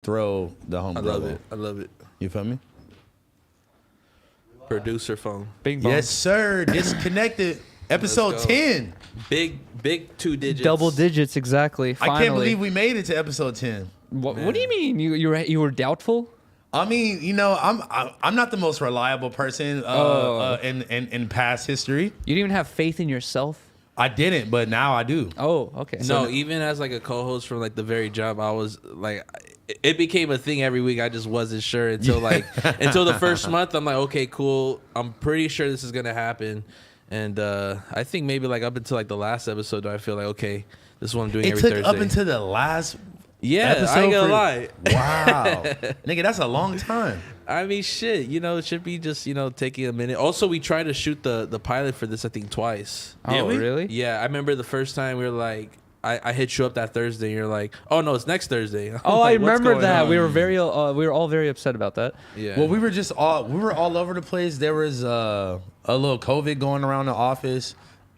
throw the home. I love it. I love it. You feel me? Producer phone. Bing bong. Yes, sir. Disconnected. Episode 10. Big 2 digits. Double digits, exactly. Finally. I can't believe we made it to episode 10. What do you mean? You were doubtful? I mean, you know, I'm not the most reliable person in past history. You didn't even have faith in yourself? I didn't, but now I do. Oh, okay. No, even as like a co-host from like the very job, I was like, it became a thing every week. I just wasn't sure until until the first month. I'm like, okay, cool. I'm pretty sure this is gonna happen. And I think maybe like up until like the last episode, I feel like, okay, this is what I'm doing every Thursday. It took up until the last episode. I ain't gonna lie. Wow. Nigga, that's a long time. I mean, shit, you know, it should be just, you know, taking a minute. Also, we tried to shoot the pilot for this, I think, twice. Oh, really? Yeah, I remember the first time we were like, I hit you up that Thursday, and you're like, oh, no, it's next Thursday. Oh, like, I remember that. On? We were all very upset about that. Yeah. Well, we were all over the place. There was a little COVID going around the office.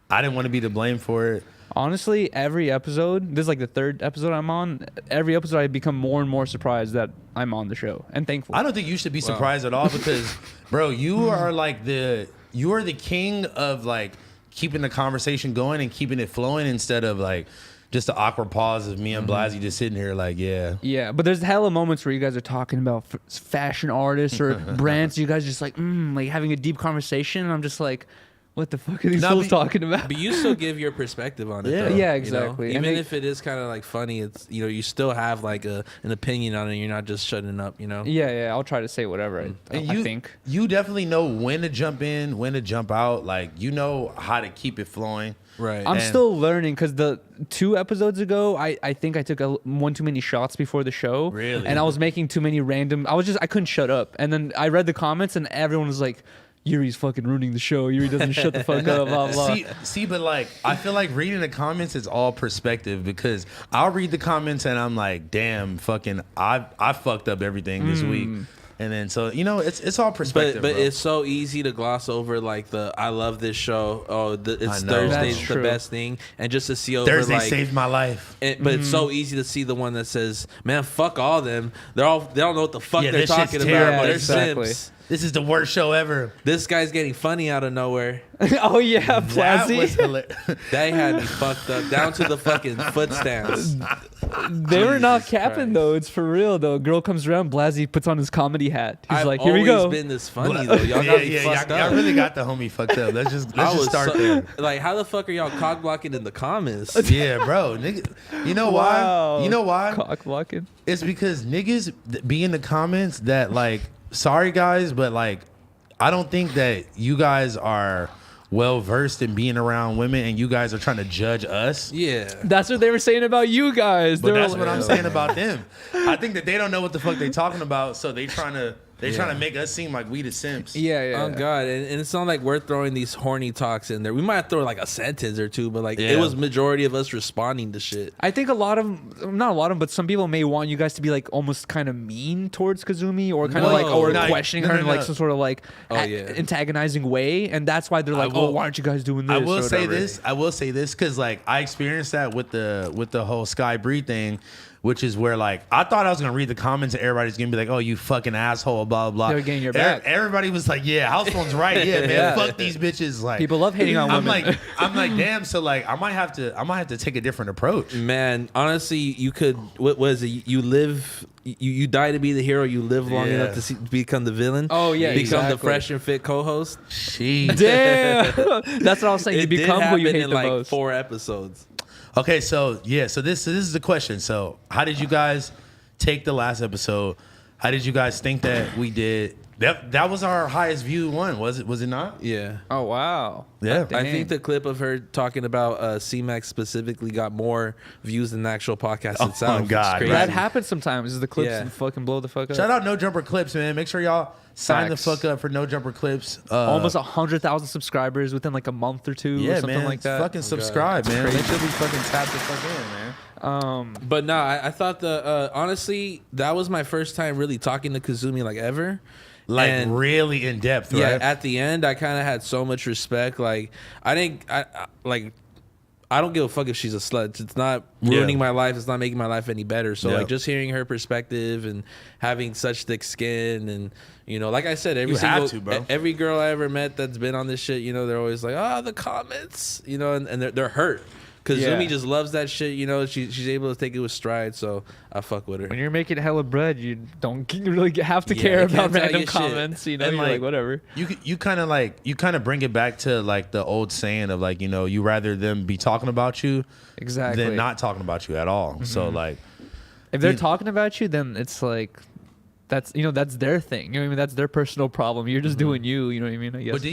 I didn't want to be to blame for it. Honestly, every episode, this is like the third episode I'm on, every episode I become more and more surprised that I'm on the show and thankful. I don't think you should be surprised at all because, bro, you are the king of like keeping the conversation going and keeping it flowing instead of like just the awkward pause of me and Blasey just sitting here like, yeah. Yeah, but there's hella moments where you guys are talking about fashion artists or brands. You guys just like having a deep conversation. And I'm just like, what the fuck are these fools talking about? But you still give your perspective on it. Yeah. Though, Yeah, exactly. You know? Even if it is kind of like funny, it's, you know, you still have like an opinion on it. You're not just shutting up, you know? Yeah, I'll try to say whatever I think. You definitely know when to jump in, when to jump out. Like, you know how to keep it flowing. Right. I'm still learning because the 2 episodes ago, I think I took one too many shots before the show. Really? And I was making too many random. I couldn't shut up. And then I read the comments and everyone was like, Yuri's fucking ruining the show. Yuri doesn't shut the fuck up, blah, blah. See, but like, I feel like reading the comments is all perspective because I'll read the comments and I'm like, damn, fucking, I fucked up everything this week. And then, so, you know, it's all perspective. But bro. it's so easy to gloss over like I love this show. Oh, it's know. Thursday's That's the true. best thing. And just to see over Thursday like, saved my life. But it's so easy to see the one that says, man, fuck all of them. They don't know what the fuck Yeah, they're this shit's talking terrible. about. They're Exactly. simps. This is the worst show ever. This guy's getting funny out of nowhere. Oh, yeah, That was Blasey. hilarious. They had me fucked up down to the fucking foot stands. They were not Jesus capping, Christ. though. It's for real, though. Girl comes around, Blasey puts on his comedy hat. He's I've like, here we always go. been this funny though. Y'all got me fucked y'all up. really got the homie fucked up. Let's just start there. Like, how the fuck are y'all cock blocking in the comments? Yeah, bro. Nigga, you know Wow. why? You know why? Cock blocking. It's because niggas be in the comments that like, sorry guys, but like, I don't think that you guys are well versed in being around women and you guys are trying to judge us. Yeah. That's what they were saying about you guys. But They were that's like- what I'm saying about them. I think that they don't know what the fuck they talking about, so they trying to make us seem like we the simps. Yeah. Oh god, and it's not like we're throwing these horny talks in there. We might throw like a sentence or two, but like Yeah. it was majority of us responding to shit. I think not a lot of them, but some people may want you guys to be like almost kind of mean towards Kazumi or kind of like, or No, questioning no, her no, in like no. some sort of like antagonizing way. And that's why they're like, oh, why aren't you guys doing this? I will or say whatever. this. I will say this because like I experienced that with the whole Sky Bree thing, which is where like I thought I was gonna read the comments and everybody's gonna be like, "Oh, you fucking asshole," blah blah blah. They were getting your back. Everybody was like, "Yeah, Housephone's right. Yeah, man, Yeah. fuck these bitches." Like People love hating on women. I'm like, damn. So like, I might have to take a different approach. Man, honestly, you could. What was it? You live. You die to be the hero. You live long Yeah. enough to become the villain. Oh, yeah, become the exactly. fresh and fit co-host. Jeez. Damn. That's what I was saying. You It did become who you happen hate in the like most. 4 episodes. Okay, so yeah, so this is the question. So how did you guys take the last episode? How did you guys think that we did? That was our highest viewed one, was it? Was it not? Yeah. Oh, wow. Yeah. I Dang. think the clip of her talking about C-Max specifically got more views than the actual podcast Oh, itself. my which is God. crazy. That happens sometimes. Is the clips Yeah. fucking blow the fuck up? Shout out No Jumper Clips, man. Make sure y'all sign Facts. the fuck up for No Jumper Clips. Almost 100,000 subscribers within like a month or two Yeah, or something man. like that. Fucking subscribe, man. crazy. Make sure we fucking tap the fuck in, man. But no, I thought honestly, that was my first time really talking to Kazumi like ever. Like And- really in depth, Yeah, right? at the end, I kind of had so much respect. Like, I I don't give a fuck if she's a slut. It's not ruining my life. It's not making my life any better. So like just hearing her perspective and having such thick skin and like I said, every girl I ever met that's been on this shit, they're always like, the comments, and they're hurt. Because Zumi just loves that shit, she's able to take it with stride, so I fuck with her. When you're making hella bread, you don't really have to care about random comments, and you're like whatever. You kind of bring it back to like the old saying of like, you rather them be talking about you than not talking about you at all. Mm-hmm. So like, if they're talking about you, then it's like that's their thing. You know what I mean? That's their personal problem. You're just doing you. You know what I mean? I guess. But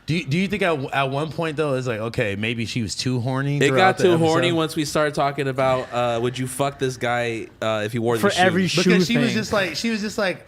do you think at one point though it's like, okay, maybe she was too horny? It got too horny once we started talking about would you fuck this guy if he wore for these every shoes? shoe because she was just like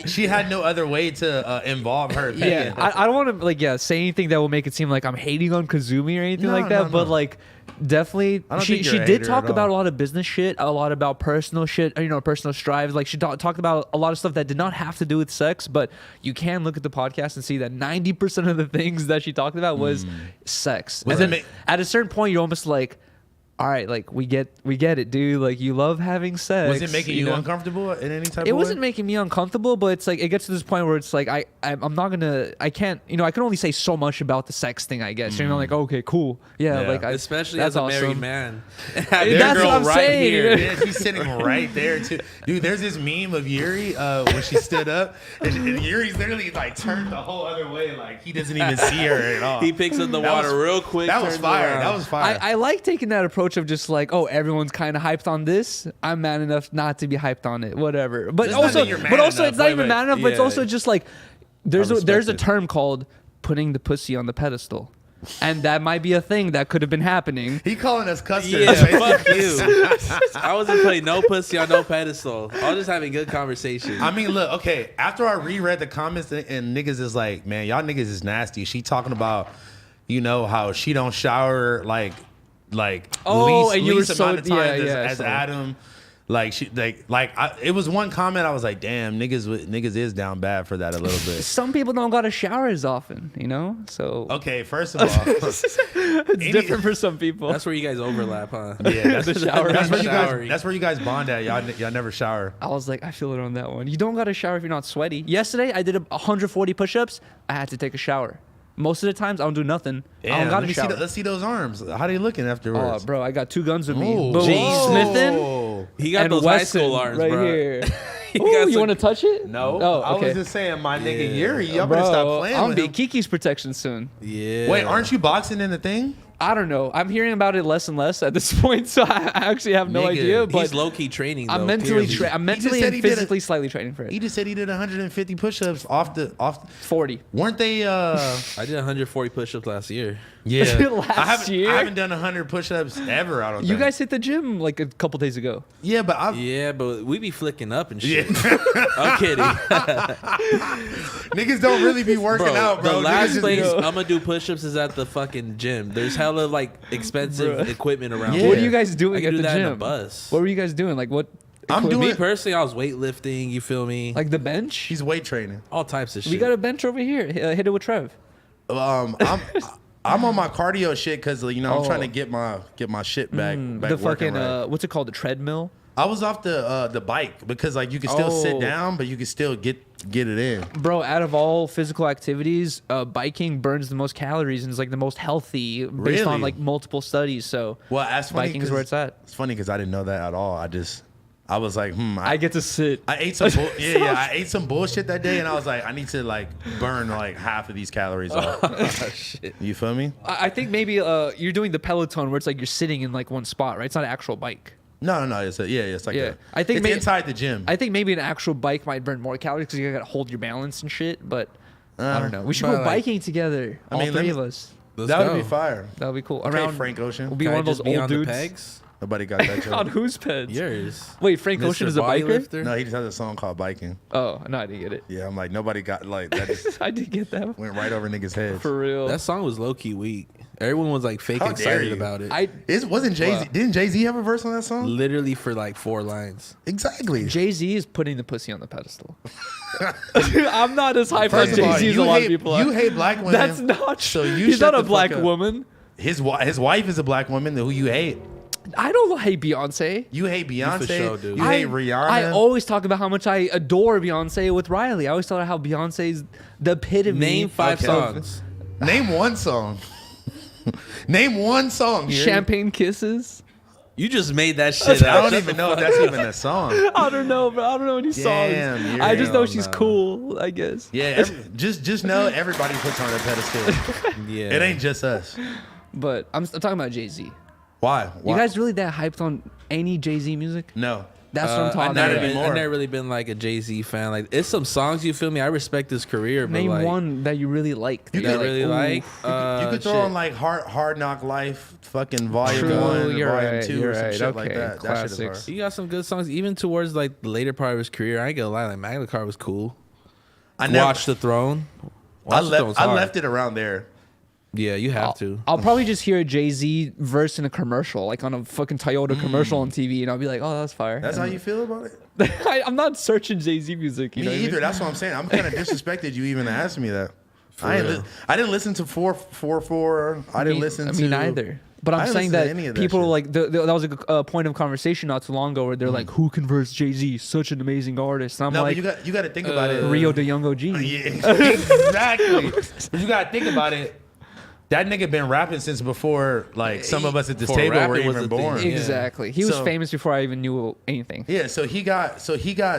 she had no other way to involve her opinion. Yeah, I don't want to say anything that will make it seem like I'm hating on Kazumi or anything like that. But like, definitely, she did talk about a lot of business shit, a lot about personal shit, personal strives. Like she talked about a lot of stuff that did not have to do with sex, but you can look at the podcast and see that 90% of the things that she talked about was sex. And then at a certain point, you're almost like, all right, like we get it, dude. Like you love having sex. Was it making you uncomfortable in any type of way? It wasn't making me uncomfortable, but it's like it gets to this point where it's like I'm not gonna, I can't, I can only say so much about the sex thing, I guess. Like, okay, cool, like especially as a married man. That's what I'm saying. Here. Yeah, she's sitting right there too, dude. There's this meme of Yuri when she stood up, and Yuri's literally like turned the whole other way, like he doesn't even see her at all. He picks up the water real quick. That was fire. That was fire. I like taking that approach of just like, oh, everyone's kind of hyped on this. I'm man enough not to be hyped on it. Whatever. But also it's not even man enough. But it's also just like there's a term called putting the pussy on the pedestal. And that might be a thing that could have been happening. He calling us customers. Yeah, fuck you. I wasn't putting no pussy on no pedestal. I was just having good conversation. I mean, look, okay. After I reread the comments and niggas is like, man, y'all niggas is nasty. She talking about, how she don't shower like least amount of time as Adam. Like she it was one comment I was like, damn, niggas is down bad for that a little bit. Some people don't gotta shower as often, So okay, first of all, it's different for some people. That's where you guys overlap, huh? Yeah, the shower. That's where you guys bond at. Y'all never shower. I was like, I feel it on that one. You don't gotta shower if you're not sweaty. Yesterday I did 140 push-ups. I had to take a shower. Most of the times I don't do nothing. Damn, I don't gotta shower. Let's see those arms. How they looking afterwards? Oh, bro, I got two guns with me. Ooh, Boom. Jeez. Smithing. He got those Wesson high school arms, right bro. Here. Ooh, you want to touch it? No. Oh, I okay. was just saying, my nigga Yuri, y'all Bro, better stop playing I'm with gonna him. be Kiki's protection soon. Yeah. Wait, aren't you boxing in the thing? I don't know. I'm hearing about it less and less at this point, so I actually have no idea. But he's low key training. Though, I'm mentally and physically slightly training for it. He just said he did 150 push-ups off the 40. Weren't they? I did 140 push-ups last year. Yeah, Last year? I haven't done 100 push-ups ever. I don't. You guys hit the gym like a couple days ago. Yeah, but we be flicking up and shit. I'm kidding. Niggas don't really be working out, bro. The last place I'm gonna do push-ups is at the fucking gym. There's hella like expensive equipment around. Yeah. here. What are you guys doing I at can the do that gym? in a bus. What were you guys doing? Like what? I'm doing Me personally, I was weightlifting. You feel me? Like the bench. He's weight training. All types of shit. We got a bench over here. Hit it with Trev. I'm on my cardio shit because I'm trying to get my shit back. Back The fucking right. what's it called? The treadmill. I was off the bike because like you can still sit down, but you can still get it in. Bro, out of all physical activities, biking burns the most calories and is like the most healthy based on like multiple studies. So that's funny. biking is where it's at. It's funny because I didn't know that at all. I was like, I get to sit. I ate some I ate some bullshit that day, and I was like, I need to like burn like half of these calories off. Oh, shit. You feel me? I think maybe you're doing the Peloton where it's like you're sitting in like one spot, right? It's not an actual bike. No. It's like I think it's inside the gym. I think maybe an actual bike might burn more calories because you gotta hold your balance and shit. But I don't know. We should go biking together. All three of us. That would be fire. That would be cool. Okay, Around Frank Ocean. We'll be Can one I of those just be old on dudes. the pegs? Nobody got that joke. On whose peds? Yours. Wait, Frank Ocean is a biker? Lifter? No, he just has a song called Biking. Oh, no, I didn't get it. Yeah, I'm like, nobody got like that. Just I did get that. went right over niggas' heads. For real. That song was low key weak. Everyone was like fake How dare excited you. about it. Wasn't Jay-Z? Didn't Jay-Z have a verse on that song? Literally for like 4 lines. Exactly. Jay-Z is putting the pussy on the pedestal. I'm not as hyped on First of all, Jay-Z as a lot of people are. You hate black women. That's not So true. you He's shut not a the black fuck up. woman. his wife is a black woman who you hate. I don't hate Beyonce. You hate Beyonce. For sure, dude. You hate Rihanna. I always talk about how much I adore Beyonce with Riley. I always talk about how Beyonce's the epitome. Name 5 songs. Name one song. Name one song. Here. Champagne Kisses. You just made that shit up. I don't even know if that's even a song. I don't know, bro. I don't know any songs. I just know she's cool, I guess. Yeah, just know everybody puts her on a pedestal. Yeah. It ain't just us. But I'm talking about Jay-Z. Why? You guys really that hyped on any Jay-Z music? No. That's what I'm talking not about. anymore. I've never really been like a Jay-Z fan. Like, it's some songs, you feel me? I respect his career, but Name like, one that you really like. You that I could- really ooh. like. You could throw shit. on like Hard Knock Life, fucking Volume True, 1, you're Volume right, 2, you're or some right. shit like Okay, that. That shit is classics. hard. He got some good songs, even towards like the later part of his career. I ain't gonna lie, like Magna Carta was cool. I never, Watch the Throne. I Watch the Throne's I hard. left it around there. Yeah, you have to. I'll probably just hear a Jay-Z verse in a commercial, like on a fucking Toyota commercial on TV, and I'll be like, "Oh, that's fire." That's how you feel about it? I'm not searching Jay-Z music. You know Me what I either. mean? That's what I'm saying. I'm kind of disrespected you even asking me that. I didn't listen to 444. I didn't listen to. Me neither. But I I'm didn't saying listen to that any of that people shit. like that was a point of conversation not too long ago where they're like, "Who converts Jay-Z? Such an amazing artist." And I'm No, like, but you got to think about it. Rio de Young OG. Yeah, exactly. But you got to think about it. That nigga been rapping since before, like, some of us at this Before table were rapping was even a thing. born. Yeah. Exactly. He was So- famous before I even knew anything. Yeah, so he got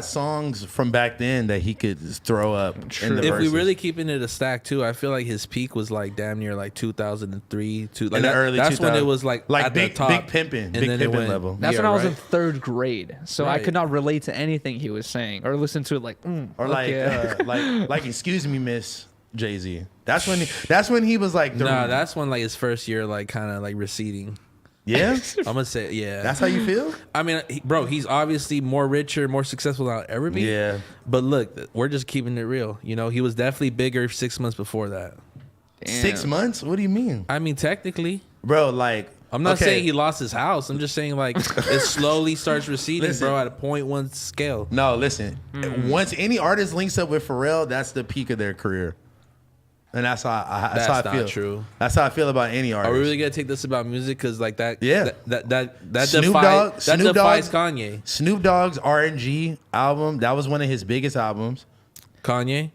songs from back then that he could throw up in the If verses. we really keeping it a stack too, I feel like his peak was like damn near like 2003 to like in the early that's 2000s. when it was like at big the top, big pimping, and big then it pimping went- level. That's Yeah, when I was in right. 3rd grade, so I Right. could not relate to anything he was saying or listen to it like, Or like okay. like excuse me, Miss Jay-Z. That's when he was like the, Nah, that's when like his first year like kind of like receding. yeah. I'm gonna say yeah. That's how you feel? I mean, bro, he's obviously more richer, more successful than I'll ever be. Yeah. But look, we're just keeping it real. You know, he was definitely bigger 6 months before that. Damn. 6 months? What do you mean? I mean, technically, Bro, like I'm not okay, saying he lost his house. I'm just saying like it slowly starts receding, Listen. bro, at a 0.1 scale. No, listen. Once any artist links up with Pharrell, that's the peak of their career. And that's how I That's feel. not true. That's how I feel about any artist. Are we really gonna take this about music? Because like that, Yeah. that Snoop defies Dogg- that Snoop defies Dogg- Kanye. Snoop Dogg's R&G album, that was one of his biggest albums Kanye,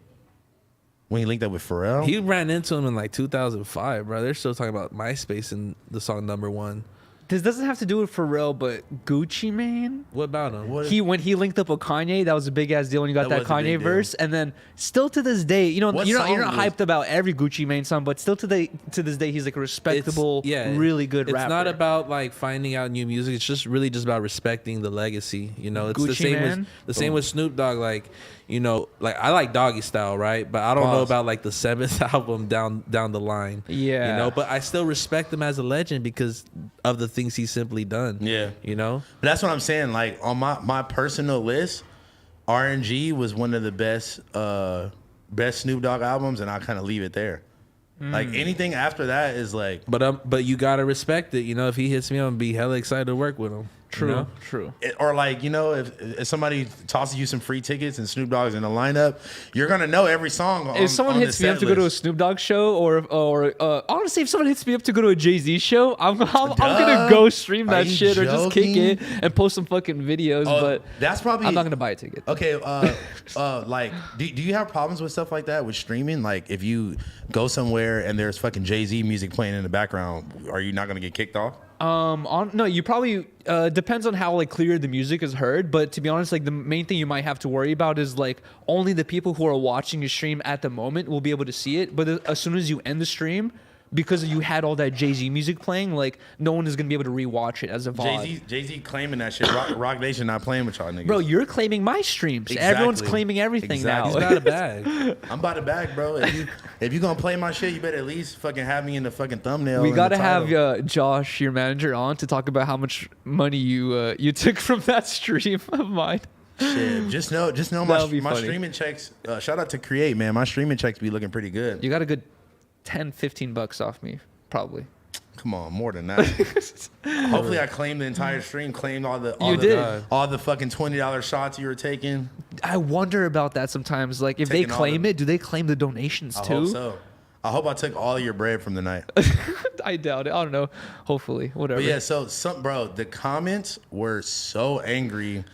when he linked up with Pharrell. he ran into him in like 2005, bro. They're still talking about MySpace and the song number 1. This doesn't have to do with Pharrell, but Gucci Mane. What about him? What- When he linked up with Kanye, that was a big ass deal when you got That that was a big Kanye deal. verse. And then still to this day, What you're not song was- hyped about every Gucci Mane song, but still to this day, he's like a respectable, really good rapper. It's not about like finding out new music. It's just really just about respecting the legacy. You know, it's the Gucci same Mane? with the same with Snoop Dogg. Like, you know, like I like Doggy Style, right? But I don't know Pause. about like the 7th album down the line. Yeah. you know. But I still respect him as a legend because of the things he's simply done. Yeah. you know. But that's what I'm saying. Like on my personal list, R&G was one of the best Snoop Dogg albums, and I kind of leave it there. Like anything after that is like But you gotta respect it. You know, if he hits me, I'm gonna be hella excited to work with him. true, You know? true. or like, you know, if somebody tosses you some free tickets and Snoop Dogg's in the lineup, you're gonna know every song. If someone hits me up to go to a Snoop Dogg show, or honestly, if someone hits me up to go to a Jay-Z show, I'm gonna go stream Are that you shit or just kick joking? it and post some fucking videos. But that's probably I'm not gonna buy a ticket. Okay, like, do you have problems with stuff like that with streaming? Like, if you go somewhere and there's fucking Jay-Z music playing in the background, are you not gonna get kicked off? No, you probably depends on how like clear the music is heard. But to be honest, like the main thing you might have to worry about is like only the people who are watching your stream at the moment will be able to see it. But as soon as you end the stream, because you had all that Jay-Z music playing, like no one is gonna be able to rewatch it as a VOD. Jay-Z claiming that shit. Rock Nation not playing with y'all niggas. Bro, you're claiming my streams. Exactly. Everyone's claiming everything Exactly. He's now. got a bag. I'm about to bag, bro. If you gonna play my shit, you better at least fucking have me in the fucking thumbnail. We and gotta the have title. Josh, your manager, on to talk about how much money you took from that stream of mine. Shit. Just know That'll be my funny. streaming checks. Shout out to Create, man. My streaming checks be looking pretty good. You got a good 10, 15 bucks off me, probably. Come on, more than that. Hopefully, I claimed the entire stream. Claimed all the fucking $20 shots you were taking. I wonder about that sometimes. Like, if Taking they all claim the- it, do they claim the donations I too? hope so. I hope I took all your bread from the night. I doubt it. I don't know. Hopefully, whatever. But yeah, so bro, the comments were so angry.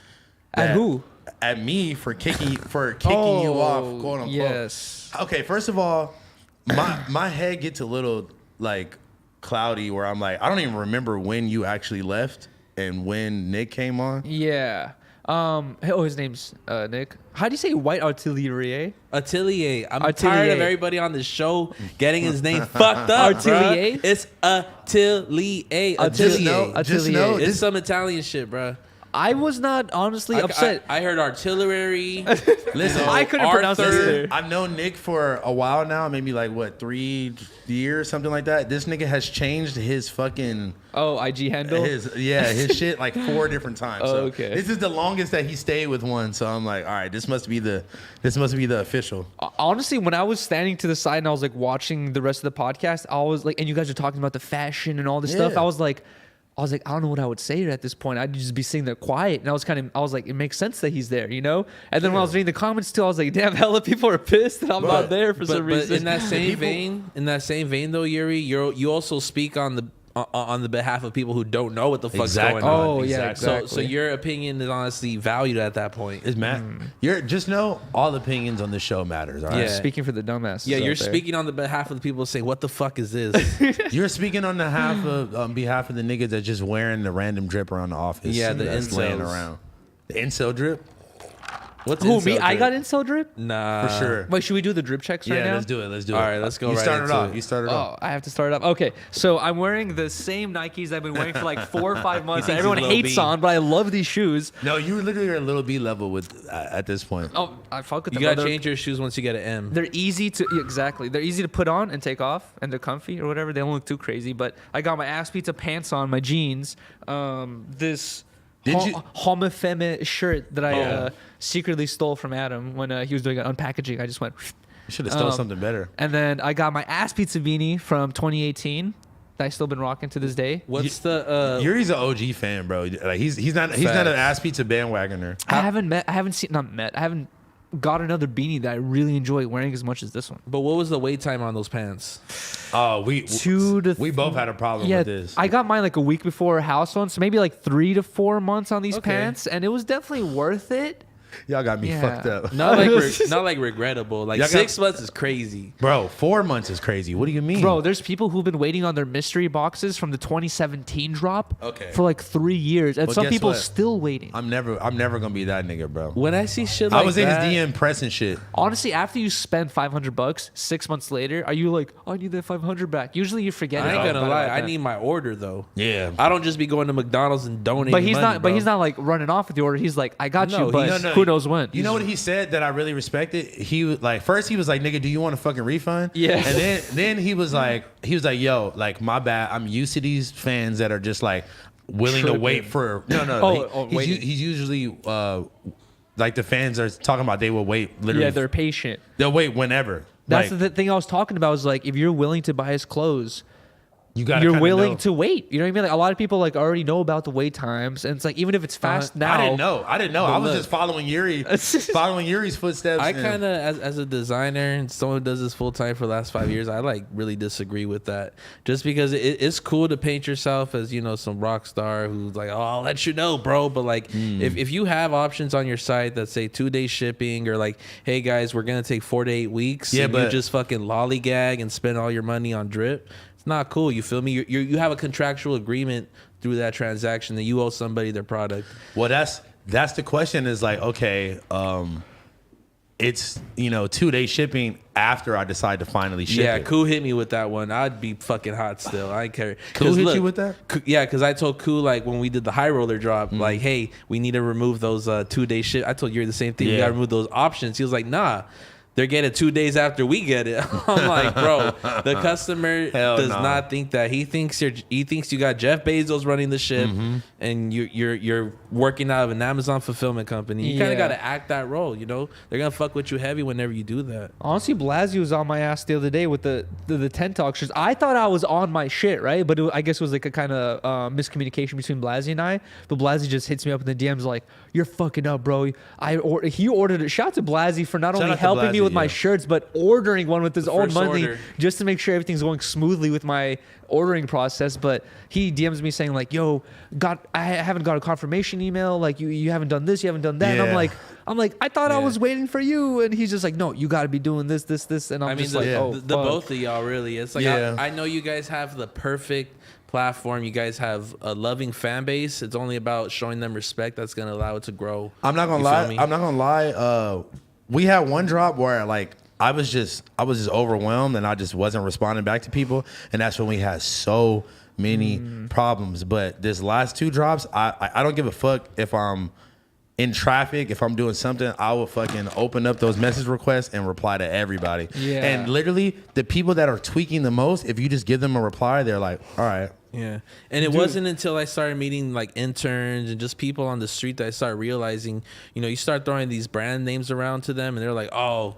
At who? At me for kicking you off, quote unquote. Yes. Okay, first of all, my head gets a little like cloudy where I'm like, I don't even remember when you actually left and when Nick came on. Yeah. His name's Nick. How do you say white artillery? Atelier. I'm Artelier. tired of everybody on the show getting his name fucked up. Artelier? Bruh. It's Atelier. Just know, It's some Italian shit, bro. I was not honestly upset. I heard artillery. Listen, I couldn't pronounce it either. I've known Nick for a while now, maybe like 3 years, something like that. This nigga has changed his fucking IG handle. his shit like 4 different times. So okay. This is the longest that he stayed with one. So I'm like, all right, this must be the official. Honestly, when I was standing to the side and I was like watching the rest of the podcast, I was like, and you guys are talking about the fashion and all this stuff. I was like, I don't know what I would say at this point. I'd just be sitting there quiet. And I was like, it makes sense that he's there, you know? And then when I was reading the comments too, I was like, damn, hella people are pissed that I'm not there for some reason. But in that same vein though, Yuri, you also speak on the behalf of people who don't know what the fuck's going on. Oh, yeah, exactly. So your opinion is honestly valued at that point. It's You're just know all opinions on the show matters. All right. Yeah. Speaking for the dumbasses. Yeah, you're out there. speaking on the behalf of the people saying, "What the fuck is this?" You're speaking on behalf of the niggas that just wearing the random drip around the office. Yeah, the that's laying incels. around. The incel drip. What's Who, incel me? I drip? got incel drip? Nah, For sure. Wait, should we do the drip checks right now? Yeah, let's do it. All right, let's go. You right started into off. it. You started off. Oh, I have to start up. Okay, so I'm wearing the same Nikes I've been wearing for like 4 or 5 months that He's everyone a Lil hates B. on, but I love these shoes. No, you literally are a little B level with at this point. Oh, I fuck with You them. gotta change your shoes once you get an M. They're easy to exactly. They're easy to put on and take off, and they're comfy or whatever. They don't look too crazy. But I got my ass pizza pants on, my jeans, this Homme Femme shirt that I secretly stole from Adam when he was doing an unpackaging. I just went. You should have stole something better. And then I got my ass pizza beanie from 2018 that I still been rocking to this day. What's the? Yuri's an OG fan, bro. Like he's not an ass pizza bandwagoner. I haven't got another beanie that I really enjoy wearing as much as this one. But what was the wait time on those pants? Oh, we both had a problem Yeah, with this. I got mine like a week before Housephone, so maybe like 3 to 4 months on these Okay. pants, and it was definitely worth it. Y'all got me Yeah. fucked up. Not like regrettable. Like Y'all got- 6 months is crazy. Bro, 4 months is crazy. What do you mean? Bro, there's people who've been waiting on their mystery boxes from the 2017 drop for like 3 years, and Well, some guess people what? still waiting. I'm never gonna be that nigga, bro. When I see shit like I was in his that, DM pressing shit. Honestly, after you spend $500, 6 months later, are you like, oh, I need that 500 back? Usually you forget. I ain't about gonna it lie. like I that. need my order though. Yeah. I don't just be going to McDonald's and donating. But he's money, not. bro. But he's not like running off with the order. He's like, I got No, you, but he's- who knows when? You know what he said that I really respected? He was like, first he was like, nigga, do you want a fucking refund? Yeah. And then he was like, yo, like my bad. I'm used to these fans that are just like willing to wait for waiting. He's usually like the fans are talking about they will wait literally. Yeah, they're patient. They'll wait whenever. That's Like, the thing I was talking about. Is like if you're willing to buy his clothes, you're willing to wait. You know what I mean? Like a lot of people like already know about the wait times, and it's like even if it's fast now. I didn't know. I was look- just following Yuri's footsteps. I and- kind of, as a designer and someone who does this full time for the last 5 years, I like really disagree with that. Just because it's cool to paint yourself as, you know, some rock star who's like, oh, I'll let you know, bro. But like, if you have options on your site that say 2-day shipping or like, hey guys, we're gonna take 4 to 8 weeks, Yeah, and but- you just fucking lollygag and spend all your money on drip. It's not cool. You feel me? You have a contractual agreement through that transaction that you owe somebody their product. Well, that's the question. Is like, okay, it's 2-day shipping after I decide to finally ship Yeah, it. Koo hit me with that one. I'd be fucking hot still. I ain't care. Koo 'Cause hit you with that? Yeah, because I told Koo like when we did the high roller drop, like, hey, we need to remove those 2-day shit. I told you the same thing. We Yeah. gotta remove those options. He was like, nah. They're getting 2 days after we get it. I'm like, bro, the customer Hell does no. not think that. He thinks you got Jeff Bezos running the ship, and you're working out of an Amazon fulfillment company. You kind Yeah. of got to act that role. You know, they're gonna fuck with you heavy whenever you do that. Honestly, Blasey was on my ass the other day with the Tent Talk shirts. I thought I was on my shit, right? But I guess it was like a kind of miscommunication between Blasey and I. But Blasey just hits me up in the DMs like, "You're fucking up, bro." He ordered it. Shout out to Blasey for not Shout only out to helping me Blasey. with my shirts, but ordering one with his own money order. just to make sure everything's going smoothly with my ordering process. But he DMs me saying like, "Yo, I haven't got a confirmation email. Like you haven't done this, you haven't done that." Yeah. And I'm like, I thought I was waiting for you, and he's just like, "No, you got to be doing this, and I'm just like, "Oh, the both of y'all really. It's like I know you guys have the perfect platform. You guys have a loving fan base. It's only about showing them respect that's gonna allow it to grow. I'm not gonna lie. We had one drop where like I was just overwhelmed and I just wasn't responding back to people, and that's when we had so many problems. But this last 2 drops, I don't give a fuck if I'm in traffic, if I'm doing something, I will fucking open up those message requests and reply to everybody. Yeah. And literally the people that are tweaking the most, if you just give them a reply, they're like, all right. Yeah. And it wasn't until I started meeting like interns and just people on the street that I started realizing, you start throwing these brand names around to them and they're like, oh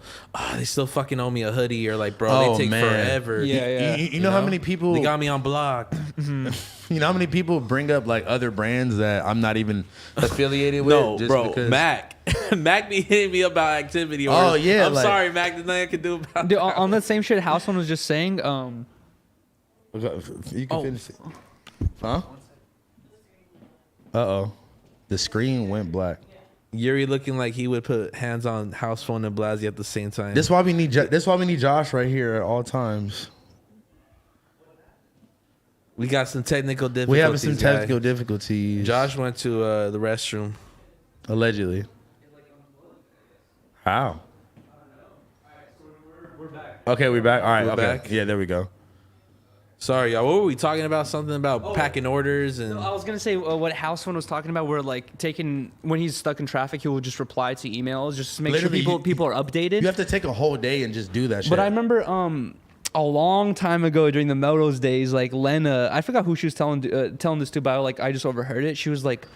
they still fucking owe me a hoodie, or like, bro, they take forever. Yeah. You know how many people they got me on block. You know how many people bring up like other brands that I'm not even affiliated with? No, just bro, because... Mac be hitting me about activity. Oh yeah, I'm sorry, Mac. There's nothing I can do about Dude, that. on that same shit, Housephone was just saying. You can finish it. Huh? Uh-oh. The screen went black. Yuri looking like he would put hands on Housephone and Blasey at the same time. That's why we need Josh right here at all times. We got some technical difficulties. We have some technical difficulties. Josh went to the restroom. Allegedly. How? We're back. Okay, we're back. All right, We're okay. back. Yeah, there we go. Sorry, y'all. What were we talking about? Something about packing orders and. I was gonna say what Housephone was talking about. Where like when he's stuck in traffic, he will just reply to emails just to make Literally, sure people are updated. You have to take a whole day and just do that shit. But I remember a long time ago during the Melrose days, like Lena, I forgot who she was telling this to, but like I just overheard it. She was like,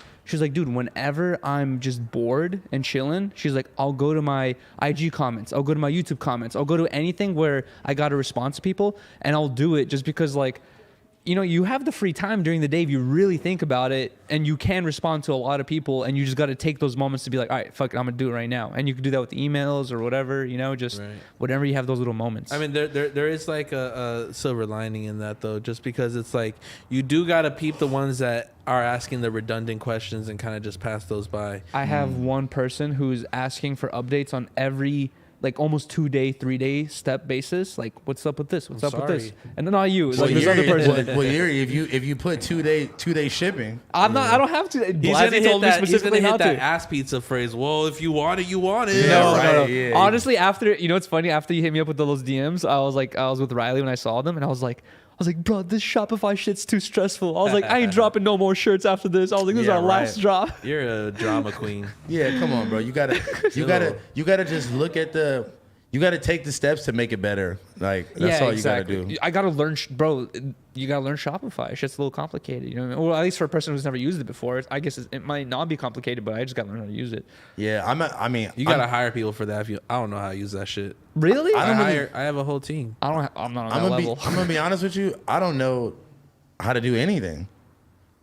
dude, whenever I'm just bored and chilling, she's like, I'll go to my IG comments, I'll go to my YouTube comments, I'll go to anything where I got to respond to people, and I'll do it just because like, you have the free time during the day if you really think about it, and you can respond to a lot of people, and you just got to take those moments to be like, all right, fuck it, I'm gonna do it right now. And you can do that with emails or whatever, just whenever you have those little moments. I mean, there is like a silver lining in that though, just because it's like you do got to peep the ones that are asking the redundant questions and kind of just pass those by. I have one person who's asking for updates on every like almost 2-day, 3-day step basis. Like, what's up with this? What's up with this? And then not you. It's like this other person. Well, Yuri, if you put 2-day shipping, I don't have to. He's gonna hit that to. ass pizza phrase. Well, if you want it, you want it. Yeah, No. Yeah. Honestly, after it's funny. After you hit me up with those DMs, I was with Riley when I saw them, and I was like, bro, this Shopify shit's too stressful. I was like, I ain't dropping no more shirts after this. I was like, this is our last drop. You're a drama queen. Yeah, come on, bro. You gotta just look at you gotta take the steps to make it better. Like that's all you gotta do. I gotta learn, bro. You gotta learn Shopify. It's just a little complicated, you know what I mean? Well, at least for a person who's never used it before, I guess it might not be complicated, but I just gotta learn how to use it. Yeah, you gotta hire people for that. I don't know how to use that shit. Really? I have a whole team. I'm not on that level. I'm gonna be honest with you. I don't know how to do anything.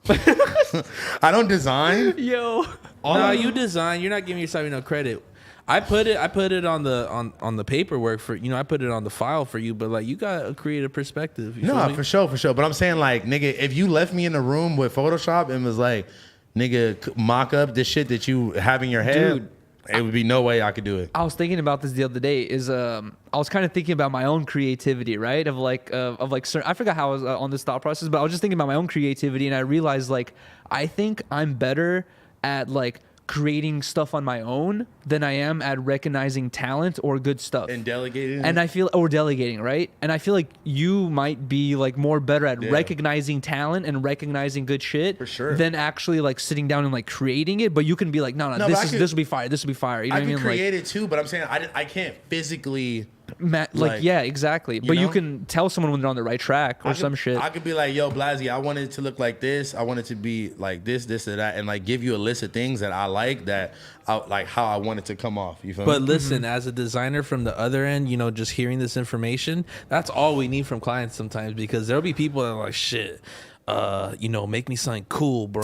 I don't design. Yo. No, you design. You're not giving yourself enough credit. I put it on the paperwork for I put it on the file for you, but like you got a creative perspective. No, for sure. But I'm saying like, nigga, if you left me in a room with Photoshop and was like, nigga, mock up this shit that you have in your head, dude, it would be no way I could do it. I was thinking about this the other day. I was kind of thinking about my own creativity, right? Of like I forgot how I was on this thought process, but I was just thinking about my own creativity, and I realized like I think I'm better at like creating stuff on my own than I am at recognizing talent or good stuff and delegating. And I feel delegating, right? And I feel like you might be like more better at recognizing talent and recognizing good shit for sure than actually like sitting down and like creating it. But you can be like, no, this will be fire. This will be fire. You know what I mean? I can create it too, but I'm saying I can't physically. Yeah, exactly. But you can tell someone when they're on the right track or some shit. I could be like, yo, Blasey, I want it to look like this. I want it to be like this, or that, and like give you a list of things that I like like how I want it to come off. You feel me? But listen, as a designer from the other end, just hearing this information, that's all we need from clients sometimes, because there'll be people that are like, shit, make me something cool, bro.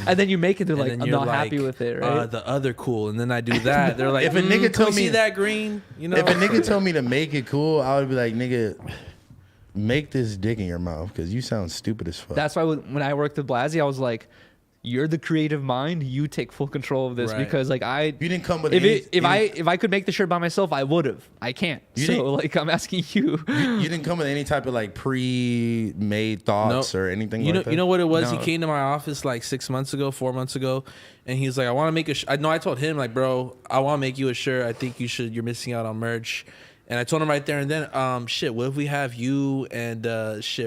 And then you make it, they're like, then I'm you're not happy with it, right? The other cool, and then I do that. They're like, If a nigga told me see that green, if a nigga told me to make it cool, I would be like, nigga, make this dick in your mouth because you sound stupid as fuck. That's why when I worked with Blasey, I was like, you're the creative mind. You take full control of this because like you didn't come with if I could make the shirt by myself, I would have. I can't. So like I'm asking you. You didn't come with any type of like pre-made thoughts or anything like that. You know what it was? No. He came to my office like 4 months ago, and he's like, I want to make a. I told him like, bro, I want to make you a shirt. I think you should. You're missing out on merch. And I told him right there and then, what if we have you and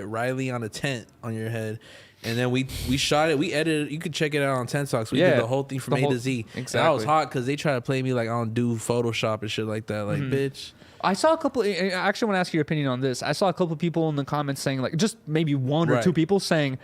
Riley on a tent on your head? And then we shot it. We edited it. You could check it out on Tent Talks. We did the whole thing from A to Z. Exactly. And I was hot because they try to play me like I don't do Photoshop and shit like that. Like, bitch. I saw a couple. I actually want to ask your opinion on this. I saw a couple people in the comments saying like, just maybe one or two people saying,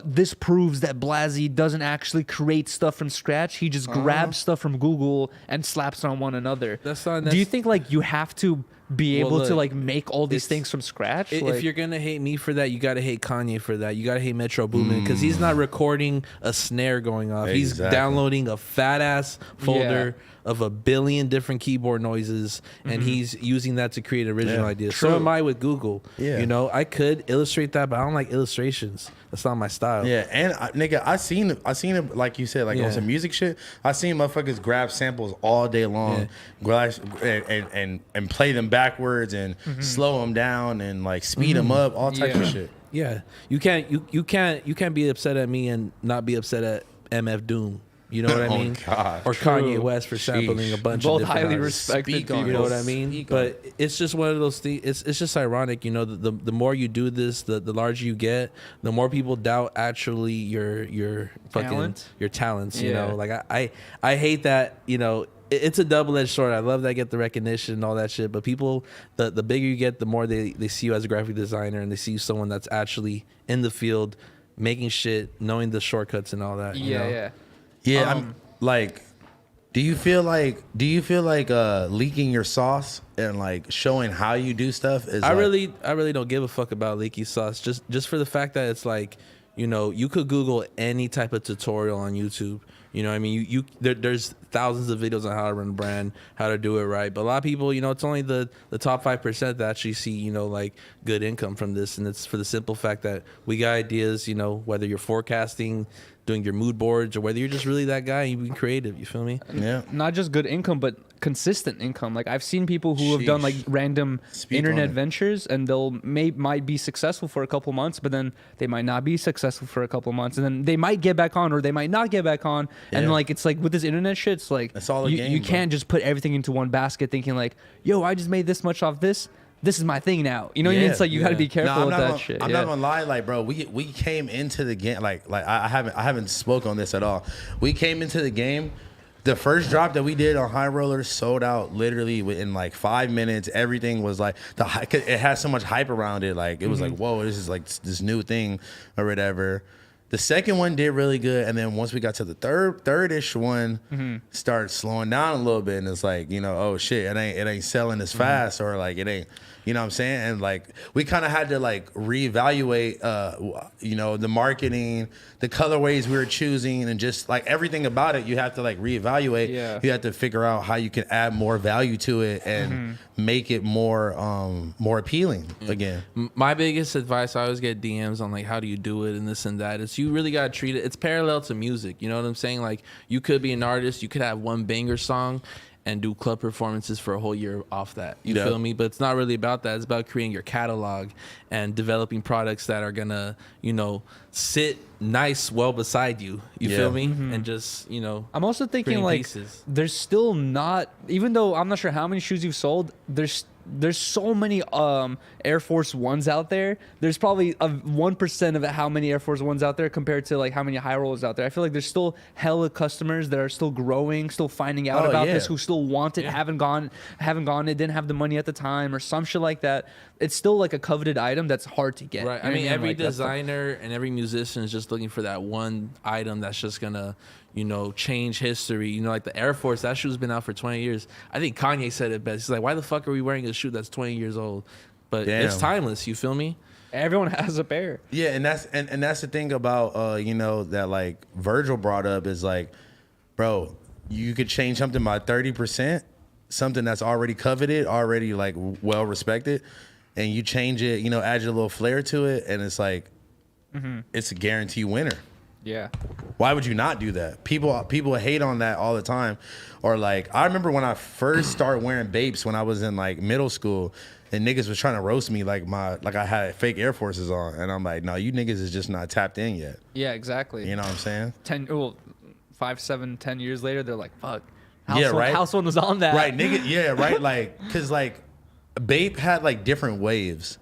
this proves that Blasey doesn't actually create stuff from scratch. He just grabs stuff from Google and slaps it on one another. Do you think like you have to be able to like make all these things from scratch? If you're gonna hate me for that, you gotta hate Kanye for that. You gotta hate Metro Boomin because he's not recording a snare going off. He's downloading a fat ass folder of 1 billion different keyboard noises, and he's using that to create original ideas. True. So am I with Google. Yeah. You know, I could illustrate that, but I don't like illustrations. That's not my style. Yeah, and nigga, I seen it like you said, like on some music shit. I seen motherfuckers grab samples all day long, and play them backwards and slow them down and like speed them up, all types of shit. Yeah, you can't be upset at me and not be upset at MF Doom. You know what I mean? God. Or Kanye West for sampling a bunch both of different highly artists. respected. You know what I mean? But it's just one of those things. It's just ironic, you know. The more you do this, the larger you get, the more people doubt actually your fucking Talent? your talents. You know, like I hate that. You know, it's a double-edged sword. I love that I get the recognition and all that shit. But people, the bigger you get, the more they see you as a graphic designer and they see you someone that's actually in the field, making shit, knowing the shortcuts and all that. You know? Yeah, I'm like, do you feel like leaking your sauce and like showing how you do stuff is? I really don't give a fuck about leaky sauce. Just for the fact that it's like, you know, you could Google any type of tutorial on YouTube. You know what I mean? There's thousands of videos on how to run a brand, how to do it right. But a lot of people, you know, it's only the top 5% that actually see, you know, like good income from this. And it's for the simple fact that we got ideas, you know, whether you're forecasting, doing your mood boards, or whether you're just really that guy, you be creative. You feel me? Yeah. Not just good income, but consistent income. Like I've seen people who have done like random internet ventures, and might be successful for a couple months, but then they might not be successful for a couple months, and then they might get back on, or they might not get back on. And like it's like with this internet shit, it's like it's all a game, you can't just put everything into one basket, thinking like, yo, I just made this much off this. This is my thing now. You know what I mean? It's like you got to be careful with that shit. I'm not gonna lie, like bro, we came into the game like I haven't spoke on this at all. We came into the game. The first drop that we did on High Rollers sold out literally within like 5 minutes. Everything was like it had so much hype around it. Like it was like, whoa, this is like this new thing or whatever. The second one did really good, and then once we got to the third-ish one, started slowing down a little bit, and it's like, you know, oh shit, it ain't selling as fast, or like it ain't, you know what I'm saying? And like we kind of had to like reevaluate, you know, the marketing, the colorways we were choosing, and just like everything about it. You have to like reevaluate. Yeah. You have to figure out how you can add more value to it and make it more appealing again. My biggest advice, I always get DMs on like, how do you do it and this and that. It's you really gotta treat it. It's parallel to music. You know what I'm saying? Like you could be an artist, you could have one banger song and do club performances for a whole year off that. You feel me? But it's not really about that. It's about creating your catalog and developing products that are gonna, you know, sit nice well beside you. You feel me? And just, you know, I'm also thinking like there's still not, even though I'm not sure how many shoes you've sold, there's so many Air Force Ones out there. There's probably 1% of how many Air Force Ones out there compared to like how many high rollers out there. I feel like there's still hella customers that are still growing, still finding out about this, who still want it, haven't gone it, didn't have the money at the time, or some shit like that. It's still like a coveted item that's hard to get. Right. I mean, every designer and every musician is just looking for that one item that's just gonna, you know, change history. You know, like the Air Force, that shoe's been out for 20 years. I think Kanye said it best. He's like, why the fuck are we wearing a shoe that's 20 years old? But it's timeless, you feel me? Everyone has a pair. Yeah, and that's the thing about you know, that like Virgil brought up is like, bro, you could change something by 30%, something that's already coveted, already like well respected, and you change it, you know, add your little flair to it, and it's like, it's a guarantee winner. Yeah. Why would you not do that? People hate on that all the time. Or like, I remember when I first started wearing Bapes when I was in like middle school, and niggas was trying to roast me like I had fake Air Forces on, and I'm like, no, you niggas is just not tapped in yet. Yeah, exactly. You know what I'm saying? 5, 7, 10 years later, they're like, fuck. Yeah, right. Housephone was on that. Right, nigga. Yeah, right. Like, cause like, Bape had like different waves.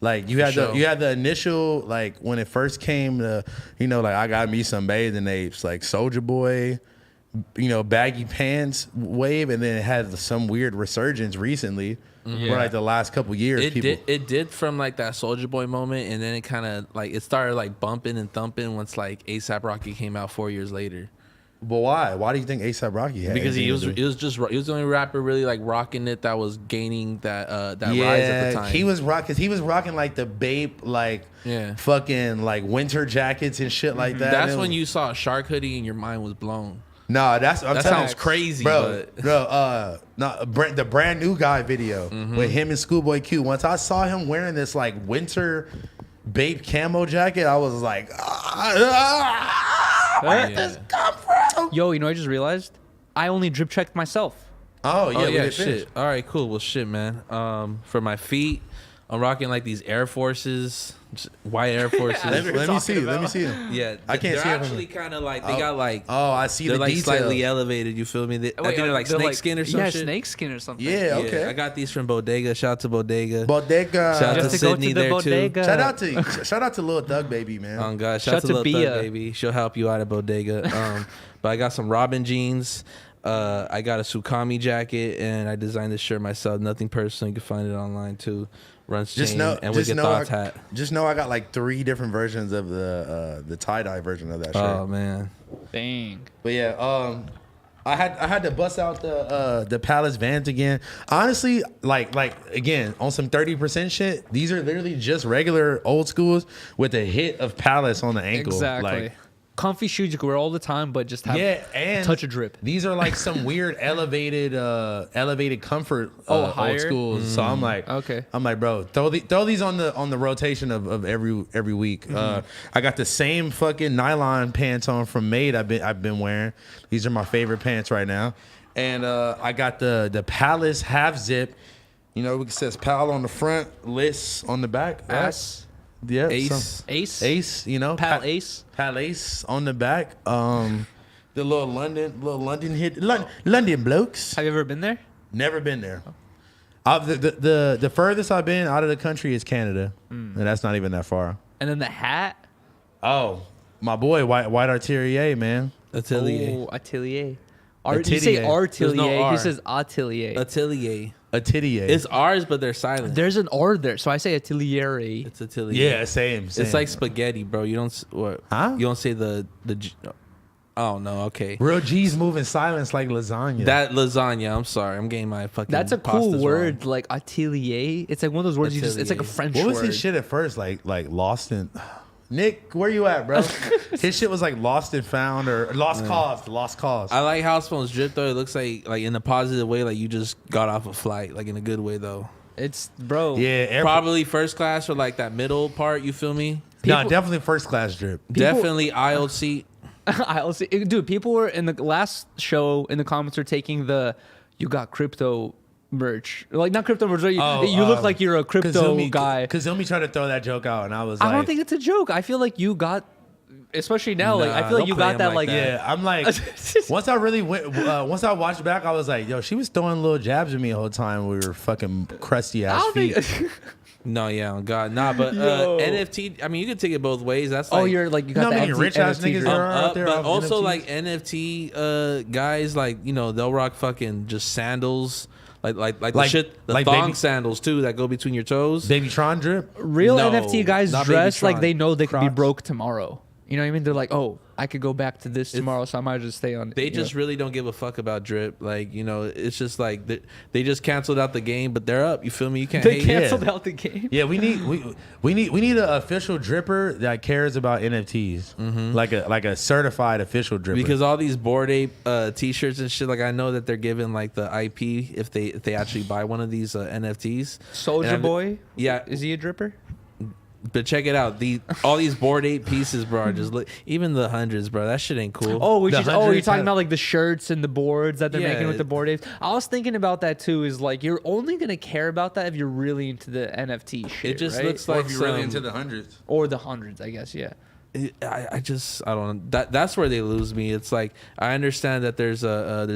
Like you had the initial, like when it first came to, you know, like I got me some bathing apes, like Soulja Boy, you know, baggy pants wave, and then it had some weird resurgence recently. For like the last couple years. It did from like that Soulja Boy moment, and then it kind of like it started like bumping and thumping once like ASAP Rocky came out 4 years later. But why? Why do you think ASAP Rocky had? Because he was the only rapper really like rocking it that was gaining that rise at the time. He was rocking like the Bape like fucking like winter jackets and shit like that. That's when you saw a shark hoodie and your mind was blown. No, that sounds crazy, bro. The brand new guy video with him and Schoolboy Q. Once I saw him wearing this like winter Bape camo jacket, I was like, where did this come from? Yo, you know, I just realized I only drip checked myself. Oh yeah, shit. All right, cool. Well, shit, man. For my feet, I'm rocking like these Air Forces, white Air Forces. Let me see them. Yeah, I can't see them. them. They're actually kind of like they got like. Oh, I see. They're the like detail. slightly elevated. You feel me? I think they're like snake skin or something. Yeah, snake skin or something. Yeah, okay. I got these from Bodega. Shout out to Bodega. Shout out to Just to Sydney go to the there bodega. too. Shout out to Lil Thug Baby, man. Oh God, shout out to Lil Bia. Thug Baby. She'll help you out at Bodega. But I got some Robin jeans. I got a Sukami jacket, and I designed this shirt myself. Nothing personal. You can find it online too. Runs chain and with your thoughts hat. Just know I got like 3 different versions of the tie-dye version of that shirt. Oh man, Dang. But yeah, I had to bust out the Palace Vans again. Honestly, like again on some 30% shit. These are literally just regular old schools with a hit of Palace on the ankle. Exactly. Like, comfy shoes you can wear all the time, but just have and a touch of drip. These are like some weird elevated comfort higher? old schools. So I'm like, Okay. I'm like, bro, throw these on the rotation of every week. I got the same fucking nylon pants on from Made. I've been wearing. These are my favorite pants right now. And I got the Palace half zip. You know, it says Pal on the front, Liss on the back. Ass. Yeah, Ace. You know, Pal Ace. Pal Ace on the back. The little London hit, London blokes. Have you ever been there? Never been there. The furthest I've been out of the country is Canada, and that's not even that far. And then the hat. Oh, my boy, White Artelier, man. Atelier. Oh, Atelier. Atelier. You say Artelier. There's no R. He says Atelier. Atelier. Atelier. It's ours, but they're silent. There's an R there, so I say Atelier. It's Atelier. Yeah, same. It's like spaghetti, bro. You don't what? Huh? You don't say the. Oh no. Okay. Real G's move in silence like lasagna. That lasagna. I'm sorry. I'm getting my fucking. That's a cool pastas word, wrong. like Atelier. It's like one of those words you just. It's like a French What word. was his shit at first? Like lost in. Nick, where you at, bro? His shit was like lost and found or lost cause. Lost cause. I like Housephone's drip though. It looks like in a positive way, like you just got off a flight, like in a good way though. It's bro. Yeah, Probably first class or like that middle part. You feel me? No, definitely first class drip. Definitely aisle seat. I'll see, dude. People were in the last show in the comments are taking the "you got crypto" merch, like not crypto merch. You look like you're a crypto guy. Kazumi tried to throw that joke out, and I was like, I don't think it's a joke. I feel like you got, especially now. Nah, like I feel like you got that. Like yeah, I'm like, once I really went, once I watched back, I was like, yo, she was throwing little jabs at me the whole time. We were fucking crusty I ass don't feet. think. No, yeah, oh God, nah. But Yo. NFT. I mean, you can take it both ways. That's like, You're like you got You know the how many rich ass NFT niggas drip. there are out there. but off also NFTs? like NFT guys, like they'll rock fucking just sandals, like the shit, the like thong baby- sandals too that go between your toes. Baby Tron drip. Real No, NFT guys not dress Baby like Tron. they know they could be Crocs. broke tomorrow. You know what I mean? They're like, oh, I could go back to this tomorrow, so I might just stay on. They just really don't give a fuck about drip. Like, you know, it's just like they just canceled out the game, but they're up. You feel me? You can't. They hate canceled it. out the game. Yeah, we need an official dripper that cares about NFTs, like a certified official dripper. Because all these Bored Ape T-shirts and shit, like I know that they're giving like the IP if they actually buy one of these NFTs. Soldier Boy, yeah, is he a dripper? But check it out. All these Bored Ape pieces, bro, are just even the hundreds, bro. That shit ain't cool. Oh, you're hundreds talking about like the shirts and the boards that they're making with the Bored Apes. I was thinking about that too. Is like you're only gonna care about that if you're really into the NFT shit. It just right? looks or like if you're really into the hundreds or the hundreds, I guess. Yeah. I don't know. That's where they lose me. It's like I understand that there's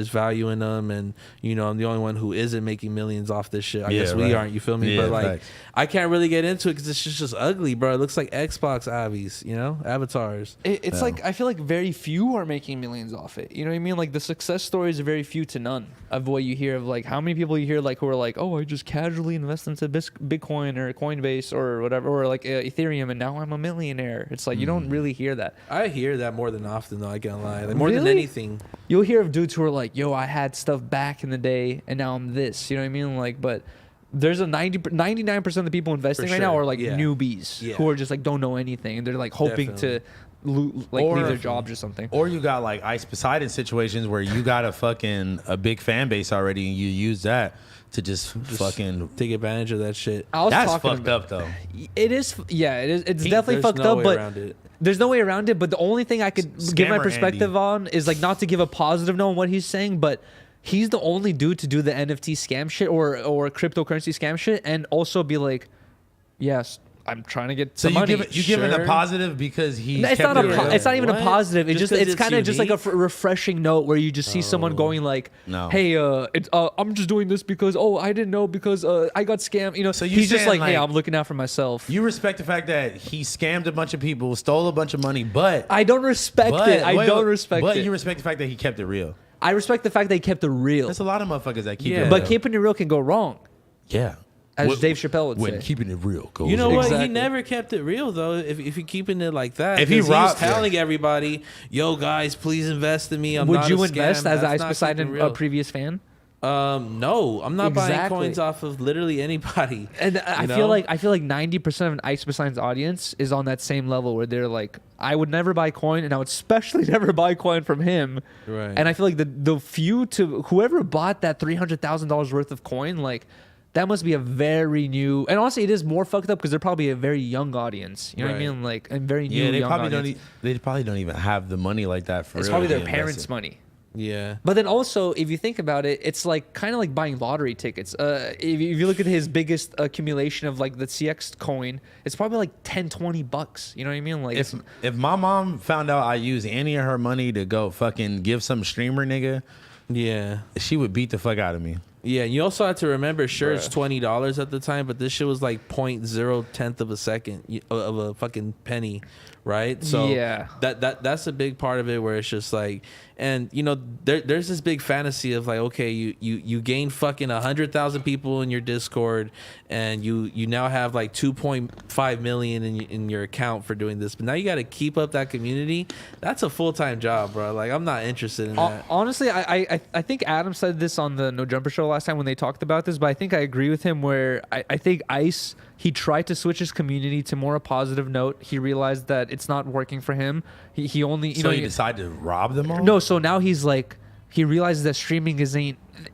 value in them, and you know I'm the only one who isn't making millions off this shit. I guess we aren't. You feel me? Yeah, but like facts. I can't really get into it because it's just ugly, bro. It looks like Xbox avies, you know, avatars. It's like I feel like very few are making millions off it. You know what I mean? Like the success stories are very few to none of what you hear of like how many people you hear like who are like, oh, I just casually invest into Bitcoin or Coinbase or whatever, or like Ethereum, and now I'm a millionaire. It's like you don't really hear that. I hear that more than often though. I can't lie. Like, more than Really? anything. You'll hear of dudes who are like, yo, I had stuff back in the day and now I'm this. You know what I mean? Like, but there's a 99% of the people investing For right now sure. are like Yeah. newbies Yeah. who are just like don't know anything and they're like hoping Definitely. to leave their jobs or something. Or you got like Ice Poseidon situations where you got a big fan base already and you use that to just fucking. Take advantage of that shit. I was That's talking fucked about, up though. it is. Yeah, it is. It's definitely There's fucked no up, way but around it. there's no way around it. But the only thing I could give my Scammer perspective on is like not to give a positive note on what he's saying, but he's the only dude to do the NFT scam shit or cryptocurrency scam shit, and also be like, yes, I'm trying to get So some you money. give it a Sure. positive because he. No, it's not it's not even a What? positive. It's Just just 'cause it's it's kind of just like a unique? refreshing note where you just see someone going like, No. "Hey, I'm just doing this because I didn't know because I got scammed." You know, So you he's just saying, like, "Hey, like, I'm looking out for myself." You respect the fact that he scammed a bunch of people, stole a bunch of money, but I don't respect it. I don't respect But it. you respect the fact that he kept it real. I respect the fact that he kept it real. There's a lot of motherfuckers that keep Yeah. it But real. keeping it real can go wrong, Yeah. as When- Dave Chappelle would when say. keeping it real goes You know wrong. what? Exactly. He never kept it real though. If you're keeping it like that, If he 'cause robbed- he's telling everybody, "Yo, guys, please invest in me. I'm Would not you a invest scam." as That's Ice not Poseidon, keeping a real. previous fan? No, I'm not buying Exactly. coins off of literally anybody. And I You feel know? like 90% of Ice Poseidon's audience is on that same level where they're like, I would never buy coin, and I would especially never buy coin from him. Right. And I feel like the few to whoever bought that $300,000 worth of coin, like that must be a very new. And honestly, it is more fucked up because they're probably a very young audience. You know what I Right. mean? Like and very new. Yeah, they young probably audience. they probably don't even have the money like that for It's real probably to their be parents' invested. money. Yeah. But then also, if you think about it, it's like kind of like buying lottery tickets. If you look at his biggest accumulation of like the CX coin, it's probably like $10-20. You know what I mean? Like, If my mom found out I used any of her money to go fucking give some streamer nigga, Yeah. she would beat the fuck out of me. Yeah, and you also have to remember, sure, it's $20 at the time, but this shit was like 0.0 of a second of a fucking penny, right? So Yeah. that's a big part of it where it's just like, and you know, there's this big fantasy of like, okay, you gain fucking 100,000 people in your Discord, and you now have like 2.5 million in your account for doing this, but now you got to keep up that community. That's a full-time job, bro. Like, I'm not interested in that. Honestly, I think Adam said this on the No Jumper show last time when they talked about this, but I think I agree with him where I think Ice, he tried to switch his community to more a positive note. He realized that it's not working for him. He only, you So know, you decided to rob them all? no, so now he's like, he realizes that streaming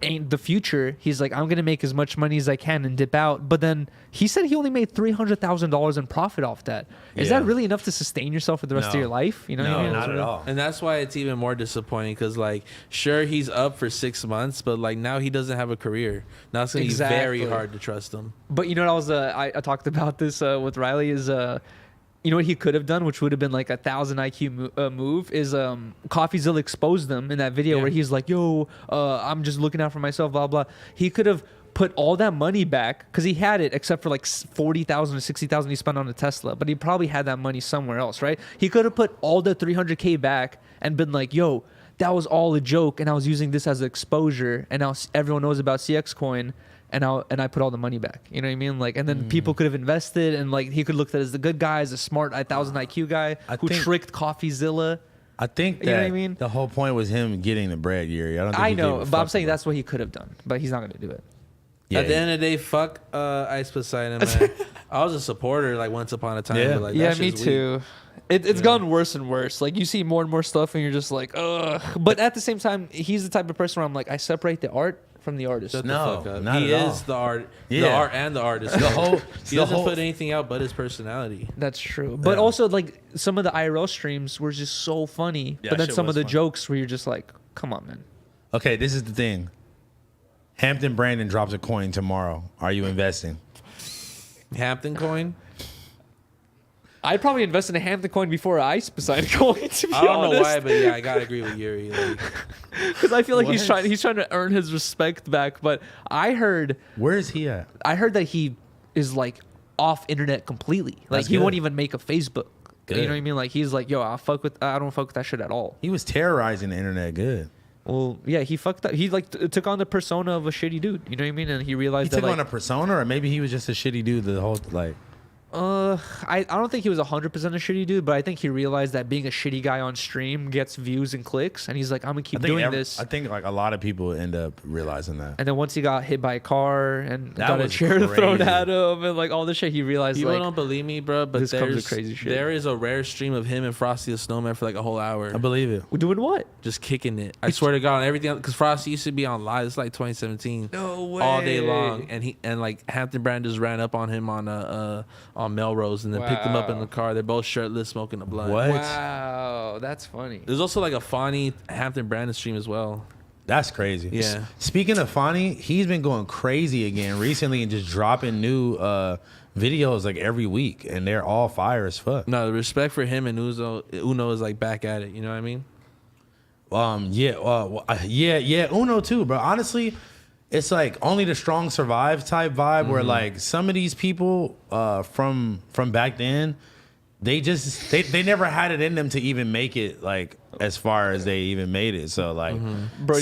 ain't the future. He's like, I'm gonna make as much money as I can and dip out. But then he said he only made $300,000 in profit off that. Is Yeah. that really enough to sustain yourself for the rest of No. your life? You know, what I No, mean? not at all. And that's why it's even more disappointing because, like, sure, he's up for 6 months, but, like, now he doesn't have a career. Now it's going to be very Exactly. hard to trust him. But you know what I was I talked about this with Riley is you know what he could have done, which would have been like 1,000 IQ move, is CoffeeZilla exposed them in that video where he's like, yo, I'm just looking out for myself, blah, blah. He could have put all that money back because he had it except for like 40,000 or 60,000 he spent on a Tesla, but he probably had that money somewhere else, right? He could have put all the 300K back and been like, yo, that was all a joke and I was using this as exposure and now everyone knows about CX coin. and I put all the money back. You know what I mean? Like, and then people could have invested, and like he could look at it as the good guy, as a smart 1,000 IQ guy who tricked CoffeeZilla. I think that you know what I mean? The whole point was him getting the bread, Yuri. I know, but I'm saying that's what he could have done, but he's not going to do it. Yeah, at the end of the day, fuck Ice Poseidon, man. I was a supporter like once upon a time. Yeah, but, like, yeah, me too. It's gotten worse and worse. Like you see more and more stuff, and you're just like, ugh. But at the same time, he's the type of person where I'm like, I separate the art from the artist. No, not he at all. is the art, Yeah. the art and the artist. He doesn't put anything out but his personality. That's true. But also, like some of the IRL streams were just so funny. Yeah, but then shit some of was the funny. jokes where you're just like, come on, man. Okay, this is the thing. Hampton Brandon drops a coin tomorrow. Are you investing? Hampton coin. I'd probably invest in a Hampton coin before an Ice Poseidon coin. To be I don't honest. know why, but yeah, I gotta agree with Yuri. Because I feel like he's What? trying to earn his respect back. But I heard Where is he at? that he is like off internet completely. Like That's he good. won't even make a Facebook. Good. You know what I mean? Like he's like, yo, I don't fuck with that shit at all. He was terrorizing the internet. Good. Well, yeah, he fucked up. He like took on the persona of a shitty dude. You know what I mean? And he He realized took that on a persona, or maybe he was just a shitty dude the whole like. I don't think he was 100% a shitty dude, but I think he realized that being a shitty guy on stream gets views and clicks, and he's like, I'm gonna keep doing this. I think like a lot of people end up realizing that. And then once he got hit by a car and That got a was chair thrown crazy. at him and like all this shit, he realized People like don't believe me, bro, but this comes with there's crazy shit. there is a rare stream of him and Frosty the Snowman for like a whole hour, I believe it. we're doing what? just kicking it. I swear to God, on everything, because Frosty used to be on live. It's like 2017. No way. All day long, and like Hampton Brand just ran up on him on Melrose, and then picked him up in Wow. the car. They're both shirtless, smoking a blunt. What? Wow, that's funny. There's also like a Fonny Hampton Brandon stream as well. That's crazy. Yeah. Speaking of Fonny, he's been going crazy again recently and just dropping new videos like every week, and they're all fire as fuck. No, the respect for him and Uno is like back at it. You know what I mean? Yeah, Uno too, bro. Honestly, it's like only the strong survive type vibe where like some of these people from back then, they never had it in them to even make it like as far as they even made it. So like, Bro,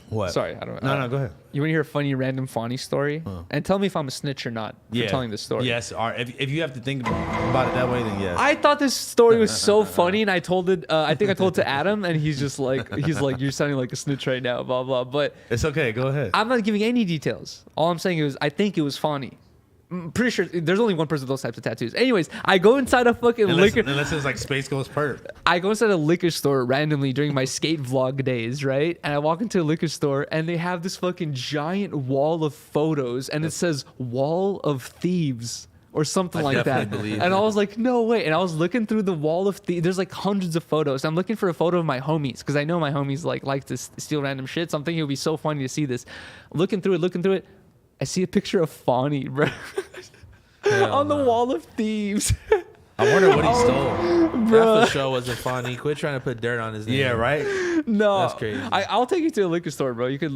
what? Sorry, I don't. No, go ahead. You want to hear a funny random funny story? And tell me if I'm a snitch or not for telling this story. Yes, if you have to think about it that way, then yes. I thought this story was so funny, and I told it. I think I told it to Adam, and he's just like, you're sounding like a snitch right now, blah blah. But It's okay. Go ahead. I'm not giving any details. All I'm saying is, I think it was funny. I'm pretty sure there's only one person with those types of tattoos. Anyways, I go inside a fucking liquor. Unless it's like Space Ghost Perp. I go inside a liquor store randomly during my skate vlog days, right? And I walk into a liquor store and they have this fucking giant wall of photos and it says Wall of Thieves or something like that. definitely believe And it. I was like, no way. And I was looking through the Wall of Thieves. There's like hundreds of photos. I'm looking for a photo of my homies because I know my homies like to steal random shit. So I'm thinking it would be so funny to see this. Looking through it. I see a picture of Fonny, bro. On the Wall of Thieves. I wonder what he Oh, stole. That for sure wasn't funny. Quit trying to put dirt on his name. Yeah, right. No, That's crazy. I'll take you to a liquor store, bro. You could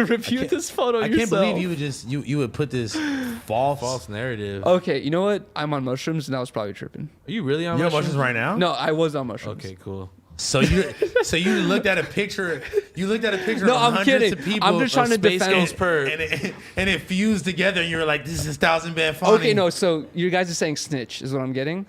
review this photo I yourself. can't believe you would just you would put this False narrative. Okay, you know what? I'm on mushrooms, and I was probably tripping. Are you really on You have mushrooms? mushrooms right now? No, I was on mushrooms. Okay, cool. So you looked at a picture. You looked at a picture No, of I'm hundreds kidding. of people. I'm just trying to Space defend. Ghost Perp. and it fused together, and you were like, "This is 1,000 Fonny." Okay, no. So you guys are saying snitch is what I'm getting.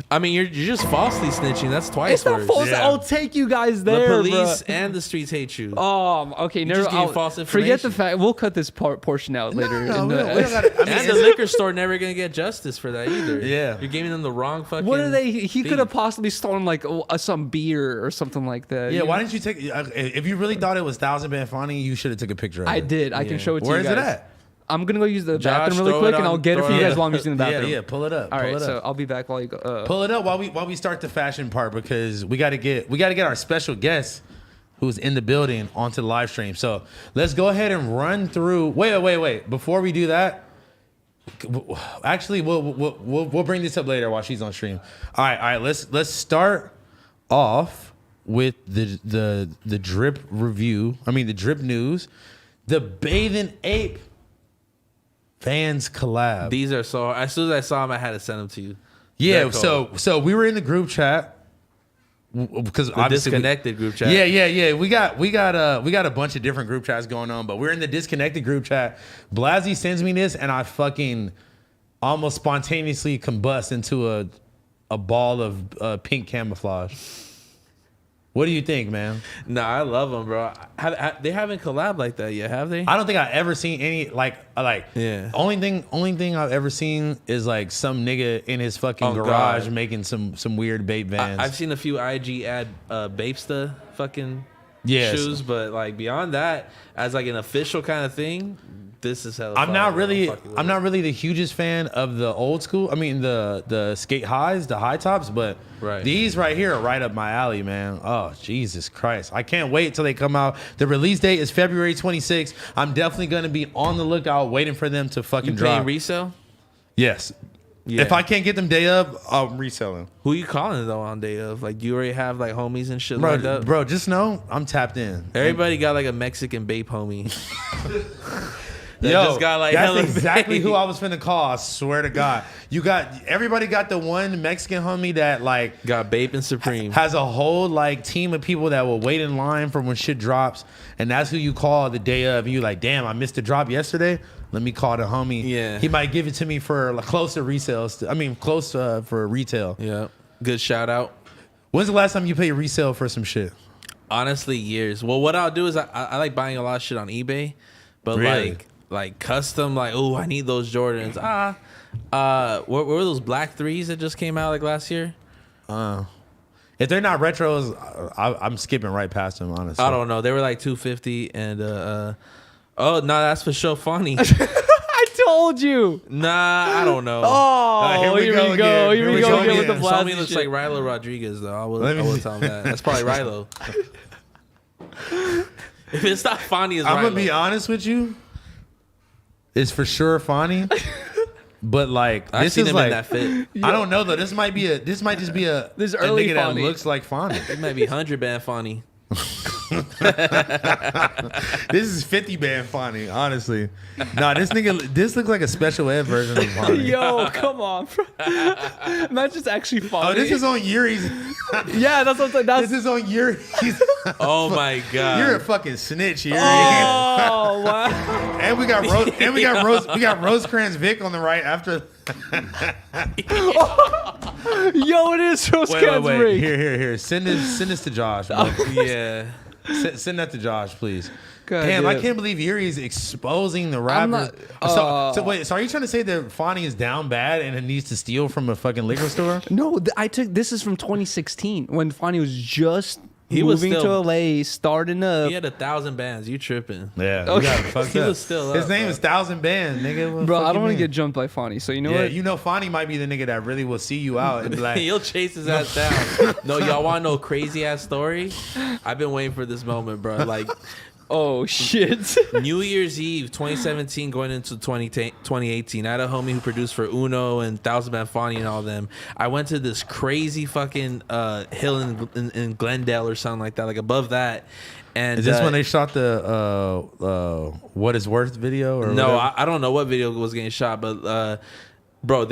I mean, you're just falsely snitching. That's twice It's not worse. false. Yeah. I'll take you guys The there, police bro. and the streets hate you. Okay, never. just gave I'll, false forget the information. fact. We'll cut this portion out later. No, in we the- don't gotta- I mean, and the liquor store never gonna get justice for that either. Yeah. You're giving them the wrong fucking. What are they? He thing. could have possibly stolen like some beer or something like that. Yeah, you why know? didn't you take? If you really thought it was 1,000 Fonny, you should have took a picture of it. I did. I can Yeah. show it to Where you is guys. it at? I'm gonna go use the Josh, bathroom really throw quick, it and on- I'll get it throw for you it guys on. while I'm using the Yeah, bathroom. yeah. Pull it up. All pull right, it so up. I'll be back while you go. Pull it up while we start the fashion part because we got to get our special guest who's in the building onto the live stream. So let's go ahead and run through. Wait. Before we do that, actually, we'll bring this up later while she's on stream. All right. Let's start off with the drip review. I mean the drip news. The Bathing Ape fans collab. These are so. As soon as I saw them, I had to send them to you. Yeah, They're cold. so we were in the group chat, because The disconnected group chat. Yeah. We got a bunch of different group chats going on, but we're in the disconnected group chat. Blasey sends me this, and I fucking almost spontaneously combust into a ball of pink camouflage. What do you think, man? Nah, I love them, bro. They haven't collabed like that yet, have they? I don't think I've ever seen any Yeah. Only thing I've ever seen is like some nigga in his fucking garage God. making some weird Bape Vans. I've seen a few IG ad Bapesta fucking Yes. shoes, but like beyond that, as like an official kind of thing, this is hella I'm fire, not bro. really fucking with I'm it. not really the hugest fan of the old school. I mean the skate highs, the high tops, but Right. these right here are right up my alley, man. Oh, Jesus Christ. I can't wait till they come out. The release date is February 26th. I'm definitely going to be on the lookout waiting for them to fucking You paying drop. resale? Yes. Yeah. If I can't get them day of, I'll resell them. Who you calling though on day of? Like you already have like homies and shit lined up? Bro, just know I'm tapped in. Everybody got like a Mexican Bape homie. That Yo, just got like that's hella exactly Bape. who I was finna call. I swear to God. Everybody got the one Mexican homie that like Got Bape and Supreme. has a whole like team of people that will wait in line for when shit drops, and that's who you call the day of. And you like, damn, I missed the drop yesterday. Let me call the homie. Yeah. He might give it to me for like, close to resales. I mean, close for retail. Yeah. Good shout out. When's the last time you paid resale for some shit? Honestly, years. Well, what I'll do is I like buying a lot of shit on eBay, but Really? like custom, like, oh, I need those Jordans. What were those black threes that just came out like last year? If they're not retros, I'm skipping right past them. Honestly, I don't know. They were like 250 and oh no, that's for sure funny. I told you. Nah, I don't know. Oh, here we here go we go. again. Here we go again with the Somebody Blasey looks shit. like Rilo Rodriguez though. I Let me will see. tell him that. That's probably Rilo. If it's not funny, it's I'm Rilo. gonna be honest with you. It's for sure funny, but like I've this seen is him like in that fit. I don't know though. This might just be a This a early nigga Fonny. that looks like Fonny. It might be 100 band funny. This is 50 band Fonny, honestly. Nah, this looks like a special ed version of Fonny. Yo, come on, bro. That's just actually funny. Oh, this is on Yuri's. yeah, that's what I'm saying. This is on Yuri's. Oh my god. You're a fucking snitch, Yuri. Oh wow. And we got Rosecrans Vic on the right after. Yo, it is Rosecrans Wait. Rig. Here. Send this to Josh. Bro. Yeah. Send that to Josh, please. God Damn, I damn. can't believe Yuri's exposing the rapper. not- So are you trying to say that Fonny is down bad and it needs to steal from a fucking liquor store? No, this is from 2016 when Fonny was just He was moving still- to LA, starting up. He had 1,000 bands. You tripping? Yeah, you Okay. got it fucked He up. was still His up, name bro. is 1,000 Band, nigga. What the Bro, fuck I you don't want to mean? get jumped by Fonny. So you know Yeah, what? you know Fonny might be the nigga that really will see you out and be like, He'll chase his ass down. No, y'all want to know a crazy ass story? I've been waiting for this moment, bro. Like Oh shit. New Year's Eve 2017 going into 2018. I had a homie who produced for Uno and Thousand Band Fonny and all them. I went to this crazy fucking hill in Glendale or something like that, like above that. And is this when they shot the What Is Worth video? Or no, whatever? I don't know what video was getting shot, but bro,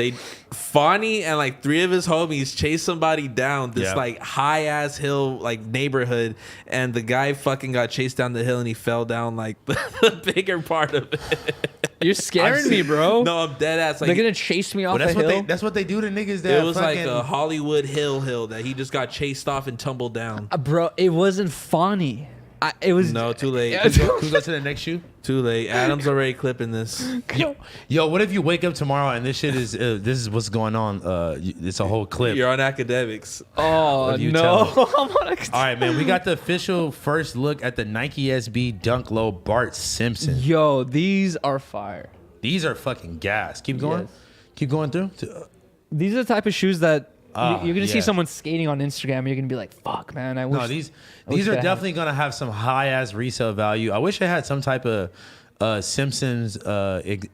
Fonny and like 3 of his homies chased somebody down this Yeah. like high ass hill like neighborhood, and the guy fucking got chased down the hill and he fell down like the bigger part of it. You're scaring me, bro. No, I'm dead ass. Like They're gonna chase me off But the hill. that's what they do to niggas that it was like fucking, a Hollywood hill that he just got chased off and tumbled down. Bro, it wasn't funny. It was No, too late. Yeah, Can we go to the next shoe? Too late. Adam's already clipping this. Yo, what if you wake up tomorrow and this shit is this is what's going on? It's a whole clip. You're on academics. Oh What do you no! tell I'm on a- All right, man. We got the official first look at the Nike SB Dunk Low Bart Simpson. Yo, these are fire. These are fucking gas. Keep going. Yes. Keep going through. These are the type of shoes that you're gonna see yeah. someone skating on Instagram. And you're gonna be like, "Fuck, man! I wish." No, these wish are they had- definitely gonna have some high ass resale value. I wish I had some type of Simpsons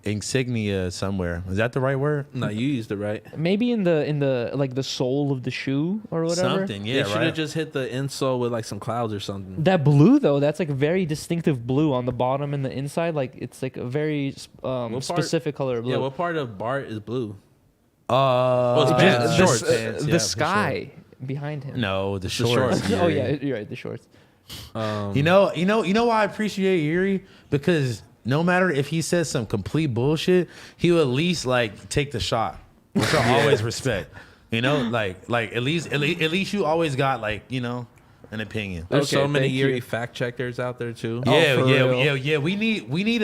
insignia somewhere. Is that the right word? No, you used it right. maybe in the like the sole of the shoe or whatever. Something, yeah, They should right. have just hit the insole with like some clouds or something. That blue though, that's like a very distinctive blue on the bottom and the inside. Like it's like a very part- specific color of blue. Yeah, what part of Bart is blue? Oh, it's Just pants, the, shorts, the pants, yeah, for sky. behind him. No, the shorts. shorts. Oh yeah, you're right. The shorts. You know why I appreciate Yuri? Because no matter if he says some complete bullshit, he will at least like take the shot, which I always respect. You know, like at least you always got like, you know, an opinion. There's Okay, so many thank you. Yuri fact checkers out there too. Yeah, for real. yeah. We need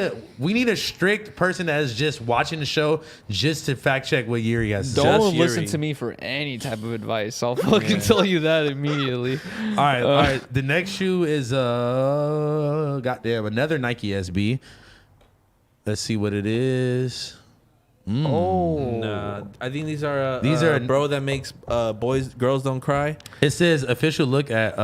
a strict person that is just watching the show just to fact check what Yuri has to say. Don't Just listen Yuri. to me for any type of advice. I'll fucking tell you that immediately. All right. The next shoe is goddamn another Nike SB. Let's see what it is. Oh. Nah, I think these are These are- bro that makes girls don't cry. It says official look at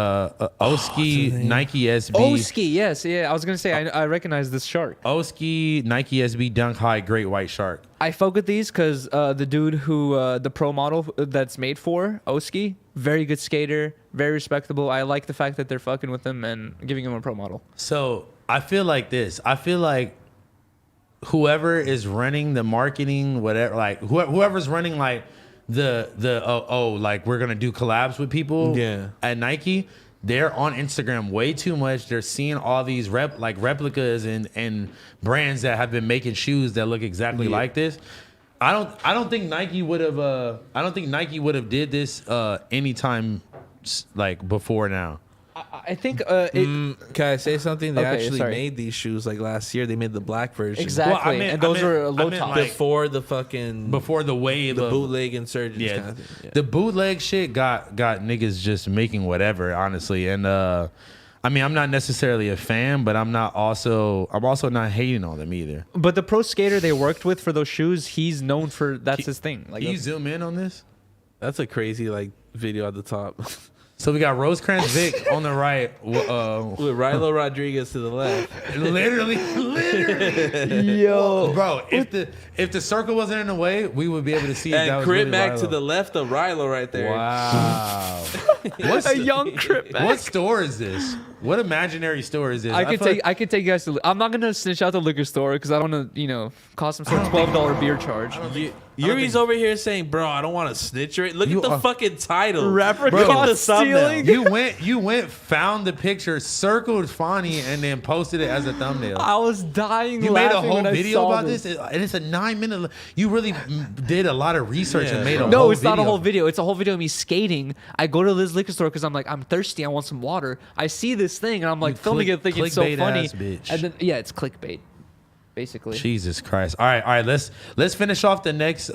Oski Nike SB. Oski, yes, yeah. I was gonna say I recognize this shark. Oski Nike SB Dunk High Great White Shark. I fuck with these because the dude who the pro model that's made for Oski, very good skater, very respectable. I like the fact that they're fucking with him and giving him a pro model. So I feel like this. I feel like whoever is running the marketing, whatever, like whoever's running like the like we're gonna do collabs with people. Yeah. At Nike, they're on Instagram way too much. They're seeing all these replicas and brands that have been making shoes that look exactly like this. I don't think Nike would have did this anytime like before now. I think Can I say something? They Okay, actually sorry. made these shoes like last year. They made the black version. exactly, Well, I meant- and those I meant- were I low meant top. like- before the fucking Before the wave the of bootleg insurgents yeah, kind of thing. Yeah. the bootleg shit got niggas just making whatever, honestly. And I mean, I'm not necessarily a fan, but I'm also not hating on them either. But the pro skater they worked with for those shoes, he's known for that's his thing. Like Can you zoom in on this? That's a crazy like video at the top. So we got Rosecrans Vic on the right. With Rilo Rodriguez to the left. Literally, yo, bro. If the circle wasn't in the way, we would be able to see. If that And was Crip really Mac to Rilo. the left of Rilo right there. Wow. a young Crip. What store is this? What imaginary store is this? I could feel take I could take you guys to. I'm not gonna snitch out the liquor store because I don't want to cost them some $12 beer charge. Yuri's over here saying, "Bro, I don't want to snitch." Look You at the are- fucking title. Rapper Look at caught the thumbnail. stealing. You went, found the picture, circled Fonny, and then posted it as a thumbnail. I was dying. You made a laughing whole when I video saw about this, and it's a 9-minute. You really did a lot of research Yeah, and made bro. a No, whole it's not a video. whole video. It's a whole video of me skating. I go to this liquor store because I'm like, I'm thirsty. I want some water. I see this thing and I'm like You filming it, thinking it's so clickbait funny. ass bitch. And then yeah, it's clickbait, basically. Jesus Christ! All right. Let's finish off the next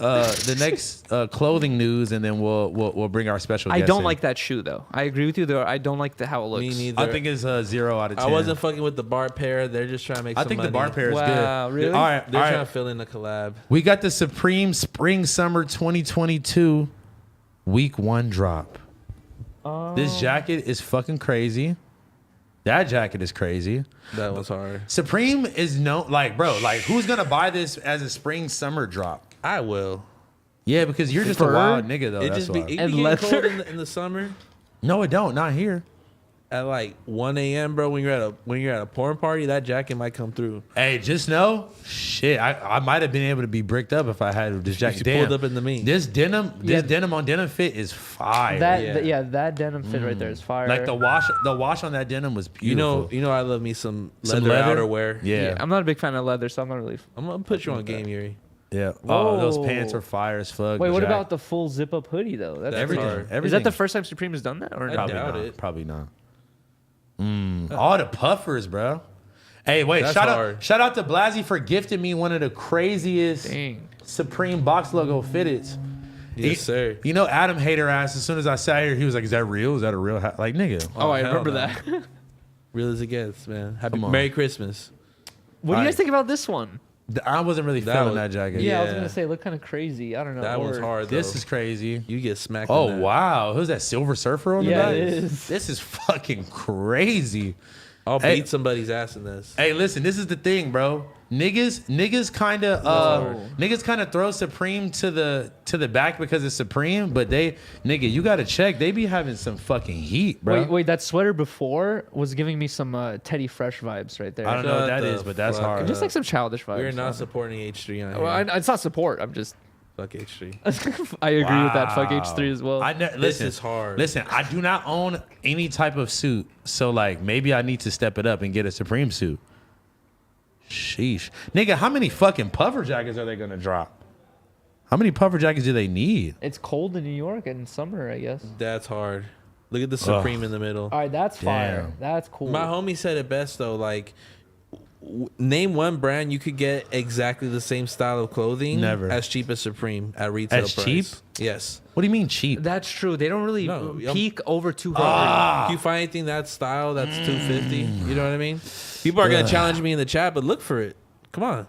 clothing news, and then we'll bring our special. I guest don't in. like that shoe though. I agree with you though. I don't like how it looks. Me neither. I think it's a 0 out of 10. I wasn't fucking with the bar pair. They're just trying to make I some think money. the bar pair is Wow, good. really? All right. They're all trying right. to fill in the collab. We got the Supreme Spring Summer 2022 Week 1 drop. This jacket is fucking crazy. That jacket is crazy. That was hard. Supreme is known, like, bro, like, who's gonna buy this as a spring summer drop? I will. Yeah, because you're just a Fur? wild nigga, though. It That's just be, why. it be And getting leather. cold in the summer No, it don't. Not here. at like 1 a.m. Bro, when you're at a porn party, that jacket might come through. Hey, just know, shit, I might have been able to be bricked up if I had this jacket. You Damn, pulled up into me. This denim Yeah. on denim fit is fire. That denim fit right there is fire. like the wash on that denim was beautiful. You know, I love me some Some leather leather? outerwear. Yeah. I'm not a big fan of leather, so I'm not really. I'm gonna put you on game, Yuri. Yeah. Oh, those Whoa. pants are fire as fuck. Wait, The what jacket- about the full zip up hoodie though? That's everything? hard. Everything. Is that the first time Supreme has done that or I not? Probably doubt not. it. Probably not. All the puffers, bro. Hey, wait! That's Shout hard. out to Blasey for gifting me one of the craziest Dang. Supreme box logo fitteds. Yes, sir. You know, Adam hater ass. As soon as I sat here, he was like, "Is that real? Is that a real hat?" Like, nigga. Oh, I hell remember no. that. Real as it gets, man. Happy Come on. Merry Christmas. What do you Alright. guys think about this one? I wasn't really That feeling was- that jacket. Yeah, I was Yeah. gonna say, look kind of crazy. I don't know. That was or- hard. This though. is crazy. You get smacked. Oh in that. wow, who's that Silver Surfer on the Yeah, back? it is. This is fucking crazy. I'll Hey. beat somebody's ass in this. Hey, listen, this is the thing, bro. Niggas kind of throw Supreme to the back because it's Supreme, but nigga, you gotta check. They be having some fucking heat, bro. Wait, that sweater before was giving me some Teddy Fresh vibes right there. I don't know what Shut that the is, but that's fuck hard. Just like some childish vibes. We're not supporting H3 on here. Well, it's not support. I'm just. Fuck H3. I agree with that. Fuck H3 as well. This is hard. Listen, I do not own any type of suit, so like maybe I need to step it up and get a Supreme suit. Sheesh, nigga, how many fucking puffer jackets are they gonna drop? How many puffer jackets do they need? It's cold in New York in summer, I guess. That's hard. Look at the Supreme in the middle. All right, that's fire. Damn. That's cool. My homie said it best though. Like, name one brand you could get exactly the same style of clothing Never. as cheap as Supreme at retail As price. cheap? Yes. What do you mean cheap? That's true. They don't really No, peak over 200. If you find anything that style that's 250, you know what I mean? People are gonna challenge me in the chat, but look for it. Come on,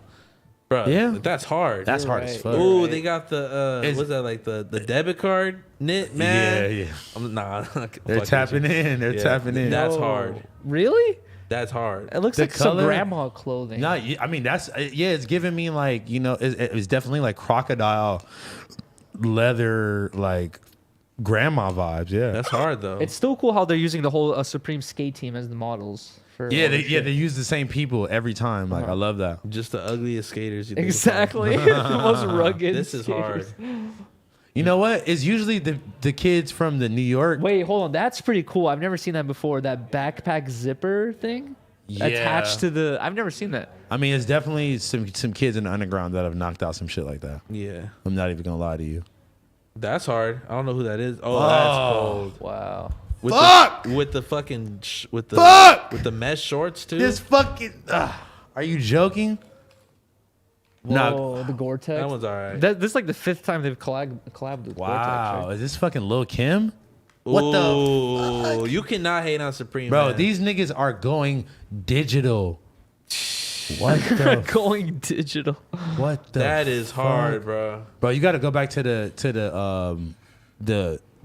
bro. Yeah. That's hard. That's You're hard as right. fuck. Ooh, they got the Is- what's that like the debit card knit man? Yeah. I'm nah. They're tapping in. They're tapping in. That's Oh, hard. Really? That's hard. It looks The like some color- grandma clothing. No, I mean that's it's giving me like it's definitely like crocodile leather like grandma vibes. Yeah, That's hard though. It's still cool how they're using the whole Supreme skate team as the models. For yeah, all the they shit. use the same people every time. Like I love that. just the ugliest skaters. You think Exactly. the most rugged. This is hard. skaters. You know what? It's usually the kids from the New York. Wait, hold on. That's pretty cool. I've never seen that before. That backpack zipper thing attached to the. I've never seen that. I mean, it's definitely some kids in the underground that have knocked out some shit like that. Yeah, I'm not even gonna lie to you. that's hard. I don't know who that is. Oh, that's cold. Wow. With Fuck! with the fucking with the Fuck! with the mesh shorts too. This fucking. Are you joking? Whoa, the Gore-Tex. That one's all right. This is like the 5th time they've collabed with Gore-Tex. Wow, Right? is this fucking Lil Kim? What the? Ooh, you cannot hate on Supreme, Bro, man. these niggas are going digital. What the? Going digital. What the? That is hard, bro. Bro, you got to go back to the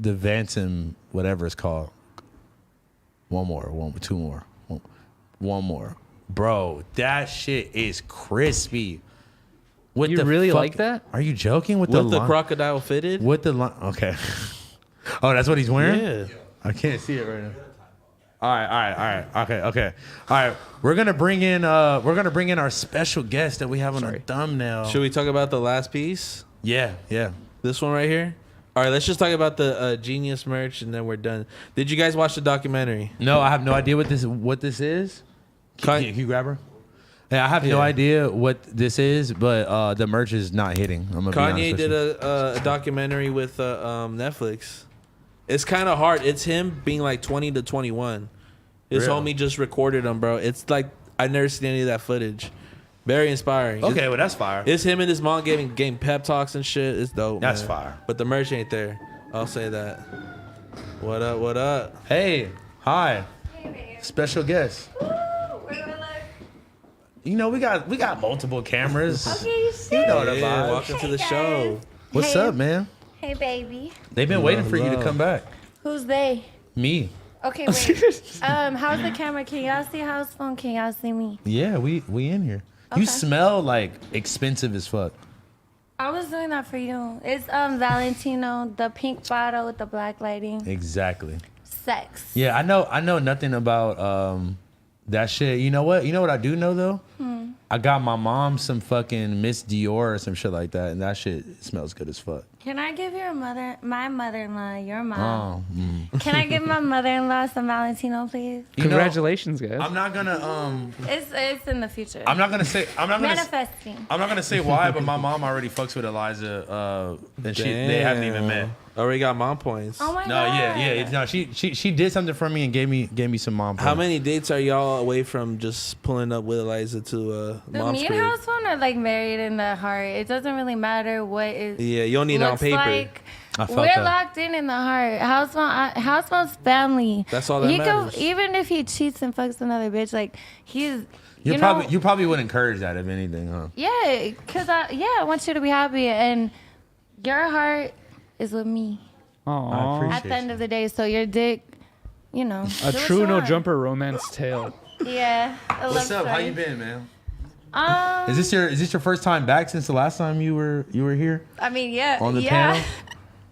Vantum, whatever it's called. Two more. One more. Bro, that shit is crispy. With You the really fuck- like that? Are you joking with, With the line- crocodile fitted. With the line? Okay. Oh, that's what he's wearing? Yeah. I can't see it right now. All right. Okay. All right. We're gonna bring in our special guest that we have on our thumbnail. Should we talk about the last piece? Yeah. This one right here. All right, let's just talk about the Genius merch, and then we're done. Did you guys watch the documentary? No, I have no idea what this is. Can you grab her? Yeah, I have no idea what this is, but the merch is not hitting. I'm gonna be honest Kanye with did you. a documentary with Netflix. It's kind of hard. It's him being like 20 to 21. His Real? homie just recorded him, bro. It's like I've never seen any of that footage. Very inspiring. Okay, well that's fire. It's him and his mom giving pep talks and shit. It's dope. That's man. fire. But the merch ain't there. I'll say that. What up? What up? Hey, hi, special guest. You know we got multiple cameras. Okay, shit. You know the Yeah, vibes. welcome to the Hey, show. guys. What's Hey. up, man? Hey, baby. They've been waiting for you to hello. come back. Who's they? Me. Okay, wait. How's the camera? Can y'all see Housephone? Can y'all see me? Yeah, we in here. You Okay. smell like expensive as fuck. I was doing that for you. It's Valentino, the pink bottle with the black lighting. Exactly. Sex. Yeah, I know nothing about that shit. You know what? You know what I do know though? I got my mom some fucking Miss Dior or some shit like that, and that shit smells good as fuck. Can I give my mother-in-law, your mom? Oh, Can I give my mother-in-law some Valentino, please? You know, Congratulations, guys. I'm not gonna It's in the future. I'm not gonna say Manifesting. I'm not gonna say why, but my mom already fucks with Eliza, and they haven't even met. Already got mom points. Oh my No, god. yeah. No, she did something for me and gave me some mom. How points. many dates are y'all away from just pulling up with Eliza to The mom's me and crib? Housephone are like married in the heart. It doesn't really matter what is. Yeah, you don't need it on looks paper. Like. I felt We're that. locked in the heart. Housefone's family. That's all that matters. Even if he cheats and fucks another bitch, like he's. You probably would encourage that if anything, huh? Yeah, cause I want you to be happy, and your heart is with me Aww. appreciate at the end of the day. So your dick, A do what true you no want. jumper romance tale. Yeah. a What's love up? How story. you been, man? Is Is this your first time back since the last time you were here? I mean, yeah. On the yeah. panel?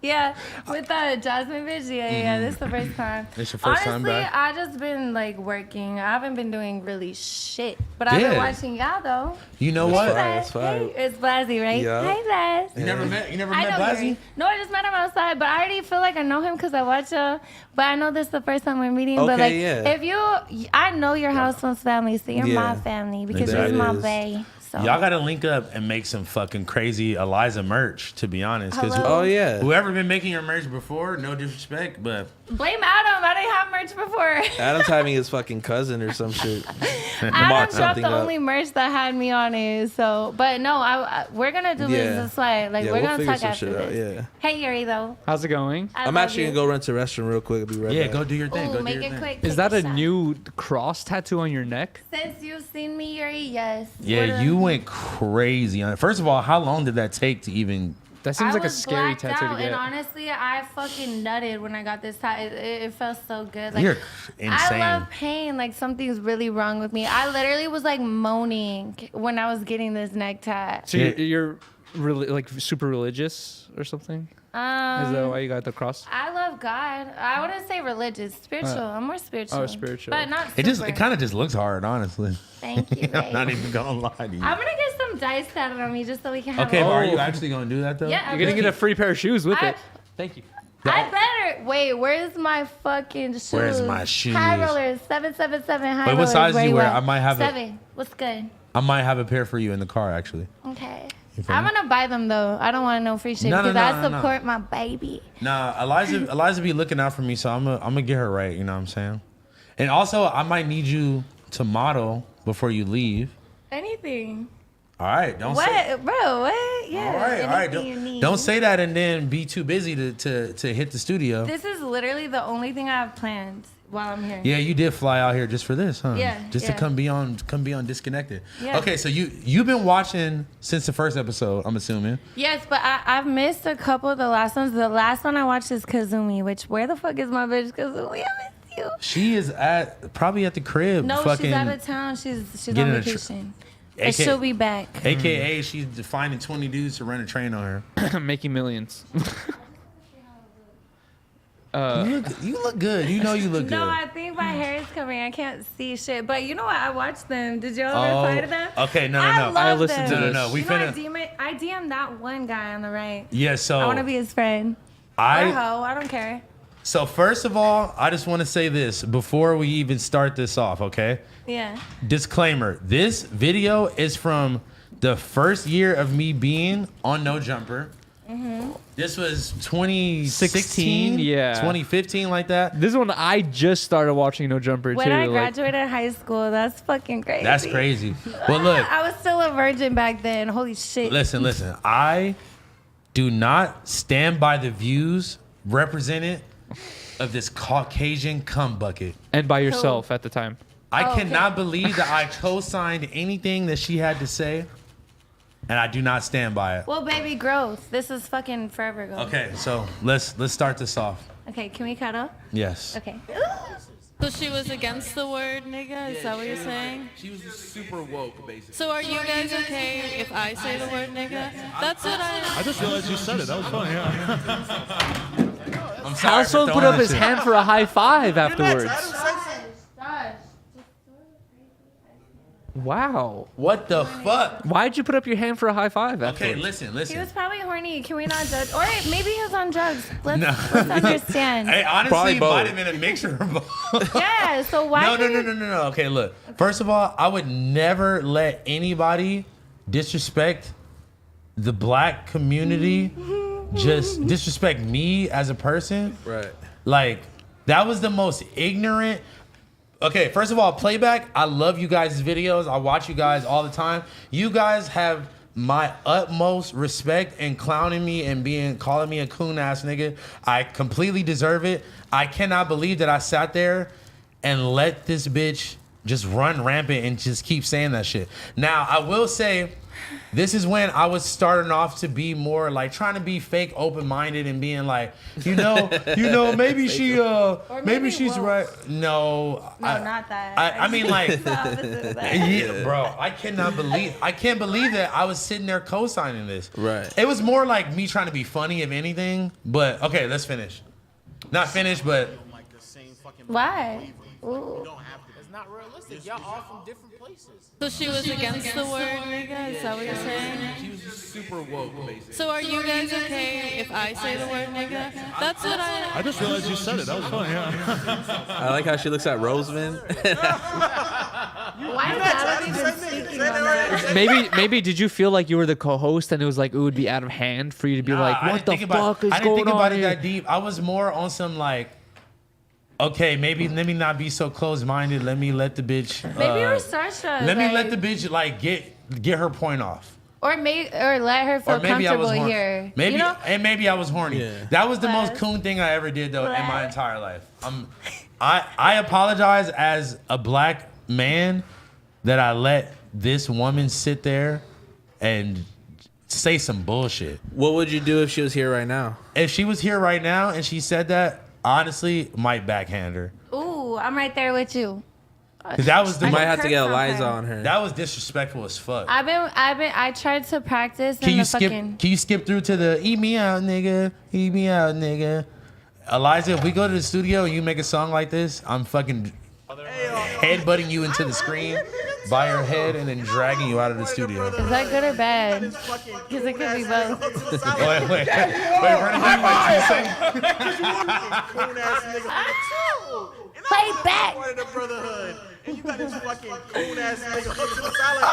Yeah, with the Jasmine bitch. Yeah, this is the first time. It's your first time Honestly, back? I just been like working. I haven't been doing really shit, but I've been watching y'all though. You know Hey, what? Blaz. It's fine. Hey, it's Blazzy, right? Yeah. Hey, Blaz. You never met I know Blasey? Yuri. No, I just met him outside, but I already feel like I know him because I watch y'all. But I know this is the first time we're meeting. But like, Okay, yeah. if you, I know your Housephone's family, so you're my Yeah. family because That you're my is. bae. So. Y'all gotta link up and make some fucking crazy Aliza merch, to be honest. Because Hello? Oh yeah. whoever been making your merch before, no disrespect, but Blame Adam. I didn't have merch before. Adam's having his fucking cousin or some shit. Adam Mock dropped something the up. only merch that had me on it. So, but no, we're gonna do Yeah. this way. Like Yeah, we're we'll gonna figure talk some after shit out, this. yeah. Hey Yuri, though. How's it going? I'm actually gonna go rent a restroom real quick. I'll be right yeah, back. go do your thing. Ooh, Go do make your it thing. quick. Is take that a shot. new cross tattoo on your neck? Since you've seen me, Yuri, yes. Yeah, you went crazy on it. First of all, how long did that take to even? That seems I like a was scary blacked tattoo out, to and get. honestly, I fucking nutted when I got this tattoo. It felt so good. Like, You're insane. I love pain. Like something's really wrong with me. I literally was like moaning when I was getting this neck tat. So you're really like super religious or something? Is that why you got the cross? I love God. I wouldn't say religious, spiritual. I'm more spiritual. Oh, spiritual. but not. It kind of just looks hard, honestly. Thank you. I'm not babe. even gonna lie to you. I'm gonna get some dice tatted on me just so we can have. Okay, a but are Oh. you actually gonna do that though? Yeah, You're gonna get a free pair of shoes with I- it. Thank you. I better wait. Where's my fucking shoes? Where's my shoes? High rollers, 777 high Wait, what rollers. size do where you wear? at? I might have a- 7. What's good? I might have a pair for you in the car, actually. Okay. You feel I'm me? gonna buy them though. I don't want no free shit No, no, because no, I no, no. support my baby. Nah, Eliza be looking out for me, so I'm gonna get her right. You know what I'm saying? And also, I might need you to model before you leave. Anything. All right, don't What, say. bro? What? Yeah. All right. anything you need. Don't say that and then be too busy to hit the studio. This is literally the only thing I have planned while I'm here. Yeah, you did fly out here just for this, huh? Yeah, Just to yeah. come be on Disconnected. Yeah. Okay, so you've been watching since the first episode, I'm assuming. Yes, but I've missed a couple of the last ones. The last one I watched is Kazumi, which where the fuck is my bitch Kazumi? I miss you. She is probably at the crib. No, fucking, she's out of town. She's getting on a vacation. AK But she'll be back. AKA, she's finding 20 dudes to run a train on her. Making millions. You look good. You know you look good. No, I think my hair is covering. I can't see shit. But you know what? I watched them. Did you ever reply to them? Okay, no. I love listened them. to No. We You know, finna. I DM that one guy on the right. Yeah, so I want to be his friend. Or hoe. I don't care. So first of all, I just want to say this before we even start this off, okay? Yeah. Disclaimer: this video is from the first year of me being on No Jumper. This was 2016, 16, yeah. 2015, like that. This is when I just started watching No Jumper When too. I like- graduated high school, that's fucking crazy. That's crazy. Well, look, I was still a virgin back then. Holy shit. listen. I do not stand by the views represented of this Caucasian cum bucket. and by yourself at the time. I Oh, okay. cannot believe that I co-signed anything that she had to say, and I do not stand by it. Well, baby, growth. This is fucking forever ago. Okay, so let's start this off. Okay, can we cuddle? Yes. Okay. So she was against the word nigga? Is that what you're saying? She was super woke, basically. So are you guys okay if I say the word nigga? That's what I... I just realized you said it. That was funny. Yeah. I'm sorry for Housephone put throwing up that his shit. hand for a high five afterwards. Wow. What the fuck? Why'd you put up your hand for a high five Okay, afterwards? listen. He was probably horny. Can we not judge? Or maybe he was on drugs. Let's, No. let's understand. Hey, honestly, Probably it might both. have been a mixture of both. Yeah, so why No. can't- Okay, look. First of all, I would never let anybody disrespect the black community, just disrespect me as a person. Right. Like, that was the most ignorant. Okay, first of all, playback. I love you guys' videos. I watch you guys all the time. You guys have my utmost respect and clowning me and calling me a coon ass nigga. I completely deserve it. I cannot believe that I sat there and let this bitch just run rampant and just keep saying that shit. Now, I will say, this is when I was starting off to be more like trying to be fake open-minded and being like, maybe maybe she's right. No, not that. I mean, like, yeah, bro, I can't believe that I was sitting there co-signing this. Right. It was more like me trying to be funny, if anything. But okay, let's finish. Not finish, but why? Ooh. It's not realistic. Y'all all from different places. So she was against the word nigga? Is that what you're saying? She was super woke, basically. So are you guys okay if I say the word nigga? That's what I just realized you said it. That was funny. Yeah. I like how she looks at Roseman. Why is Adam even speaking on that? Maybe did you feel like you were the co-host and it was like it would be out of hand for you to be like, what the fuck is going on? I didn't think about it that deep. I was more on some like, okay, maybe let me not be so close-minded. Let me let the bitch. Maybe you were starstruck. Let me let the bitch like get her point off. Or let her feel comfortable here. Maybe you know? and maybe I was horny. Yeah. That was the most coon thing I ever did though in my entire life. I apologize as a black man that I let this woman sit there and say some bullshit. What would you do if she was here right now? If she was here right now and she said that, honestly, might backhand her. Ooh, I'm right there with you. 'Cause that was the You might I have to get curse on Aliza her. on her. that was disrespectful as fuck. I tried to practice Can in you the fucking. skip? Can you skip through to the "Eat me out, nigga"? Eat me out, nigga. Aliza, if we go to the studio and you make a song like this, I'm fucking headbutting you into the screen by your head and then dragging you out of the studio. Is that good or bad? Because it could be both. Wait, run it back like Play back. Part of the brotherhood. And you got this fucking cool ass nigga hooked to the salad.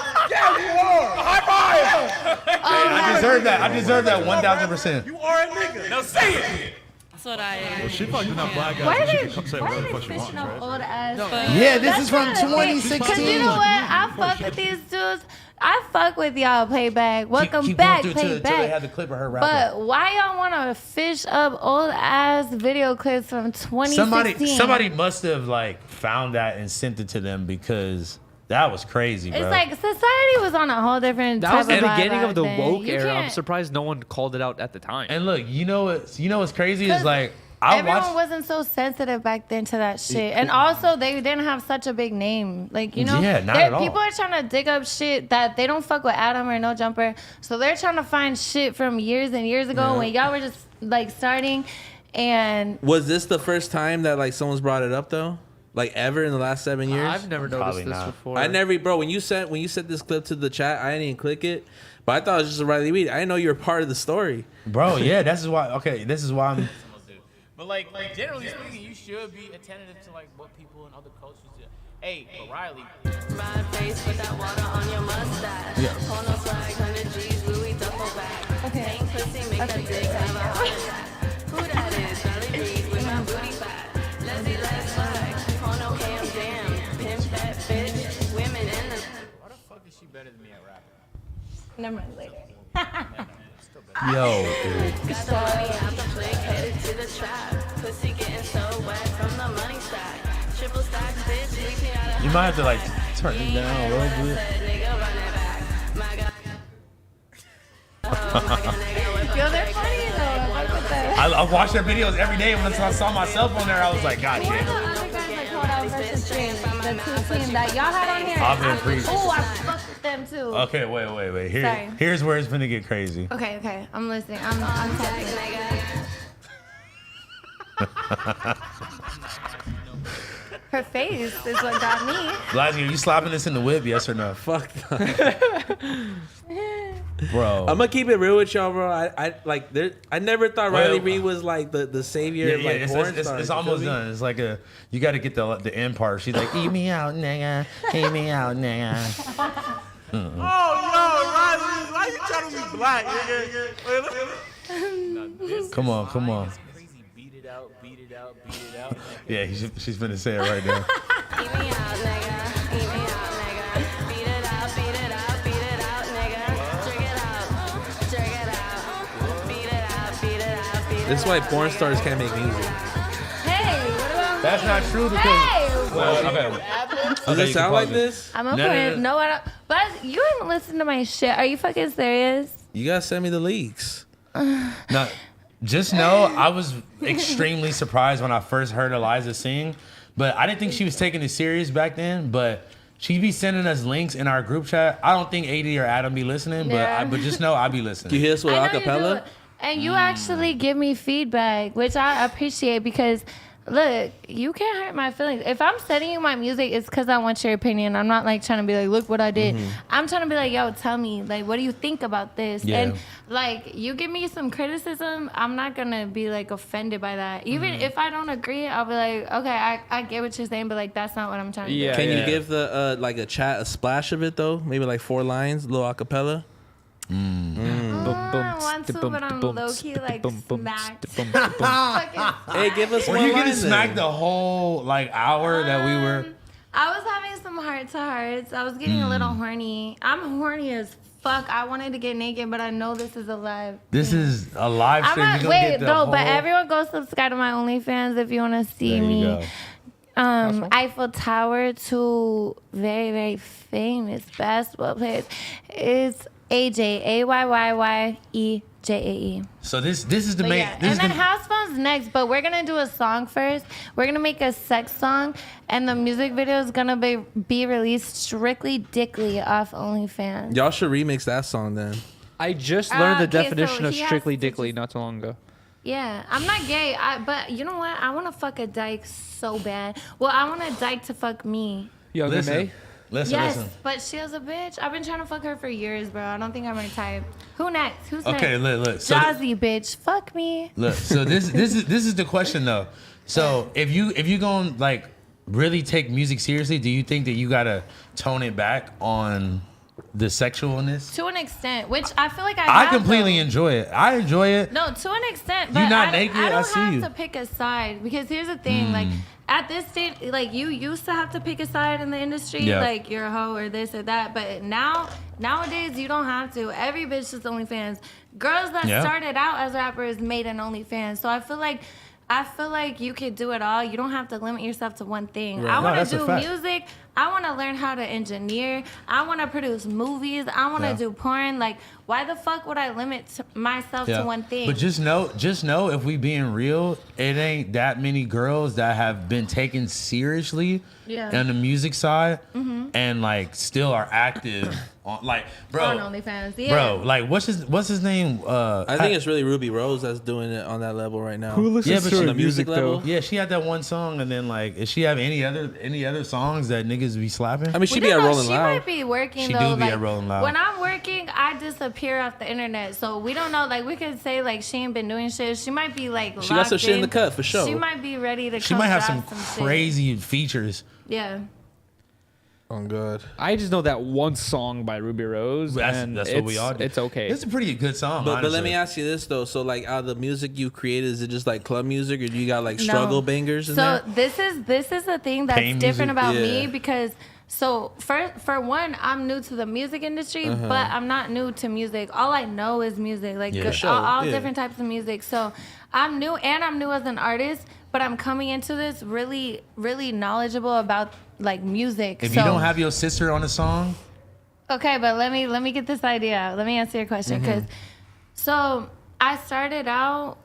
I deserve that 1,000%. You are a nigga. Now say it. That's what I am. Well, she fucking that black guy. Why So are she they, can come say why whatever are the they fuck she wants, fishing up right? old ass? Yeah, this is from Because 2016. you know what? I fuck with these dudes. I fuck with y'all. Playback. Welcome Keep back. going through till they Playback. had the clip of her rapping. But why y'all want to fish up old ass video clips from 2016? Somebody must have like found that and sent it to them because that was crazy, bro. It's like society was on a whole different That type was the of vibe beginning of back the then. woke You era. I'm can't- surprised no one called it out at the time. And look, you know what's crazy is 'Cause like I Everyone watched. wasn't so sensitive back then to that shit. And also, they didn't have such a big name. Like, you know, Yeah, not at all. people are trying to dig up shit that they don't fuck with Adam or No Jumper. So they're trying to find shit from years and years ago when y'all were just, like, starting. And Was this the first time that like someone's brought it up though? Like ever in the last 7 years? I've never Probably noticed this not. before. I never, bro. When you sent this clip to the chat, I didn't even click it. But I thought it was just a Riley Reid. I didn't know you were part of the story. Bro, yeah, this is why I'm. But like generally speaking, you should be attentive to like what people in other cultures do. Hey, but Riley. Ride face, put that water on your mustache. Yeah. Porno swag, 100 G's, Louis duffel bag. Okay. Ain't pussy, make that dick have a heart attack. Who that is? Riley Reid with my booty fat. Let's see, let's flag. Porno cam, damn. Pimp that bitch. Women in the. Why the fuck is she better than me at rapping? never mind, later. Yo, Got the money out the flick, headed to the trap. Pussy getting so wet from the money stack. Triple stack, bitch, leave me out of. you might have to like turn it down a little bit. Nigga, run it back. My God. Yo, they're funny, though. I fuck with that. I watch their videos every day. When I saw myself on there, I was like, God Who are the damn. other guys that called out versus Stream? The two teams that y'all had on here? I've been preached. Oh, I fucked with them, too. Okay, wait. Sorry. Here's where it's gonna get crazy. Okay. I'm listening. I'm talking. Her face is what got me. Liza, are you slapping this in the whip? Yes or no? Fuck that. Bro. I'm gonna keep it real with y'all, bro. I like there. I never thought Well, Riley Reid was like the savior of like porn stars. it's almost done. It's like you got to get the end part. She's like, eat me out, nigga. Eat me out, nigga. Oh, yo, Riley, why you trying to be black, nigga? Come on. Crazy, beat it out. Yeah, she's finna say it right now. Eat me out, nigga. Eat me out, nigga. Beat it out, nigga. Drink it out. This is why porn stars can't make music. Hey, what about That's not true because. Hey! Well, okay. Does Okay, it you sound can like pause it. this? I'm a No, friend. No, I don't. But you haven't listened to my shit. Are you fucking serious? You gotta send me the leaks. No, just know I was extremely surprised when I first heard Aliza sing, but I didn't think she was taking it serious back then. But she'd be sending us links in our group chat. I don't think AD or Adam be listening, Yeah. but just know I be listening. You hit us with I know you do. acapella? And you actually give me feedback, which I appreciate because, look, you can't hurt my feelings. If I'm sending you my music, it's because I want your opinion. I'm not like trying to be like, look what I did. I'm trying to be like, yo, tell me, like, what do you think about this? Yeah. And like, you give me some criticism, I'm not gonna be like offended by that. Even if I don't agree, I'll be like, okay, I get what you're saying, but like, that's not what I'm trying to Yeah. do. Can you give the like a chat a splash of it though? Maybe like 4 lines, little acapella. I want to, but I'm low-key like smacked. Fucking Hey, give us Were one you line getting smacked then. the whole like hour that we were? I was having some heart-to-hearts. I was getting a little horny. I'm horny as fuck. I wanted to get naked, but I know this is a live. This is a live I'm stream. not, You gonna wait, get the no, whole... but everyone go subscribe to my OnlyFans if you want to see There you me. go. Eiffel Tower, 2 very, very famous basketball players. It's AJ, AYYYEJAE. So this is the But main. yeah. This And is then the, Housephone's next, but we're gonna do a song first. We're gonna make a sex song, and the music video is gonna be released strictly dickly off OnlyFans. Y'all should remix that song then. I just learned the Okay, so definition of he has strictly to dickly just- not too long ago. Yeah, I'm not gay, but you know what? I want to fuck a dyke so bad. Well, I want a dyke to fuck me. Young listen, May? listen, Yes, listen. but she was a bitch. I've been trying to fuck her for years, bro. I don't think I'm her type. Who next? Who's Okay, next? look. So Jazzy, bitch. Fuck me. look. So this is the question though. So if you gonna like really take music seriously, do you think that you gotta tone it back on the sexualness? To an extent, which I feel like I I have, completely though. enjoy it. I enjoy it. No, to an extent, You but not I, naked? I I don't see have you. to pick a side because here's the thing, like at this stage, like you used to have to pick a side in the industry, Yeah. like you're a hoe or this or that, but nowadays you don't have to. Every bitch is OnlyFans. Girls that Yeah. started out as rappers made an OnlyFans, so I feel like you could do it all. You don't have to limit yourself to one thing. I No, want that's to a do fact. music. I want to learn how to engineer. I want to produce movies. I want to Yeah. do porn. Like, why the fuck would I limit myself to one thing? But just know if we being real, it ain't that many girls that have been taken seriously Yeah. on the music side and like still are active on like on bro. OnlyFans, yeah. Bro, like what's his name? I think it's really Ruby Rose that's doing it on that level right now. Who listens Yeah, but to she- her the music level? though? Yeah, she had that one song, and then like, does she have any other songs that niggas be slapping? I mean, she We be don't at know. Rolling She Loud. might be working She though. do be like, at Rolling Loud. When I'm working, I disappear off the internet, so we don't know. Like we could say like she ain't been doing shit. She might be like She got some locked shit in the cut, for sure. She might be ready to. She come might have drop some shit. crazy features. Yeah. Oh god. I just know that one song by Ruby Rose. and That's what we all do. It's okay. It's a pretty good song. But let honestly. me ask you this though. So like out of the music you created, is it just like club music or do you got like struggle No. bangers in So there? this is the thing that's Pain different music? about Yeah. me because so for one, I'm new to the music industry, but I'm not new to music. All I know is music, like Yeah. good- Sure, all yeah. different types of music. So I'm new as an artist, but I'm coming into this really knowledgeable about like music. If so, you don't have your sister on a song, okay, but let me get this idea out. Let me answer your question because so I started out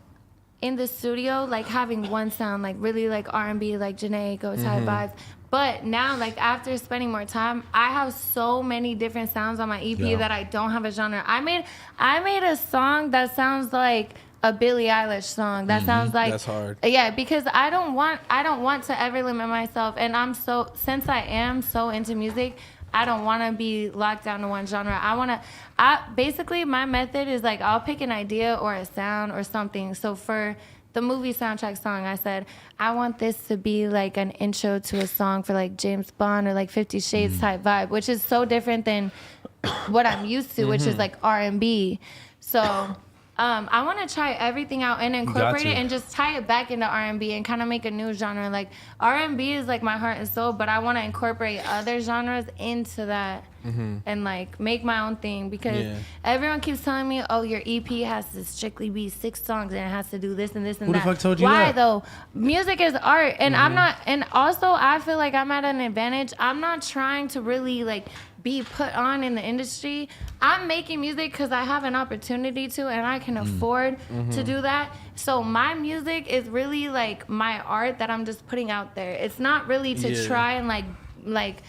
in the studio like having one sound like really like R&B like Janae Go type vibes. But now like after spending more time, I have so many different sounds on my EP Yeah. that I don't have a genre. I made a song that sounds like a Billie Eilish song. That sounds like That's hard. Yeah, because I don't want to ever limit myself, and since I am so into music, I don't want to be locked down to one genre. Basically my method is like I'll pick an idea or a sound or something. So for the movie soundtrack song, I said I want this to be like an intro to a song for like James Bond or like 50 Shades type vibe, which is so different than what I'm used to, which is like R&B. So I want to try everything out and incorporate it and just tie it back into R&B and kind of make a new genre. Like R&B is like my heart and soul, but I want to incorporate other genres into that and like make my own thing because everyone keeps telling me, oh, your EP has to strictly be 6 songs and it has to do this and this and that. Who the fuck told you Why that? though? Music is art, and I'm not. And also, I feel like I'm at an advantage. I'm not trying to really like be put on in the industry. I'm making music because I have an opportunity to and I can afford to do that. So my music is really like my art that I'm just putting out there. It's not really to try and like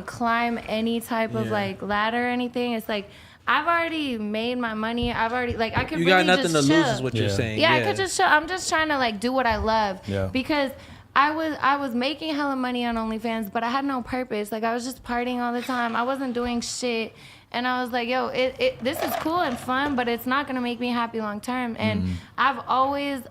climb any type of like ladder or anything. It's like I've already made my money. I've already like I could really got nothing just to chill. lose is what you're saying. Yeah, I could just chill. I'm just trying to like do what I love because I was making hella money on OnlyFans, but I had no purpose. Like I was just partying all the time. I wasn't doing shit. And I was like, yo, this is cool and fun, but it's not gonna make me happy long term. And I've always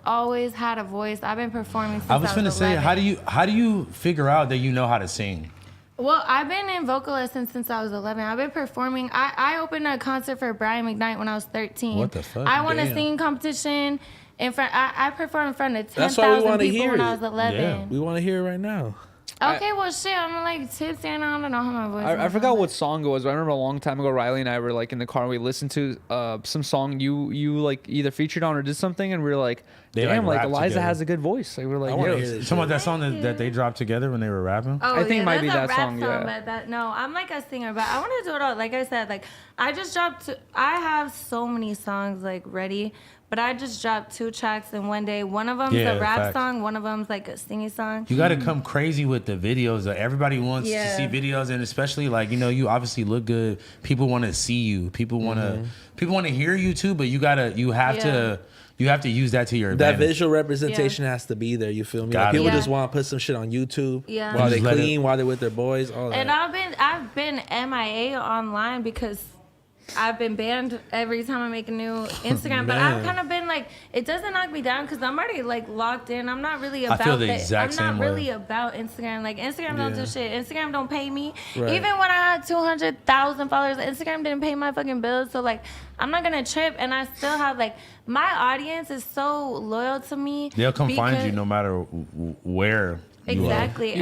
had a voice. I've been performing since I was 11. Say, how do you figure out that you know how to sing? Well, I've been in vocal lessons since I was 11. I've been performing. I opened a concert for Brian McKnight when I was 13. What the fuck? I won a singing competition. In front, I performed in front of That's why we 10,000 wanna people hear when I it. was 11. Yeah. We want to hear it right now. Okay, well, shit, I'm like tipsy and I don't know how my voice I is. forgot what song it was, but I remember a long time ago, Riley and I were like in the car and we listened to some song you like either featured on or did something, and we were like, damn, like rapped Aliza together. has a good voice. Like we're like, I wanna yo, hear this. You talking about that song that they dropped together when they were rapping? Oh, I think it might be that's that a rap song, yeah. But no, I'm like a singer, but I want to do it all. Like I said, like I just dropped. I have so many songs like ready, but I just dropped 2 tracks in one day. One of them's a rap facts. song. One of them's like a singing song. You got to come crazy with the videos. Like, everybody wants to see videos, and especially like you obviously look good. People want to see you. People want to hear you too. But you have to use that to your advantage. That visual representation has to be there. You feel me? Like people just want to put some shit on YouTube while they clean, while they're with their boys. All that. And I've been MIA online because I've been banned every time I make a new Instagram, but I've kind of been like, it doesn't knock me down because I'm already like locked in. I'm not really about feel the exact I'm same not way. really about Instagram. Like Instagram don't do shit. Instagram don't pay me. Even when I had 200,000 followers, Instagram didn't pay my fucking bills. So like, I'm not gonna trip. And I still have like, my audience is so loyal to me. They'll come find you no matter where. Exactly. You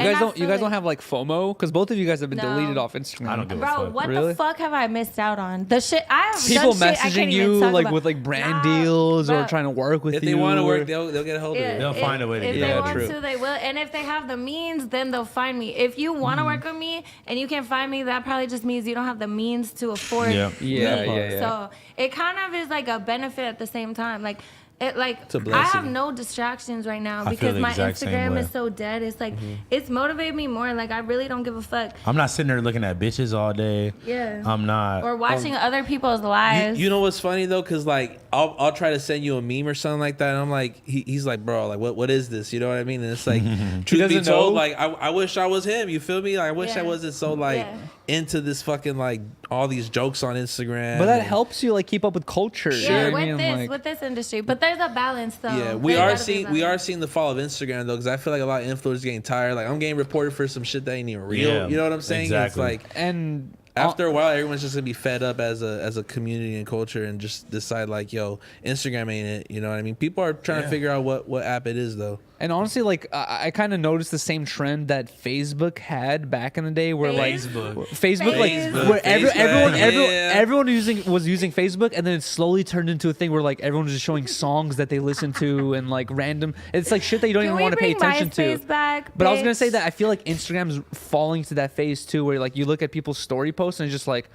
guys don't have like FOMO, because both of you guys have been No. deleted off Instagram. I don't give a Bro, fuck. what Really? the fuck have I missed out on? The shit I have People done shit I messaging can't even you talk like about. with like brand Nah, deals or bro. trying to work with if you. they want to work, or- they'll get a hold of it. They'll find a way to if get they it. want true. to, they will. And if they have the means, then they'll find me. If you want to work with me and you can't find me, that probably just means you don't have the means to afford Yeah. me. Yeah. So it kind of is like a benefit at the same time. Like, it like It's a I blessing. have no distractions right now I feel because the my exact same Instagram way. is so dead. It's like it's motivated me more. Like I really don't give a fuck. I'm not sitting there looking at bitches all day. Yeah. I'm not. Or watching other people's lives. You know what's funny though, because like I'll try to send you a meme or something like that, and I'm like, he's like, bro, like what is this? You know what I mean? And it's like, truth be doesn't told, know? like I wish I was him. You feel me? Like, I wish I Yeah. wasn't so like Yeah. into this fucking like all these jokes on Instagram. But that and- helps you like keep up with culture. you know yeah, what I with mean? this Like- with this industry, but there's a balance though. Yeah, we There are gotta be a seeing balance. seeing the fall of Instagram though, because I feel like a lot of influencers getting tired. Like I'm getting reported for some shit that ain't even real. Yeah, You know what I'm saying? exactly. It's like and after a while, everyone's just gonna be fed up as a community and culture, and just decide like, yo, Instagram ain't it. You know what I mean? People are trying to figure out what app it is though. And honestly, like I kind of noticed the same trend that Facebook had back in the day, where like Facebook. like Facebook. where Yeah. everyone was using Facebook, and then it slowly turned into a thing where like everyone was just showing songs that they listen to and like random. It's like shit that you don't Can even we want to pay bring attention to. MySpace back, But I was gonna say bitch? that I feel like Instagram's falling to that phase too, where like you look at people's story posts and it's just like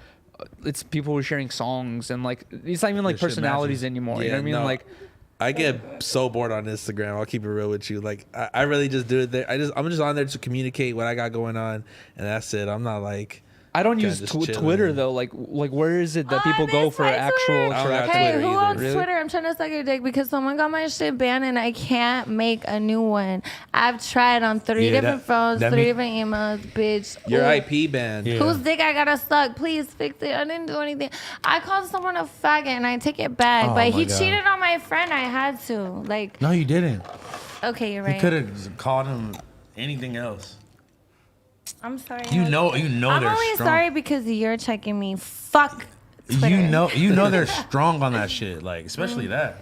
it's people who are sharing songs, and like it's not even like That shit personalities matches. anymore. You know what I mean? no, Like I get so bored on Instagram. I'll keep it real with you. Like I really just do it there. I'm just on there to communicate what I got going on, and that's it. I'm not like. I don't Kinda use just Twitter chilling. though. Like where is it that Oh, people I go miss for my actual Twitter. I don't got interaction? Hey, Twitter who either. owns Really? Twitter? I'm trying to suck your dick because someone got my shit banned and I can't make a new one. I've tried on 3 Yeah, different phones, that 3 mean- different emails, bitch. Your Ooh. IP banned. Yeah. Whose dick I gotta suck? Please fix it. I didn't do anything. I called someone a faggot and I take it back, Oh but my he God. cheated on my friend. I had to. Like, No, you didn't. okay, you're You right. could have called him anything else. I'm sorry. You know I'm they're only strong. sorry because you're checking me. Fuck Twitter. You know they're strong on that shit, like especially that.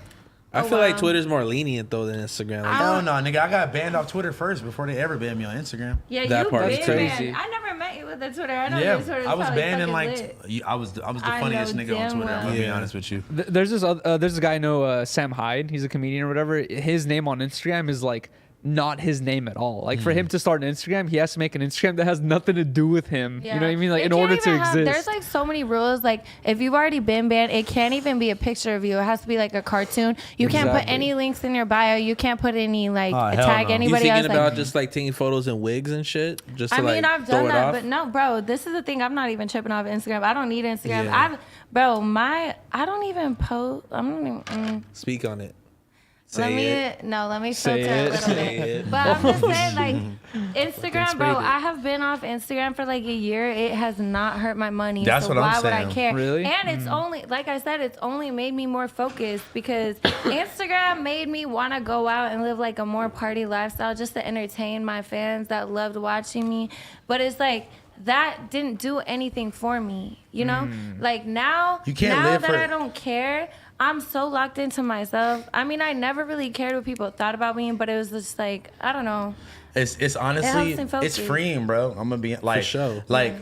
I feel wow. like Twitter's more lenient though than Instagram. Like, Hell no, nigga. I got banned off Twitter first before they ever banned me on Instagram. Yeah, That you part's been crazy. banned. I never met you with the Twitter. I know Yeah, your Twitter's I was probably banned in fucking like lit. I was the I funniest know nigga on damn Twitter. I'm well. gonna be Yeah. honest with you. There's this guy I know, Sam Hyde. He's a comedian or whatever. His name on Instagram is like not his name at all. Like for him to start an Instagram, he has to make an Instagram that has nothing to do with him. Yeah. You know what I mean? Like It in can't order to even have- exist. There's like so many rules. Like if you've already been banned, it can't even be a picture of you. It has to be like a cartoon. You can't put Exactly. any links in your bio. You can't put any like Oh, hell tag no. you anybody thinking else. about Like, just like taking photos in wigs and shit? Just to I mean, like I've throw done it that, off? but no, bro. This is the thing. I'm not even tripping off Instagram. I don't need Instagram. Yeah. I don't even post. I'm not even. Speak on it. Let Say me Say filter it. a little Say bit. it. But I'm just saying, like, Instagram, sprayed bro, it. I have been off Instagram for like a year. It has not hurt my money. That's so what I'm why would I saying. care? Really? And it's only, like I said, it's only made me more focused because Instagram made me want to go out and live like a more party lifestyle just to entertain my fans that loved watching me. But it's like, that didn't do anything for me, you know? Like now, You can't now live that for- I don't care, I'm so locked into myself. I mean, I never really cared what people thought about me, but it was just like, I don't know. It's honestly helps me focus. it's freeing, bro. I'm gonna be like sure. like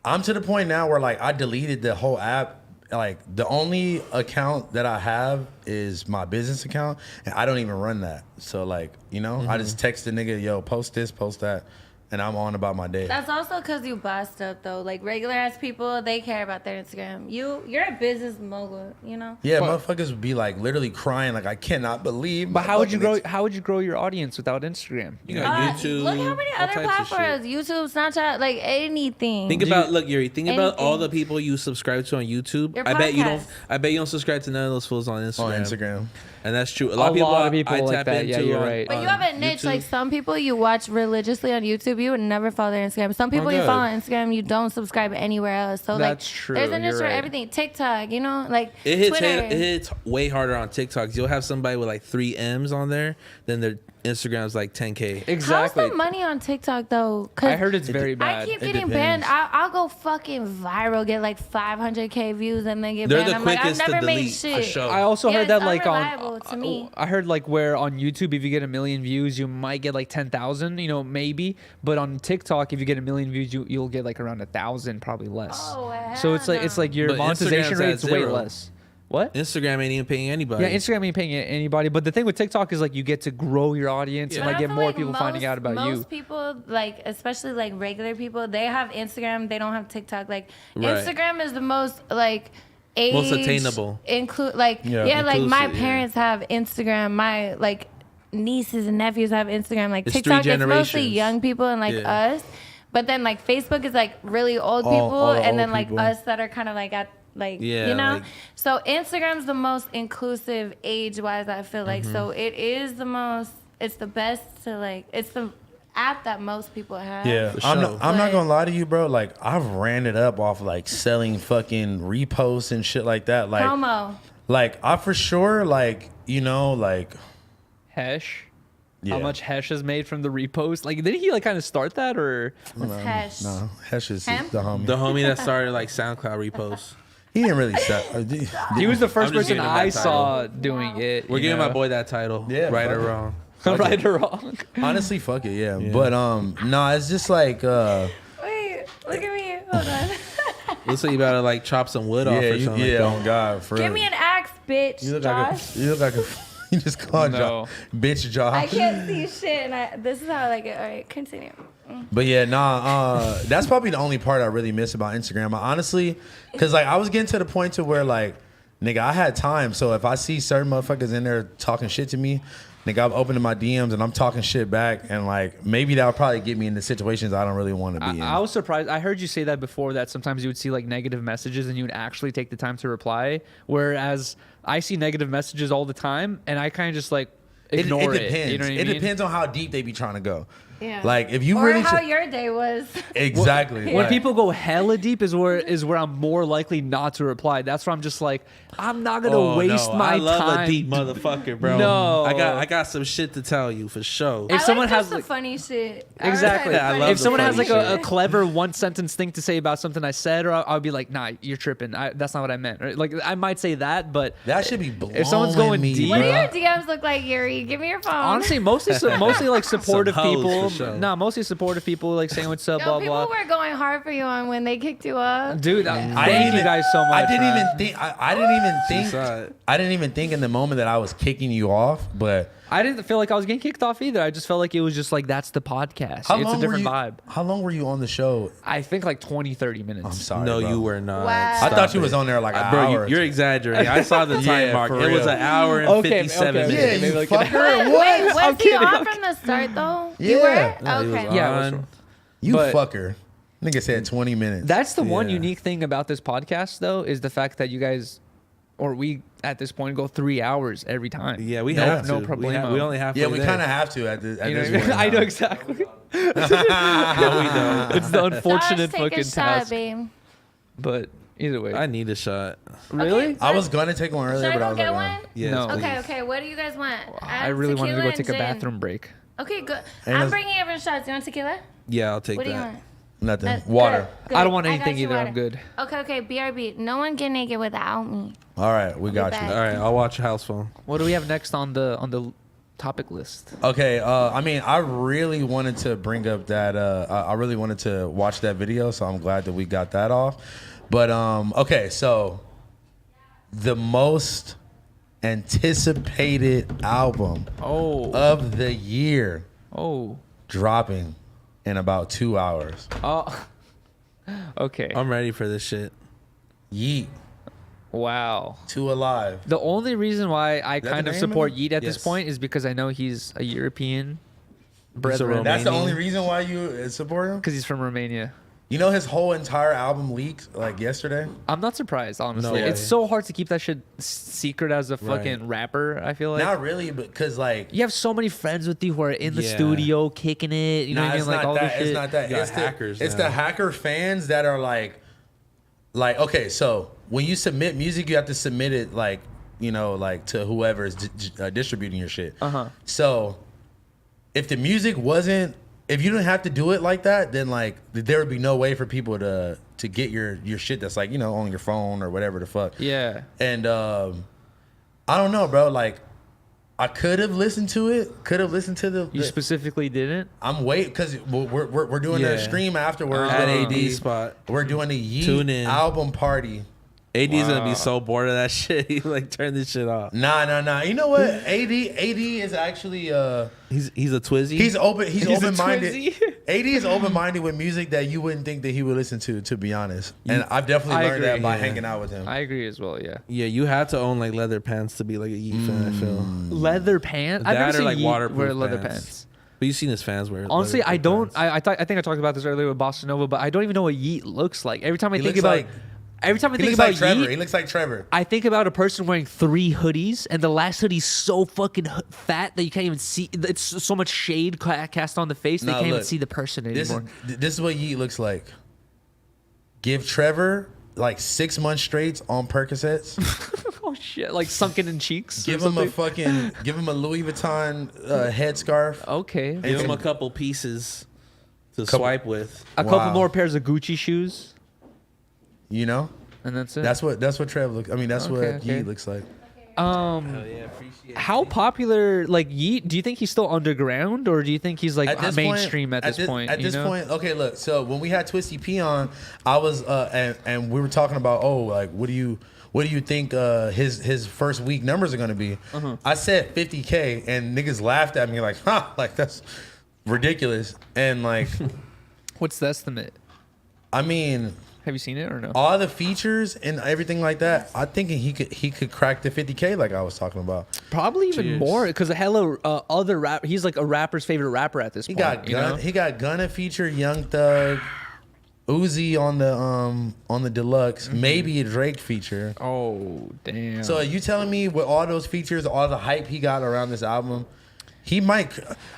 I'm to the point now where like I deleted the whole app. Like the only account that I have is my business account, and I don't even run that. So like I just text the nigga, yo, post this, post that, and I'm on about my day. That's also because you bossed up, though. Like, regular ass people, they care about their Instagram. You're a business mogul, you know? Yeah, motherfuckers would be like literally crying, like I cannot believe. But my how would you fucking grow? How would you grow your audience without Instagram? You got YouTube. Look how many all other types of shit. platforms. YouTube, Snapchat, like anything. Think about look, Yuri. Think about all the Anything. people you subscribe to on YouTube. Your I bet you don't. podcast. I bet you don't subscribe to none of those fools on Instagram. on Instagram. And that's true. A A lot lot of people, I like tap that. into. Yeah, you're on- right. But you on have a niche. YouTube. Like, some people you watch religiously on YouTube, you would never follow their Instagram. Some people you God. follow on Instagram, you don't subscribe anywhere else. So, That's like, true. there's a niche You're for right. everything. TikTok, you know? Like, It hits, Twitter. it hits way harder on TikToks. You'll have somebody with like 3 M's on there, then their Instagram's like 10K. Exactly. How's the money on TikTok, though? 'Cause I heard it's very I bad. keep It getting depends. banned. I'll go fucking viral, get like 500K views, and then get They're banned. the I'm like, I've quickest to never made delete shit. a show. I also Yeah, heard that it's like unreliable to me. I heard like where on YouTube if you get 1 million views you might get like 10,000, maybe, but on TikTok if you get 1 million views you'll get like around 1,000, probably less. Oh, So it's hell like your But monetization Instagram's at rate's way 0. less. What? Instagram ain't even paying anybody. Yeah, Instagram ain't paying anybody, but the thing with TikTok is like you get to grow your audience and But like I get feel more like people finding out about most you. people, like, especially like regular people, they have Instagram. They don't have TikTok. Like, Right. Instagram is the most like age Most attainable. Include like Yeah. like my Inclusive, yeah. parents have Instagram. My like nieces and nephews have Instagram. Like It's 3 TikTok, it's mostly generations. young people and like Yeah. us. But then like Facebook is like really old All- people, all the and then old like people. us that are kind of like at like Yeah, you know. like- So Instagram's the most inclusive age wise. I feel like so it is the most. It's the best to like. It's the app that most people have. Yeah, For I'm sure. not But- gonna lie to you, bro. Like I've ran it up off like selling fucking reposts and shit like that. Like, Promo. like I for sure like like Hesh. yeah. How much Hesh has made from the repost? Like, didn't he like kind of start that or? What's Hesh? No, Hesh is Hemp? the homie. The homie that started like SoundCloud reposts. He didn't really sell. He was the first I'm just person giving him I that saw doing it. We're you giving know? my boy that title. Yeah, right or fuck it. wrong. right or wrong. Honestly, fuck it, yeah. But no, it's just like Wait, look at me. Hold on. Looks like you about to like chop some wood off yeah, or something. yeah. like On God, for Give real. me an axe, bitch. You look Josh. like you look like a. You just called No. Josh, bitch, Josh. I can't see shit, and this is how I like it. All right, continue. But yeah, nah, that's probably the only part I really miss about Instagram. I honestly, cause like I was getting to the point to where like, nigga, I had time. So if I see certain motherfuckers in there talking shit to me, nigga, I'm opening my DMs and I'm talking shit back, and like maybe that'll probably get me into situations I don't really want to be in. I was surprised. I heard you say that before, that sometimes you would see like negative messages and you would actually take the time to reply. Whereas I see negative messages all the time and I kind of just like ignore it. It depends. You know what I It mean? depends on how deep they be trying to go. Yeah. Like if you or really how your day was. exactly When like, people go hella deep is where I'm more likely not to reply. That's where I'm just like, I'm not gonna waste my I love time. a deep motherfucker, bro. No. I got some shit to tell you for sure. If I someone like has just the like, funny shit. exactly, I love if the someone has funny like a shit. clever one sentence thing to say about something I said, or I'll be like, nah, you're tripping. That's not what I meant. Or, like I might say that, but that should be blowing if someone's going me, deep- What do bro. your DMs look like, Yuri? Give me your phone. honestly, mostly like supportive Some hoes people. for sure. Nah, mostly supportive people like saying what's up, Yo, blah people blah. were going hard for you on when they kicked you up. Dude, I thank didn't you guys so much. I didn't man. even think. I didn't even think. Suicide. I didn't even think in the moment that I was kicking you off. But I didn't feel like I was getting kicked off either. I just felt like it was just like that's the podcast. It's a different vibe. How long were you on the show? I think like 20, 30 minutes. I'm sorry. No, bro. you were not. Wow. I Stop thought you it. was on there like an Bro, hour. you're exaggerating. I saw the time Yeah, mark. for It was real. an hour and Okay, 57 okay, minutes. yeah, maybe you like an fucker. Wait, What? was I'm he kidding, on I'm from the start though? Yeah. You were? No, he was Okay. on. Yeah, it was- You But- fucker. Nigga said 20 minutes. That's the one Yeah. unique thing about this podcast, though, is the fact that you guys, or we at this point, go 3 hours every time. Yeah, we No- have no to. problemo. We only have to. yeah, we kind of have to at You this know what I mean? point. I know now. exactly. No, we don't. It's the unfortunate Josh, take fucking a shot, task. babe. But either way, I need a shot. really? Okay, I was gonna take one Should earlier, I but I go was get like, one? Yes, No. please. Okay, okay. What do you guys want? I really wanted to Tequila go take a and gin. bathroom break. Okay, good. And I'm it's- bringing everyone shots. You want tequila? Yeah, I'll take What do you that. want? nothing. Good, Water. good. I don't want got anything you either. I'm water. good. Okay, okay. BRB. No one get naked without me. All right, we got back. you. All right, I'll watch Housephone. What do we have next on the topic list? Okay, I mean, I really wanted to bring up that. I really wanted to watch that video, so I'm glad that we got that off. But okay, so the most anticipated album Oh, of the year oh, dropping in about 2 hours. oh. Okay. I'm ready for this shit. Yeet, Wow. Two Alive. The only reason why I that kind the of name of support it? Yeet at this Yes. point is because I know he's a European brethren. Romanian. That's the only reason why you support him. Because he's from Romania. You know his whole entire album leaked like yesterday. I'm not surprised, honestly. No It's way. so hard to keep that shit secret as a fucking rapper, I feel like. Not really, because like You have so many friends with you who are in the Yeah. studio kicking it. You know nah, what I mean? it's Like not all that. this shit. It's not that. You got It's the hackers It's now. the hacker fans that are like okay. So when you submit music, you have to submit it like like to whoever is distributing your shit. Uh-huh. So if the music wasn't, if you didn't have to do it like that, then like there would be no way for people to get your shit that's like on your phone or whatever the fuck. Yeah. And I don't know, bro. Like I could have listened to it. Could have listened to the. You specifically didn't? I'm waiting because we're doing a Yeah. stream afterwards. At with AD spot. We're doing a Yeet Tune in. album party. AD's gonna be so bored of that shit. He like turn this shit off. Nah. You know what? AD is actually He's a Twizzy. he's open. He's He's a open minded. Twizzy. AD is open minded with music that you wouldn't think that he would listen to be honest. And I've definitely I learned that agree, by yeah. hanging out with him. I agree as well, yeah. Yeah, you have to own like leather pants to be like a Yeet fan. I feel. Leather pants? I've That never or, seen like, Yeet waterproof wear leather pants. pants. But you've seen his fans wear. Honestly, I leather don't. pants. I think I talked about this earlier with Bossa Nova, but I don't even know what Yeet looks like. Every time I He think looks about like- every time I He think looks about like Trevor. Yeet, He looks like Trevor. I think about a person wearing 3 hoodies, and the last hoodie's so fucking fat that you can't even see. It's so much shade cast on the face, they Nah, can't even look, see the person anymore. This is what Yeet looks like. Give Trevor like 6 months straight on Percocets. Oh shit! Like sunken in cheeks. Give or him a something? give him a Louis Vuitton headscarf. Okay. Give him and- a couple pieces to Couple- swipe with. A couple Wow. more pairs of Gucci shoes, You know, and that's it. that's what Trev looks. I mean, that's what Okay. Yeet looks like. Yeah, appreciate How popular, like Yeet? Do you think he's still underground, or do you think he's like mainstream at this point? At you this know? point, okay. Look, so when we had Twisty P on, I was and we were talking about like what do you think his first week numbers are gonna be? Uh-huh. I said 50K, and niggas laughed at me like, like that's ridiculous. And like, What's the estimate? I mean, Have you seen it or no? all the features and everything like that, I think he could crack the 50K like I was talking about. Probably even Cheers. more because hella other rap. He's like a rapper's favorite rapper at this He point. got you know? He got Gunna feature, Young Thug, Uzi on the deluxe, maybe a Drake feature. Oh damn! So are you telling me with all those features, all the hype he got around this album, He might.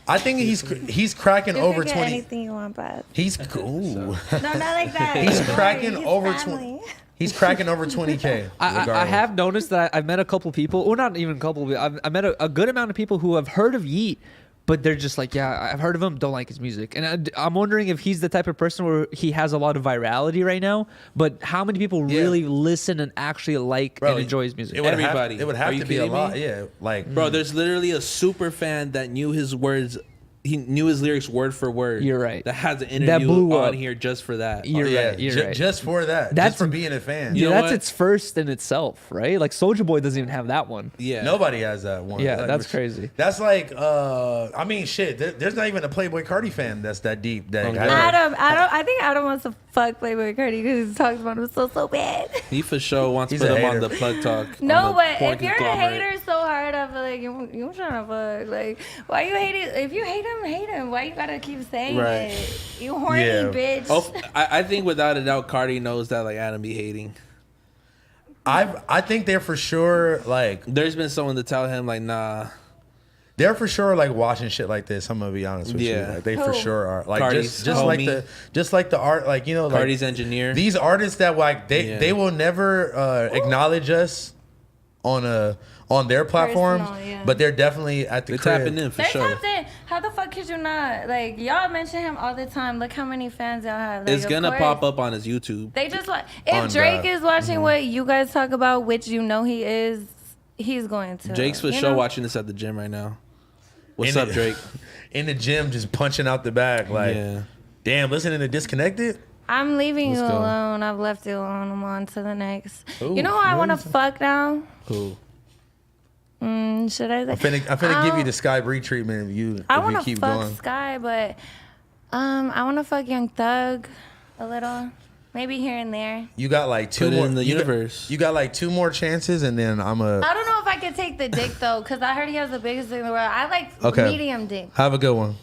I think he's cracking You over can get 20. anything you want, but He's cool. no, not like that. He's Don't cracking worry, he's over family. 20. He's cracking over 20K. I have noticed that I've met a couple people, or not even a couple. I've met a good amount of people who have heard of Yeet, but they're just like, yeah, I've heard of him, don't like his music. And I'm wondering if he's the type of person where he has a lot of virality right now, but how many people really listen and actually like and enjoy his music? It would Everybody. it would have Are you to be a kidding lot. me? Yeah, like Bro, there's literally a super fan that knew his words. He knew his lyrics word for word. You're right. That has an That interview blew on up. here just for that. You're right. You're right. Just for that. That's just for being a fan. Yeah, know that's what? its first in itself, right? Like Soulja Boy doesn't even have that one. Yeah. Nobody has that one. Yeah, Like, that's crazy. That's like, I mean, shit. There's not even a Playboy Cardi fan that's that deep. That I think Adam wants to fuck Playboy Cardi because he talks about him so bad. He for sure wants to He's put a him on hater. the plug talk. No, on the but porn if you're a conglomerate. hater so hard, I feel like you trying to fuck. Like, why you hate it? If you hate him. Why you gotta keep saying Right. it? You horny Yeah. bitch. Oh, I think without a doubt, Cardi knows that like Adam be hating. I think they're for sure like There's been someone to tell him like, nah. they're for sure like watching shit like this. I'm gonna be honest with you. Yeah. Like they for Who? sure are. Like Cardi's just like homie. the art. Like you know, like Cardi's engineer. these artists that like Yeah. they will never acknowledge us on their platforms, Personal, yeah. but they're definitely at the They're crib. tapping in for They're sure. tapped in. How the fuck could you not? Like, y'all mention him all the time. Look how many fans y'all have. Like, It's of gonna course. pop up on his YouTube. They just like On if Drake God. is watching what you guys talk about, which you know he is, he's going to. Jake's for you sure know? watching this at the gym right now. What's In up, the- Drake? in the gym, just punching out the bag. Like, Yeah. damn, listening to Disconnected. I'm leaving Let's you go. alone. I've left you alone. I'm on to the next. Ooh, you know who I want to what is it? fuck now? Cool. Should I? I'm finna give you the Sky Bree treatment if you I if want you to keep fuck going. Sky, but I want to fuck Young Thug a little, maybe here and there. You got like two Put it more in the you got- universe. You got like 2 more chances, and then I'm a I don't know if I could take the dick though, cause I heard he has the biggest dick in the world. I like Okay. medium dick. have a good one.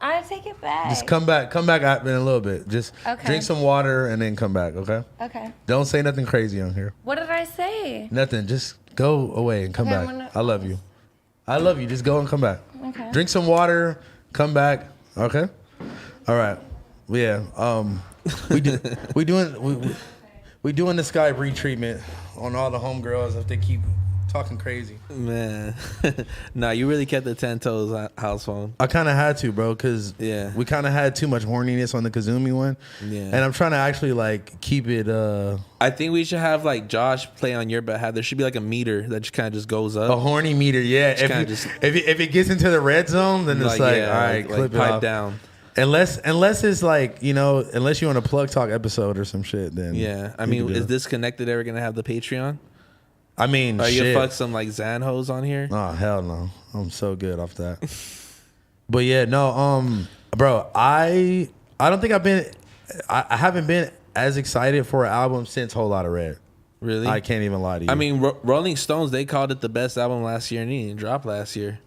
I take it back. Just come back in a little bit. Just Okay. drink some water and then come back. Okay. Okay. Don't say nothing crazy on here. What did I say? Nothing. Just go away and come Okay, back. I'm gonna- I love you. I love you. Just go and come back. Okay. Drink some water. Come back. Okay. All right. Yeah. We doing the Sky Bree treatment on all the homegirls if they keep talking crazy. Man. Nah, you really kept the 10 toes house phone. I kind of had to, bro, because Yeah. we kind of had too much horniness on the Kazumi one. Yeah. And I'm trying to actually like keep it. I think we should have like Josh play on your behalf. There should be like a meter that just kind of just goes A up. horny meter, yeah. kinda If it gets into the red zone, then it's like, all right, clip it pipe off. down. Unless it's like, you know, unless you're on a Plug Talk episode or some shit, then Yeah. I you mean, can do is it. Disconnected ever going to have the Patreon? I mean, Are you shit. going to fuck some like Zan hoes on here? Oh hell no, I'm so good off that. But yeah, no, bro, I don't think I haven't been as excited for an album since Whole Lotta Red. Really? I can't even lie to you. I mean, Rolling Stones, they called it the best album last year and it didn't drop last year.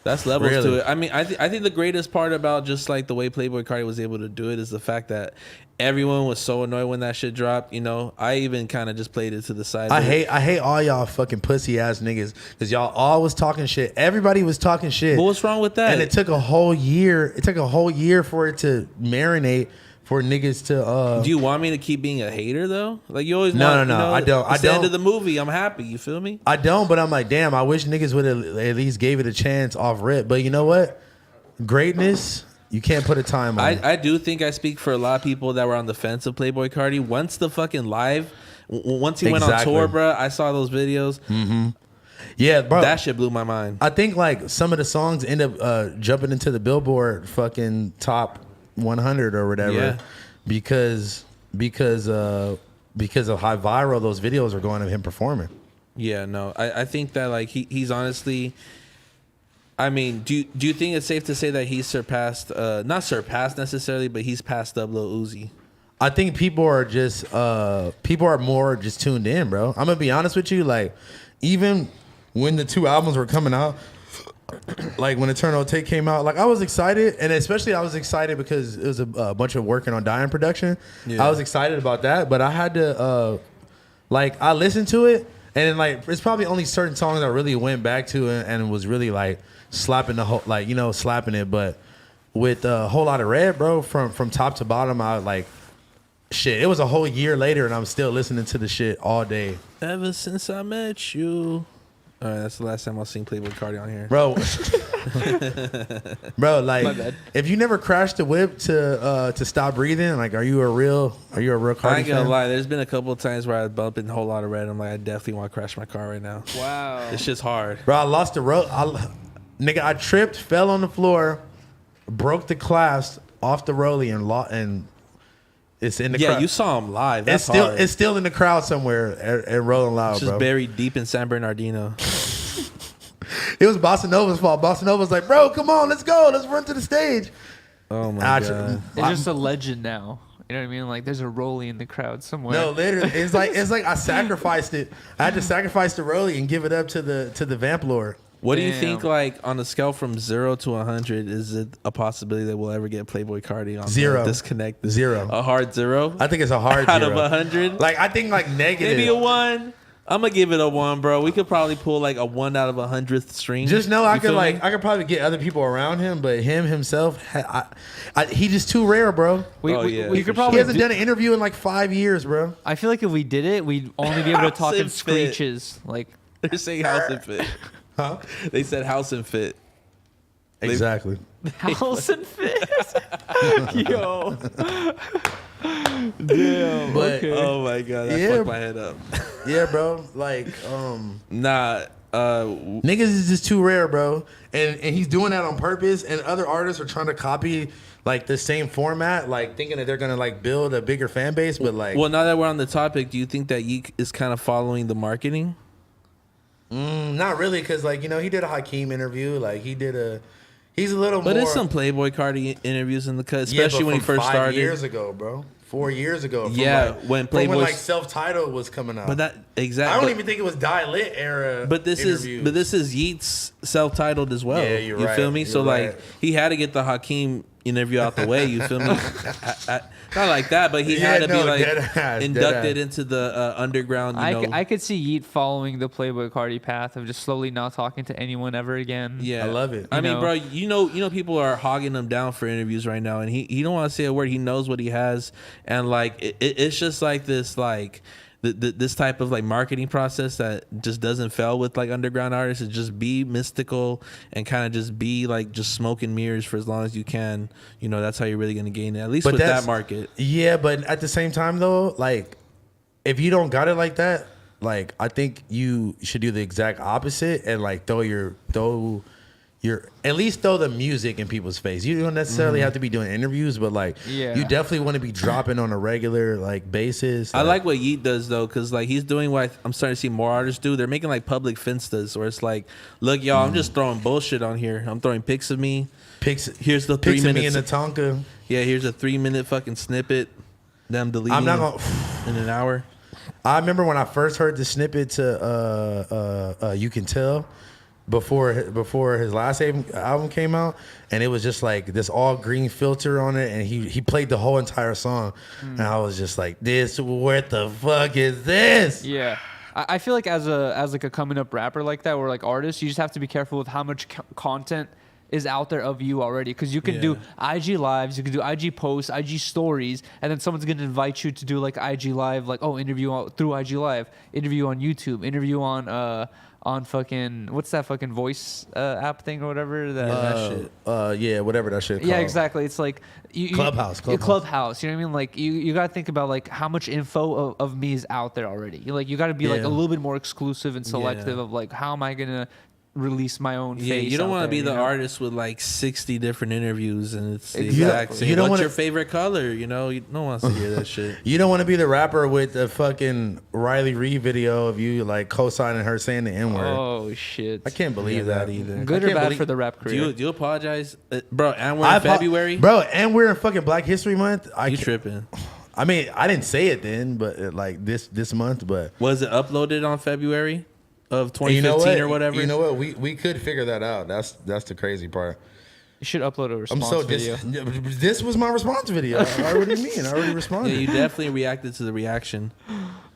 That's levels Really? to it. I mean, I think the greatest part about just like the way Playboy Cardi was able to do it is the fact that everyone was so annoyed when that shit dropped. You know, I even kind of just played it to the side. I hate all y'all fucking pussy ass niggas because y'all all was talking shit. Everybody was talking shit. But what's wrong with that? And it took a whole year. It took a whole year for it to marinate for niggas to. Do you want me to keep being a hater though? Like you always No, want, no, you no, know, I don't. It's the end of the movie. I'm happy. You feel me? I don't, but I'm like, damn. I wish niggas would have at least gave it a chance off rip. But you know what? Greatness, you can't put a time on. it. I do think I speak for a lot of people that were on the fence of Playboy Cardi. Once the fucking live, once he went on Exactly. tour, bruh, I saw those videos. Yeah, bro. That shit blew my mind. I think like some of the songs end up jumping into the Billboard fucking top 100 or whatever Yeah. because of how viral those videos are going of him performing. Yeah, no, I think that like he's honestly. I mean, do you think it's safe to say that he's surpassed, not surpassed necessarily, but he's passed up Lil Uzi? I think people are more just tuned in, bro. I'm gonna be honest with you, like even when the 2 albums were coming out, like when Eternal Take came out, like I was excited, and especially I was excited because it was a bunch of working on Dying production. Yeah. I was excited about that, but I had to like I listened to it And then, like, it's probably only certain songs I really went back to and was really like slapping the whole, like, you know, slapping it. But with a whole lot of red, bro, from top to bottom, I like, shit. It was a whole year later, and I'm still listening to the shit all day, Ever since I met you. All right, that's the last time I'll sing Playboy Cardi on here, bro. Bro, My like, bad. if you never crashed the whip to Stop Breathing, like, are you a real I Cardi ain't gonna fan? lie. There's been a couple of times where I bump in a whole lot of red. I'm like, I definitely want to crash my car right now. Wow. It's just hard. Bro, I lost the road. Nigga, I tripped, fell on the floor, broke the clasp off the rollie, and it's in the Yeah, crowd. you saw him live. That's It's hard. still in the crowd somewhere and rolling loud, It's just bro. buried deep in San Bernardino. It was Bossa Nova's fault. Bossa Nova's like, bro, come on, let's go, let's run to the stage. Oh my I god. It's just a legend now. You know what I mean? Like there's a rollie in the crowd somewhere. No, literally, it's like I sacrificed it. I had to sacrifice the rollie and give it up to the Vamp Lord. What do you Damn. think, like, on a scale from 0 to 100, is it a possibility that we'll ever get Playboy Cardi on Zero. Disconnect? 0. A hard 0? I think it's a hard Out 0. of 100? Like, I think like negative. Maybe a 1? I'm going to give it a 1, bro. We could probably pull like a 1 out of 100th string. Just know I You could feel like me? I could probably get other people around him, but him himself, he just too rare, bro. we, Oh, we, yeah, we for could He probably. hasn't done an interview in like 5 years, bro. I feel like if we did it, we'd only be able to talk in House and fit. screeches. Like They're saying house and fit. Huh? They said house and fit. Exactly. house and fit. Yo. Damn. But- okay. Oh my god, that Yeah. fucked my head up. Yeah, bro. Like, Nah, niggas is just too rare, bro. And he's doing that on purpose. And other artists are trying to copy like the same format, like thinking that they're gonna like build a bigger fan base. But like, well, now that we're on the topic, do you think that Yeek is kind of following the marketing? not really, because like, you know, he did a Hakeem interview. Like he did a, he's a little But more. there's some Playboy Cardi interviews in the cut, Yeah, especially but when he from first 5 started. years ago, bro. 4 years ago. From Yeah, like, when from when Playboy's- like self-titled was coming out. But that I exactly. don't even think it was Die Lit era. But this interviews. is Yeet's self-titled as well. Yeah, you're you right. feel me? You're So right. like he had to get the Hakeem interview out the way. You feel me? Not like that, but he Yeah, had to be no, like deadass, inducted deadass. into the underground. You know, I could see Yeet following the Playboy Cardi path of just slowly not talking to anyone ever again. yeah, I love it. I You mean, know? bro, you know, people are hogging him down for interviews right now, and he don't want to say a word. He knows what he has, and like it's just like this, like this type of like marketing process that just doesn't fail with like underground artists. Is just be mystical and kind of just be like just smoke and mirrors for as long as you can. You know, that's how you're really gonna gain it. At least But with that's- that market. Yeah, but at the same time though, like if you don't got it like that, like I think you should do the exact opposite and like throw your at least throw the music in people's face. You don't necessarily have to be doing interviews, but like Yeah. you definitely want to be dropping on a regular like basis. I like what Yeet does though, because like he's doing what I'm starting to see more artists do. They're making like public finstas, where it's like, look, y'all, I'm just throwing bullshit on here. I'm throwing pics of me. pics. Here's the 3 pics of me in minutes. the Tonka. Yeah, here's a 3-minute fucking snippet. Them deleting I'm not gonna. in an hour. I remember when I first heard the snippet to You Can Tell before his last album came out, and it was just like this all green filter on it, and he played the whole entire song, and I was just like, this, what the fuck is this? Yeah. I feel like as like a coming up rapper like that, or like artist, you just have to be careful with how much content is out there of you already, because you can do IG lives, you can do IG posts, IG stories, and then someone's gonna invite you to do like IG live, like interview through IG live, interview on YouTube, interview on fucking what's that fucking voice app thing or whatever that Yeah, whatever that shit. yeah, called. exactly. It's like Clubhouse. Clubhouse. You know what I mean? Like you got to think about like how much info of me is out there already. You got to be like Yeah. a little bit more exclusive and selective Yeah. of like how am I gonna release my own Yeah, face. you don't out want to there, be you the know? artist with like 60 different interviews and it's the Exactly. exact same. You don't What's wanna- your favorite color? You know, no one wants to hear that shit. You don't want to be the rapper with the fucking Riley Reid video of you like co-signing her saying the N word. Oh shit! I can't believe Yeah, that that either. Good I or can't bad believe- for the rap career? Do you apologize, bro? And we're in February. bro, and we're in fucking Black History Month. You tripping? I mean, I didn't say it then, but like this month, but Was it uploaded on February of And you know 2015 what? or whatever? You know what? We could figure that out. That's the crazy part. You should upload a I'm response so video. this was my response video. I already mean. I already Yeah, responded. you definitely reacted to the reaction.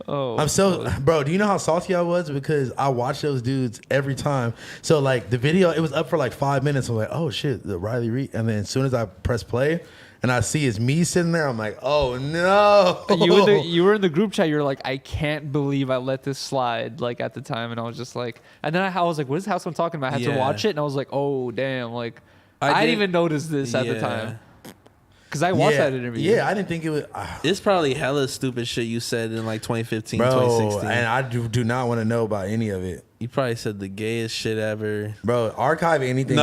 Oh, I'm so, bro. Do you know how salty I was because I watched those dudes every time? So like the video, it was up for like 5 minutes. I'm like, oh shit, the Riley Reid. And then as soon as I press play, and I see it's me sitting there, I'm like, oh no. You were in the group chat. You're like, I can't believe I let this slide. Like at the time, and I was just like, and then I was like, what is Housephone talking about? I had to watch it, and I was like, oh damn, like I didn't even notice this at the time. Because I watched that interview. Yeah, I didn't think it was. It's probably hella stupid shit you said in like 2015, bro, 2016. and I do not want to know about any of it. You probably said the gayest shit ever. Bro, archive anything.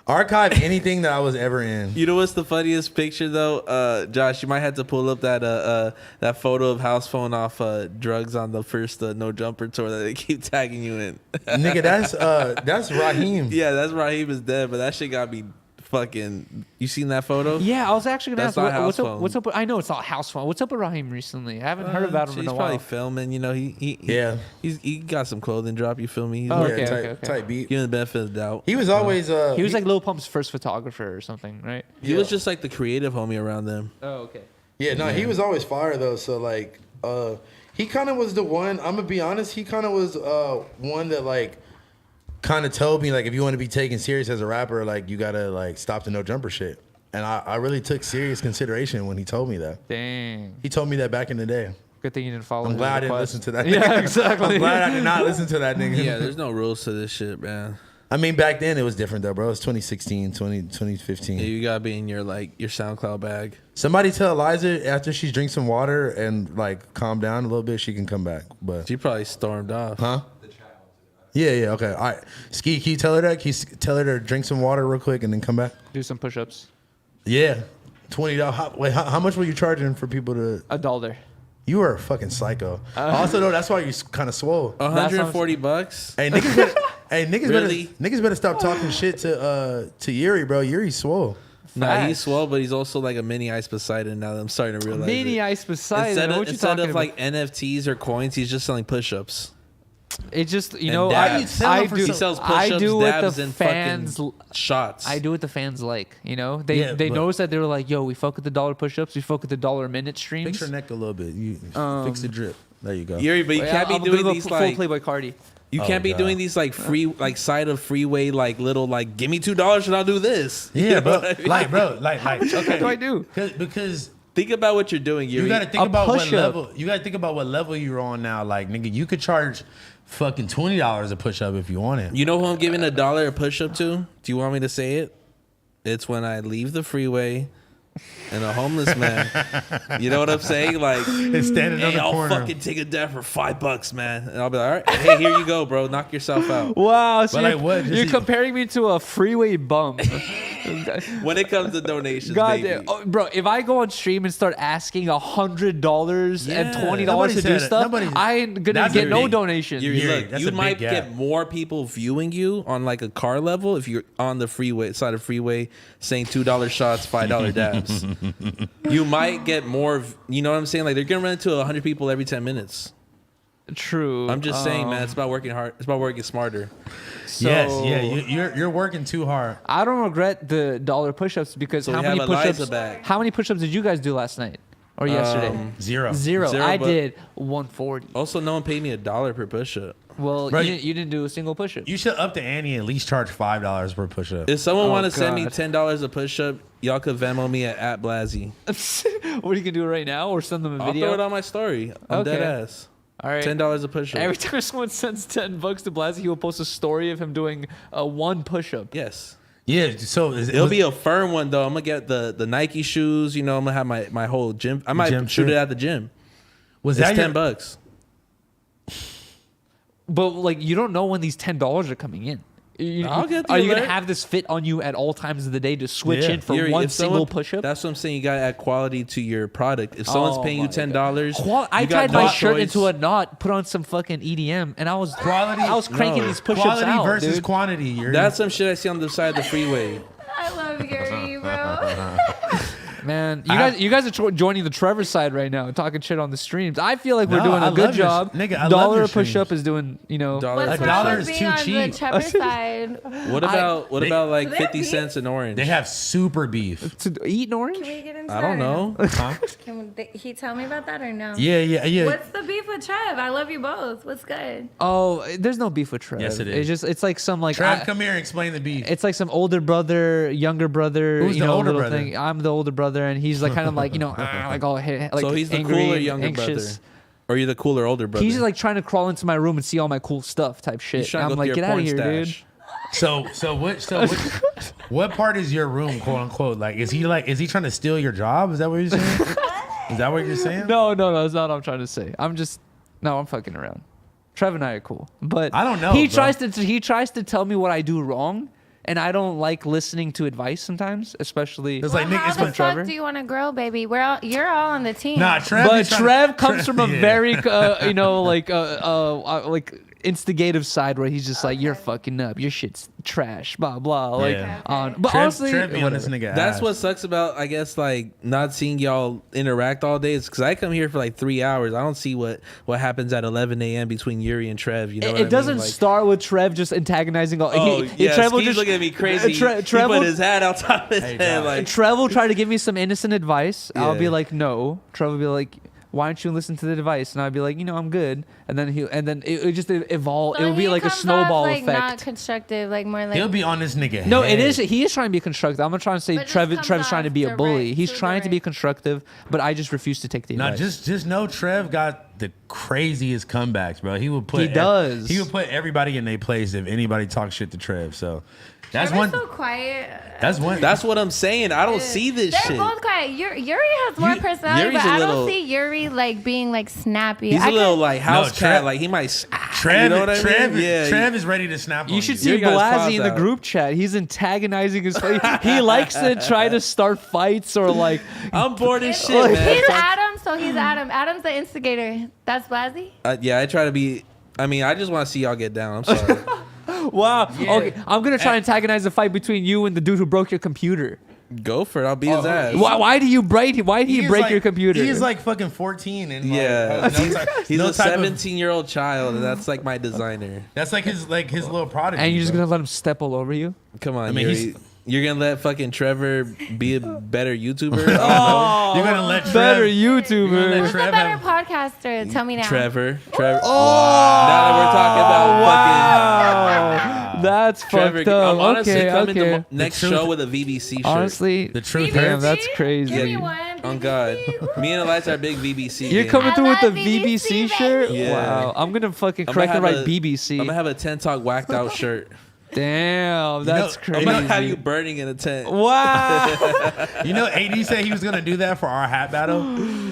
Archive anything that I was ever in. You know what's the funniest picture though? Josh, you might have to pull up that photo of Housephone off drugs on the first No Jumper tour that they keep tagging you in. Nigga, that's Raheem. Yeah, that's Raheem is dead, but that shit got me fucking. You seen that photo? Yeah, I was actually gonna That's ask not what's up. Housephone. What's up? I know it's not Housephone. What's up with Raheem recently? I haven't heard about him in He's a probably while. filming. You know, he he got some clothing drop. You feel me? He's Tight beat. Give him the benefit of the doubt. He was always he was like Lil Pump's first photographer or something, right? He was just like the creative homie around them. Oh, okay. Yeah, no, he was always fire though. So like, he kind of was the one. I'm gonna be honest. He kind of was one that like, kind of told me like, if you want to be taken serious as a rapper, like you gotta like stop the No Jumper shit. And I really took serious consideration when he told me that. Dang. He told me that back in the day. Good thing you didn't follow. I'm glad I didn't listen to that. Yeah, nigga. exactly. I'm glad I did not listen to that nigga. Yeah, there's no rules to this shit, man. I mean, back then it was different though, bro. It was 2016, 2015. Yeah, you gotta be in your SoundCloud bag. Somebody tell Aliza after she drinks some water and like calm down a little bit, she can come back. But She probably stormed off. huh? Yeah, okay. All right. Ski, can you tell her that? Can you tell her to drink some water real quick and then come back? Do some push-ups. Yeah. $20. Wait, how much were you charging for people to? $1. You are a fucking psycho. Also, though, that's why you kind of swole. $140. Hey, niggas better, Really? niggas better stop talking shit to Yuri, bro. Yuri swole. Nah, he's swole, but he's also like a mini Ice Poseidon now that I'm starting to realize. Mini it. Ice Poseidon. Instead of like NFTs or coins, he's just selling push-ups. It just, you And know, dabs. He sells I push-ups, do what dabs, the and fans fucking shots. I do what the fans like, you know. They noticed that they were like, "Yo, we fuck with the $1 push-ups, we fuck with the $1 minute streams." Fix your neck a little bit. You fix the drip. There you go. Yuri, but you can't be doing these full like Playboy Cardi. You can't be doing these like free, like side of freeway, like little, like give me $2 and I'll do this. Yeah, You know bro. what I mean? Like, okay. What do I do? Because think about what you're doing, Yuri. you got to think A about what push-up. level. You got to think about what level you're on now. Like, nigga, you could charge fucking $20 a push up if you want it. You know who I'm giving $1 a push up to? Do you want me to say it? It's when I leave the freeway and a homeless man. You know what I'm saying? Like, It's standing on hey, the I'll corner. fucking take a dab for $5, man. And I'll be like, all right, hey, here you go, bro. Knock yourself out. Wow, so But like what? you're comparing me to a freeway bum. When it comes to donations, God baby. damn. Oh, bro, if I go on stream and start asking $100 Yeah. and $20 Nobody to do said it. stuff, Nobody- I ain't gonna That's get a no big- donations. Yuri, Yuri, look, that's you a big might gap. get more people viewing you on like a car level if you're on the freeway side of freeway saying $2 shots, $5 dabs. You might get more. You know what I'm saying? Like they're gonna run into 100 people every 10 minutes. True. I'm just saying, man. It's about working hard. It's about working smarter. So, Yes, yeah, you're working too hard. I don't regret the $1 push-ups because So how we many have Aliza push-ups? back. How many push-ups did you guys do last night or yesterday? Zero. Zero. Zero, I but- did 140. Also, no one paid me $1 per push-up. Well, Bro, you didn't do a single push-up. You should up the ante and at least charge $5 per push up. If someone Oh, want to send me God. $10 a push-up, y'all could Venmo me at Blasey. What are you gonna do right now, or send them a I'll video? throw it on my story. I'm Okay. dead ass. All right. $10 a push-up. Every time someone sends $10 to Blasey, he will post a story of him doing one push-up. Yes. Yeah, so It'll be a firm one though. I'm gonna get the Nike shoes. You know, I'm gonna have my whole gym. I might Gym shoot shoe. it at the gym. was It's that your, $10. But like, you don't know when these $10 are coming in. I'll get the Are you gonna alert. have this fit on you at all times of the day to switch Yeah. in for Yuri, one if single someone- push-up? That's what I'm saying. You gotta add quality to your product. If someone's Oh paying you my $10, I you got tied my no shirt choice. into a knot, put on some fucking EDM, and I was Quality- I was cranking no. these push-ups quality out, versus dude. quantity? Yuri. That's some shit I see on the side of the freeway. I love Yuri, bro. Man, you guys are joining the Trevor side right now, talking shit on the streams. I feel like we're No, doing I a good love your- job. nigga, I love Dollar your a push up streams. is doing, you know. What's $1 wrong is with too being on cheap. the Trevor side? What about like Do they 50 have cents an orange? They have super beef. To eat an orange? Can we get into I that don't or no? know. Huh? Can he tell me about that or no? Yeah. What's the beef with Trev? I love you both. What's good? Oh, there's no beef with Trev. Yes, it is. It's like some like Trev, come here and explain the beef. it's like some older brother, younger brother. Who's you the know, older little brother? thing. I'm the older brother, and he's like kind of like like all like So he's the angry cooler and younger anxious. brother. Or you're the cooler older brother. He's just like trying to crawl into my room and see all my cool stuff type He's shit. trying to I'm go through like, your get out of porn here, dude. stash. What part is your room, quote unquote? Like, is he trying to steal your job? Is that what you're saying? Is that what you're saying? No, that's not what I'm trying to say. I'm fucking around. Trev and I are cool, but I don't know, He bro. tries to tell me what I do wrong, and I don't like listening to advice sometimes, especially. It's like, Nick, How it's the from fuck Trevor. do you want to grow, baby? You're all on the team. Nah, Trev. But is trying Trev comes from a yeah. very, like instigative side where he's just like, you're fucking up, your shit's trash, blah blah. Like, Yeah. but Trev, honestly, Trev be on this whatever. nigga That's ass. what sucks about, I guess, like not seeing y'all interact all day. Is because I come here for like 3 hours. I don't see what happens at 11 a.m. between Yuri and Trev. You know, what I It mean? doesn't Like, start with Trev just antagonizing. Oh yeah, Trev will Skee's just looking at me crazy. Trev he will- put his hat on top of his Hey, head. dog. Like, Trev will try to give me some innocent advice. I'll be Yeah. like, no. Trev will be like, why don't you listen to the advice? And I'd be like, I'm good. And then it just evolve. So It would be he like a comes snowball off, like, Not effect. constructive, like more like. He'll be on this nigga. No, head. it is. He is trying to be constructive. I'm not trying to say But just Trev. comes Trev's trying to off be a bully. direct, He's too trying to be direct. constructive, but I just refuse to take the Now, advice. just know Trev got the craziest comebacks, bro. He would put. He does. He would put everybody in their place if anybody talks shit to Trev. So that's Trevor's one. so quiet. That's one. that's what I'm saying. I don't see this They're shit. both quiet. Yuri has more personality, Yuri's but a I little- don't see Yuri like being like snappy. He's I a little could- like house Trev- cat. Like he might. Trev, you know what I Trev, mean? Yeah. Trev is ready to snap on You should see Yuri got his Blasey paws in the out. group chat. He's antagonizing his face. He likes to try to start fights or like. I'm bored as shit, Like- man. He's Adam, so he's Adam. Adam's the instigator. That's Blasey. Yeah, I try to be. I mean, I just want to see y'all get down. I'm sorry. Wow. Okay, I'm gonna try and antagonize the fight between you and the dude who broke your computer. Go for it. I'll beat his ass. Why do you break? Why did he break your computer? He's like fucking 14 and like, Yeah, has no type- he's no a type of- 17-year-old child, and that's like my designer. That's like his little prodigy. and you're just bro. gonna let him step all over you? Come on, I mean, Yuri. You're gonna let fucking Trevor be a better YouTuber? Oh, You're gonna let better Trev. You're gonna YouTuber. let Who's the Trev better have- podcaster? Tell me now. Trevor. Now that we're talking about Wow, that's fucking Trevor, fucked up. I'm honestly Okay, coming okay. to next truth- show with a VBC shirt. Honestly, The truth BBC? damn, hurts. that's crazy. Give me one. On God, me and Eliza are big VBC. You're gang. coming I through with the love VBC BBC, shirt? baby. Yeah. Wow. I'm gonna fucking I'm correct the gonna right have a- BBC. I'm gonna have a tent talk whacked out shirt. Damn, that's know- crazy. I'm gonna have you burning in a tent. Wow. You know, AD said he was gonna do that for our hat battle.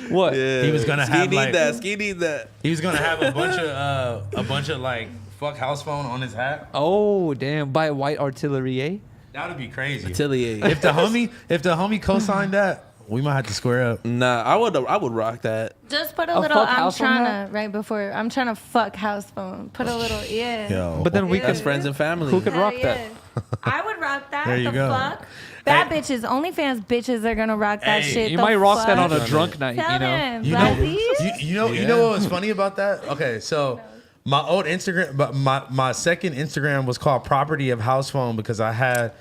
What? He was gonna Ski have need like that. Ski need that. he was gonna have a bunch of like fuck Housephone on his hat. Oh, damn. By White Artillery, eh? That would be crazy. Atelier. If the homie co-signed that, we might have to square up. Nah, I would rock that. Just put a A little. fuck I'm house phone trying hat? to right before. I'm trying to fuck house phone. Put a little. Yeah. Yo. But then we Yeah. That's friends and family. Who could Hell rock that? yeah. I would rock that. There you the go. fuck? Bad Hey. bitches, OnlyFans bitches are gonna rock that Hey, shit. You the might rock that fuck? on a drunk night, Tell you know? them, You know, Blasey. you know what was funny about that? Okay, so my old Instagram, but my second Instagram was called Property of Housephone because I had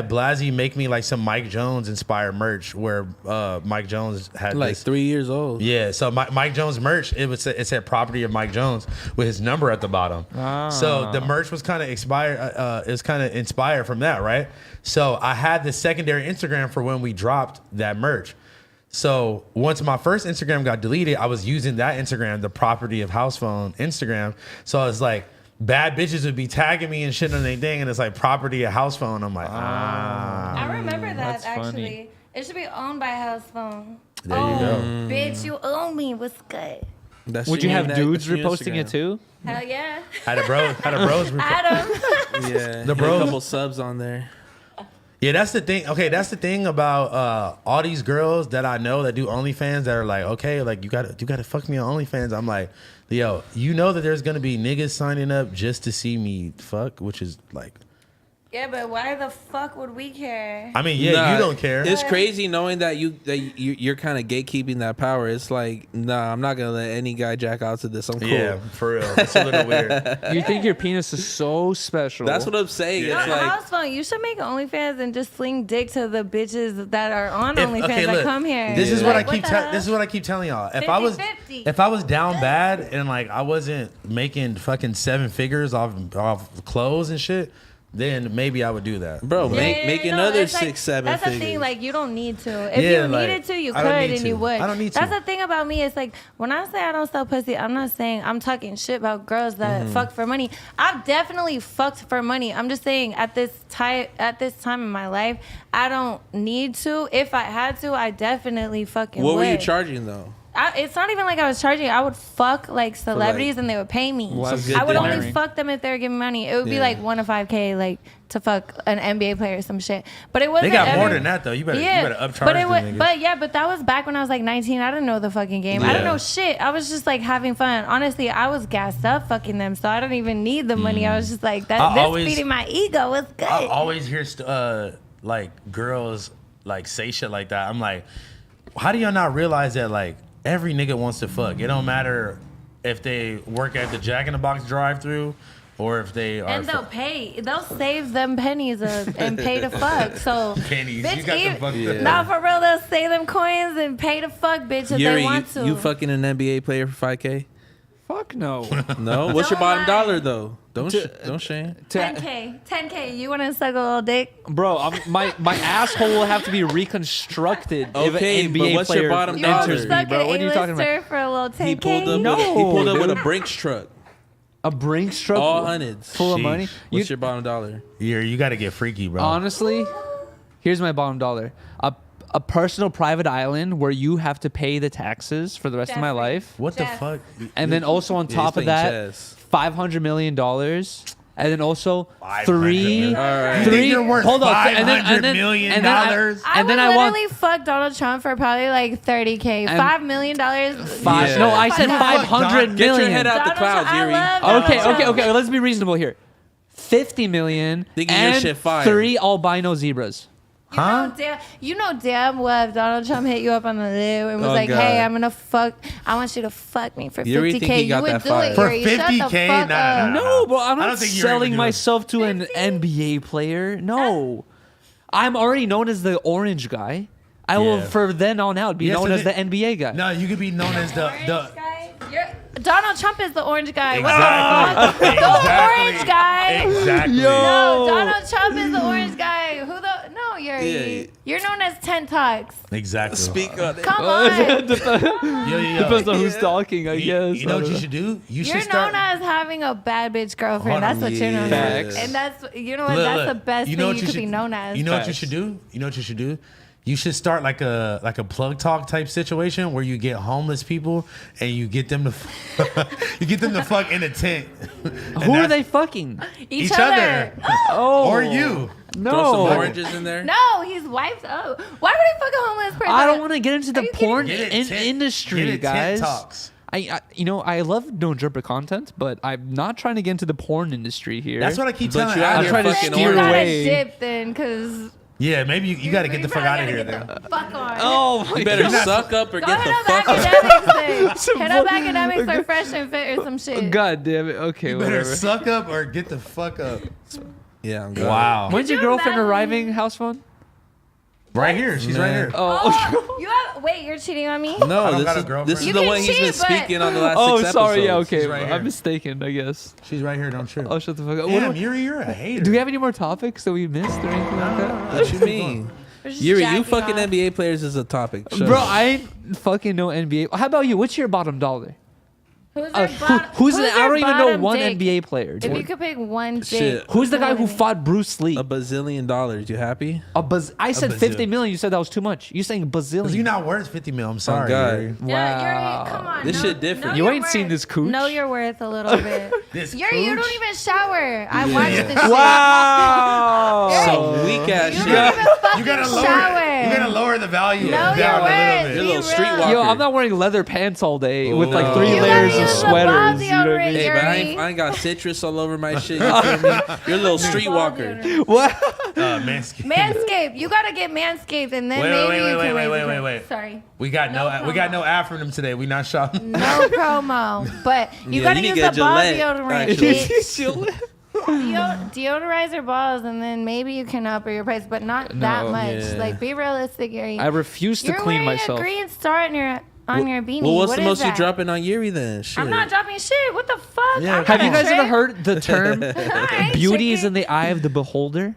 Blasey make me like some Mike Jones inspired merch where Mike Jones had Like this. 3 years old. Yeah, so Mike Jones merch, it said Property of Mike Jones with his number at the bottom. So the merch was kind of inspired from that, right? So I had the secondary Instagram for when we dropped that merch. So once my first Instagram got deleted, I was using that Instagram, the Property of Housephone Instagram. So I was like, bad bitches would be tagging me and shit on their thing, and it's like Property of Housephone. I'm like, I remember that That's actually. funny. It should be owned by House Phone. There you go. Bitch, you own me. What's good? That's Would your you have name, dudes that's your reposting it Instagram. too? Hell yeah. Had a bros. Adam. Yeah, The get bros. a couple subs on there. Yeah, that's the thing. Okay, that's the thing about all these girls that I know that do OnlyFans that are like, okay, like you gotta fuck me on OnlyFans. I'm like, yo, you know that there's gonna be niggas signing up just to see me fuck, which is like Yeah, but why the fuck would we care? I mean, yeah, you don't care. It's crazy knowing that you're kind of gatekeeping that power. It's like, nah, I'm not gonna let any guy jack out to this. I'm cool. Yeah, for real. It's a little weird. You think your penis is so special? That's what I'm saying. Yeah. It's like, Housephone, you should make OnlyFans and just sling dick to the bitches that are on OnlyFans that look, come here. This is Like, what this is what I keep telling y'all. If I was 50-50. if I was down bad and like I wasn't making fucking 7 figures off clothes and shit, then maybe I would do that. bro, make another it's like- 6-7 That's figures. the thing. Like, you don't need to. If Yeah, you like, needed to, you I could don't need and to. you would. I don't need That's to. the thing about me. It's like when I say I don't sell pussy, I'm not saying I'm talking shit about girls that fuck for money. I've definitely fucked for money. I'm just saying at this time in my life, I don't need to. If I had to, I definitely fucking what would. were you charging though? It's not even like I was charging. I would fuck like celebrities and they would pay me. Well, Some good I would dinner. only fuck them if they were giving money. It would be Yeah. like 1 to 5K, like to fuck an NBA player or some shit. But it wasn't. They got ever, more than that though. You better upcharge but them niggas. but that was back when I was like 19. I didn't know the fucking game. I didn't Yeah. know shit. I was just like having fun. Honestly, I was gassed up fucking them, so I don't even need the money. I was just like I this always- feeding my ego was good. I always hear like girls like say shit like that. I'm like, how do y'all not realize that like every nigga wants to fuck? It don't matter if they work at the Jack in the Box drive-through or if they are. And they'll pay. They'll save them pennies and pay to fuck. So Pennies. bitch, You got them fucked up. Nah, for real, they'll save them coins and pay to fuck, bitch, if Yuri, they want to. you fucking an NBA player for 5K? Fuck no. No. What's your Don't bottom lie. dollar though? Don't shame. 10K. You want to suck a little dick? Bro, my asshole will have to be reconstructed Okay, if an but NBA what's your player bottom You dollar? want to enters me, suck bro. an What are you talking A-lister about? for a little 10K? He pulled up. No. He pulled up with a dude. Brinks truck. A Brinks truck All hundreds. full of Sheesh. money. What's your bottom dollar? You got to get freaky, bro. Honestly, here's my bottom dollar. A personal private island where you have to pay the taxes for the rest of my Jeffrey. life. What the Jeff. fuck? And then also on Yeah, top he's of that, playing chess. $500 million. And then also 500 three, million. All right. You think you're worth hold on, $500 million? and then I I would want literally fuck Donald Trump for probably like 30K. And- $5 million. five. Yeah. No, I said Fuck that. 500 Get your million. head out the Donald clouds, Trump, I Yuri. love Donald Okay, Trump. let's be reasonable here. 50 million Thinking your and shit fire. 3 albino zebras. Huh? You know damn well if Donald Trump hit you up on the loo and was Oh, like, God. "Hey, I'm gonna fuck. I want you to fuck me for Yuri think 50K." he got You would that do fire. it, For Yuri. Shut the 50K? fuck Nah, up. nah, nah. No, but I'm I don't not think you're selling even doing- myself to an NBA player. No. I'm already known as the orange guy. I will, Yeah. for then on out, be Yeah, known so as the then- NBA guy. No, you could be known as the Donald Trump is the orange guy. Exactly. What the fuck? The orange guy. Exactly. No, Donald Trump is the orange guy. Who the? No, Yuri. Yeah. You're known as Tent Talks. Exactly. Speak on it. Come on. Yo. Depends on who's talking, I guess. You know I what don't you know. should do? You You're should start. known as having a bad bitch girlfriend. Hold on. That's what you're known Facts. as. And that's, you know what? Look, That's look. the best You know thing what you could should- be known as. You know what you Facts. should do? You know what you should do? You should start like a plug talk type situation where you get homeless people and you get them to you get them to fuck in a tent. And Who are that's- they fucking? Each other. Oh. Or you. No. Throw some oranges in there. No, he's wiped up. Why would he fuck a homeless person? I don't want to get into Are the you kidding porn me? Get it tent- industry, get it guys. tent talks. I love no jumper content, but I'm not trying to get into the porn industry here. That's what I keep But telling you you. out I'm here trying to fucking steer You gotta away. dip then, because Yeah, maybe you got to get the fuck out of here then. Fuck on. Oh my You better god. suck up or Go get hit the up fuck out. academics then. Hit up academics or fresh and fit or some shit. God damn it. Okay, You better whatever. suck up or get the fuck up. Yeah, I'm good. Wow. When's your Could you girlfriend imagine- arriving, house phone? Right here. She's right here. Oh. Oh, you have, wait, you're cheating on me? I No, don't got a this girlfriend. is You the can one he's been cheat, but- speaking on the last Oh, 6 sorry. Yeah, episodes. okay. She's right here. I'm mistaken, I guess. She's right here. Don't trip. Oh, shut the fuck up. Damn, you're a hater. Do we have any more topics that we missed or anything like that? What you mean? We're just Yuri, you jacking fucking off. NBA players is a topic. Shut Bro, up. I ain't fucking know NBA. How about you? What's your bottom dollar? Who's your Who's the, I your don't even know bottom one dick? NBA player. If dude. you could pick one dick. Shit. Who's the guy who fought Bruce Lee? $1 bazillion. You happy? I said bazillion. 50 million. You said that was too much. You saying bazillion? You're not worth 50 mil. I'm sorry. God. Yuri. Yeah, Yuri, come on. This know- shit different. know You your ain't seen worth. this cooch? Know your worth a little bit. This Yuri, you cooch? don't even shower. I watched this shit. Wow. Some weak ass You shit. don't even fucking You gotta lower shower. You're gonna lower the value Know down your a little words. bit. You're a Be little real. streetwalker. Yo, I'm not wearing leather pants all day with like 3 You layers gotta of use the sweaters. body You know what I mean? already. Hey, but I Yuri. ain't got citrus all over my shit. You feel me? You're a little streetwalker. What? Manscaped. Manscaped. You gotta get Manscaped, and then maybe you can raise the price. wait. Sorry. We got no acronym today. We not shopping. No promo, but you Yeah, gotta you need use to the ball get Gillette, deodorant, actually. bitch. Deodorize your balls, and then maybe you can up your price, but not that much. Yeah. Like, be realistic, Yuri. I refuse to You're clean wearing myself. a green star on your beanie. Well, what's What the is most you that? dropping on Yuri then? Shit. I'm not dropping shit. What the fuck? Yeah, I'm Have not you guys trick. ever heard the term I ain't "beauty is tricking. in the eye of the beholder"?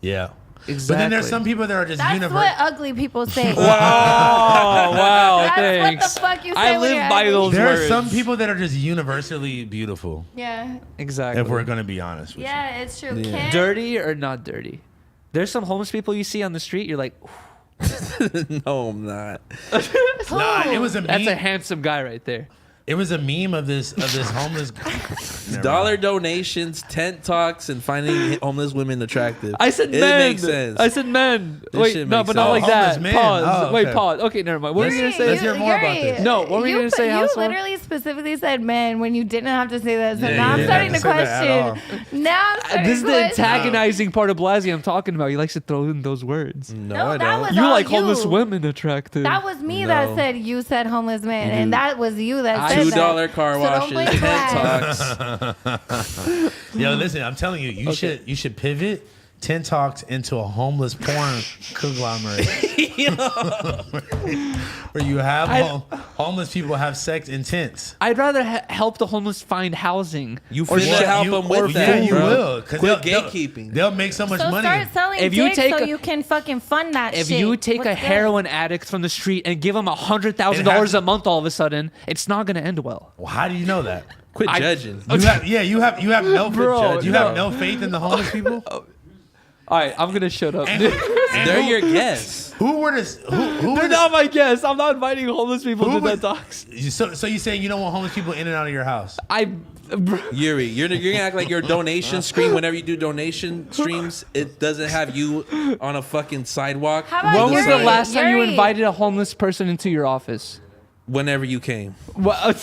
Yeah. Exactly. But then there's some people that are just That's universal. what ugly people say. Oh wow! That's Thanks. what the fuck you say I when live you're by ugly. those There words. are some people that are just universally beautiful. Yeah. Exactly. If we're gonna be honest with Yeah, it's true. Yeah. Ken, dirty or not dirty, there's some homeless people you see on the street. You're like, No, I'm not. you. Nah, it was a that's a meme. handsome guy right there. It was a meme of this homeless. Never Dollar mind. donations, tent talks, and finding homeless women attractive. I said it men. makes sense. I said men. This Wait, shit no, makes but not sense. like that. Homeless men. Pause. Oh, Wait, okay. pause. Okay, never mind. What were you gonna say? Let's hear more about this. No, what were you gonna say, You Housephone? literally specifically said men when you didn't have to say that. So Yeah, now you I'm didn't starting to have to say that at question. Now I'm starting This is to the question. antagonizing part of Blasey I'm talking about. He likes to throw in those words. No, No, I that don't. was You all like homeless you. women attractive. That was me No. that said you said homeless man, and that was you that said $2 that. car So don't washes, blame tent Brad. talks. Yo, listen, I'm telling you, you should pivot Tent Talks into a homeless porn conglomerate. Where you have homeless people have sex in tents. I'd rather help the homeless find housing. You Or finna shit. help You- them with yeah, that, you bro. will. 'Cause Quit they'll- gatekeeping. They'll make so much So money. start selling If you dicks take so a- you can fucking fund that If shit. you take What's a good? heroin addict from the street and give him $100,000 a month, all of a sudden, it's not going to end well. Well, how do you know that? Quit judging. You have no Bro, you have no faith in the homeless people. All right, I'm going to shut up. And They're your guests. who were this? Who were They're the, not my guests. I'm not inviting homeless people Who to would- that talks. So you saying you don't want homeless people in and out of your house? Yuri, you're gonna act like your donation stream whenever you do donation streams. It doesn't have you on a fucking sidewalk. How about When was the Yuri? last time you Yuri. invited a homeless person into your office? Whenever you came. Well,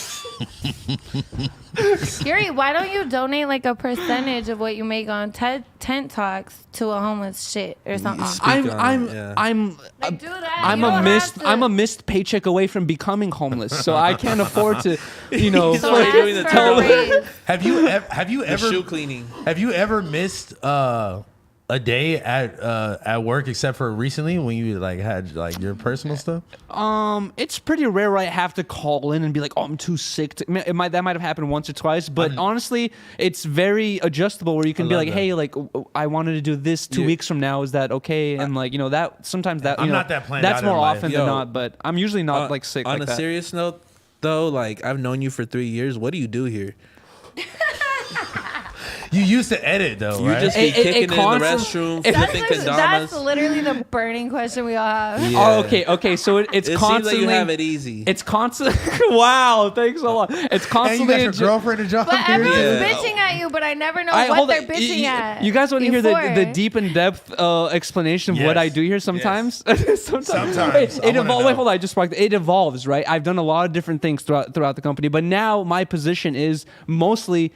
Yuri, why don't you donate like a percentage of what you make on tent talks to a homeless shit or something? I'm Like, do that. I'm You a don't missed have to. I'm a missed paycheck away from becoming homeless, so I can't afford to, you know. So Like ask doing the for tell- a raise. Have you The shoe ever cleaning. have you ever missed a day at work except for recently when you like had like your personal stuff? It's pretty rare where I have to call in and be like, "Oh, I'm too sick." That might have happened once or twice, but honestly, it's very adjustable. Where you can be love like, that. "Hey, like I wanted to do this 2 weeks from now. Is that okay?" And like, you know, that sometimes that I'm you know, not that planned That's out in more life. often Yo, than not, but I'm usually not like sick On like a that. serious note, though, like I've known you for 3 years. What do you do here? You used to edit though, You right? just be It- it kicking it in the constant- restroom, If- flipping That's kendamas. literally the burning question we all have. Yeah. Oh, okay. So it's It seems constantly. like you have it easy. It's constant. Wow, thanks a lot. It's and you constantly. got your girlfriend a job But here everyone's too? Yeah. bitching at you, but I never know I- what hold they're on. bitching at. You guys want to hear the for. deep in depth explanation of what Yes. I do here sometimes? Sometimes. Wait, I wanna know. wait, hold on. I just sparked. It evolves, right? I've done a lot of different things throughout the company, but now my position is mostly,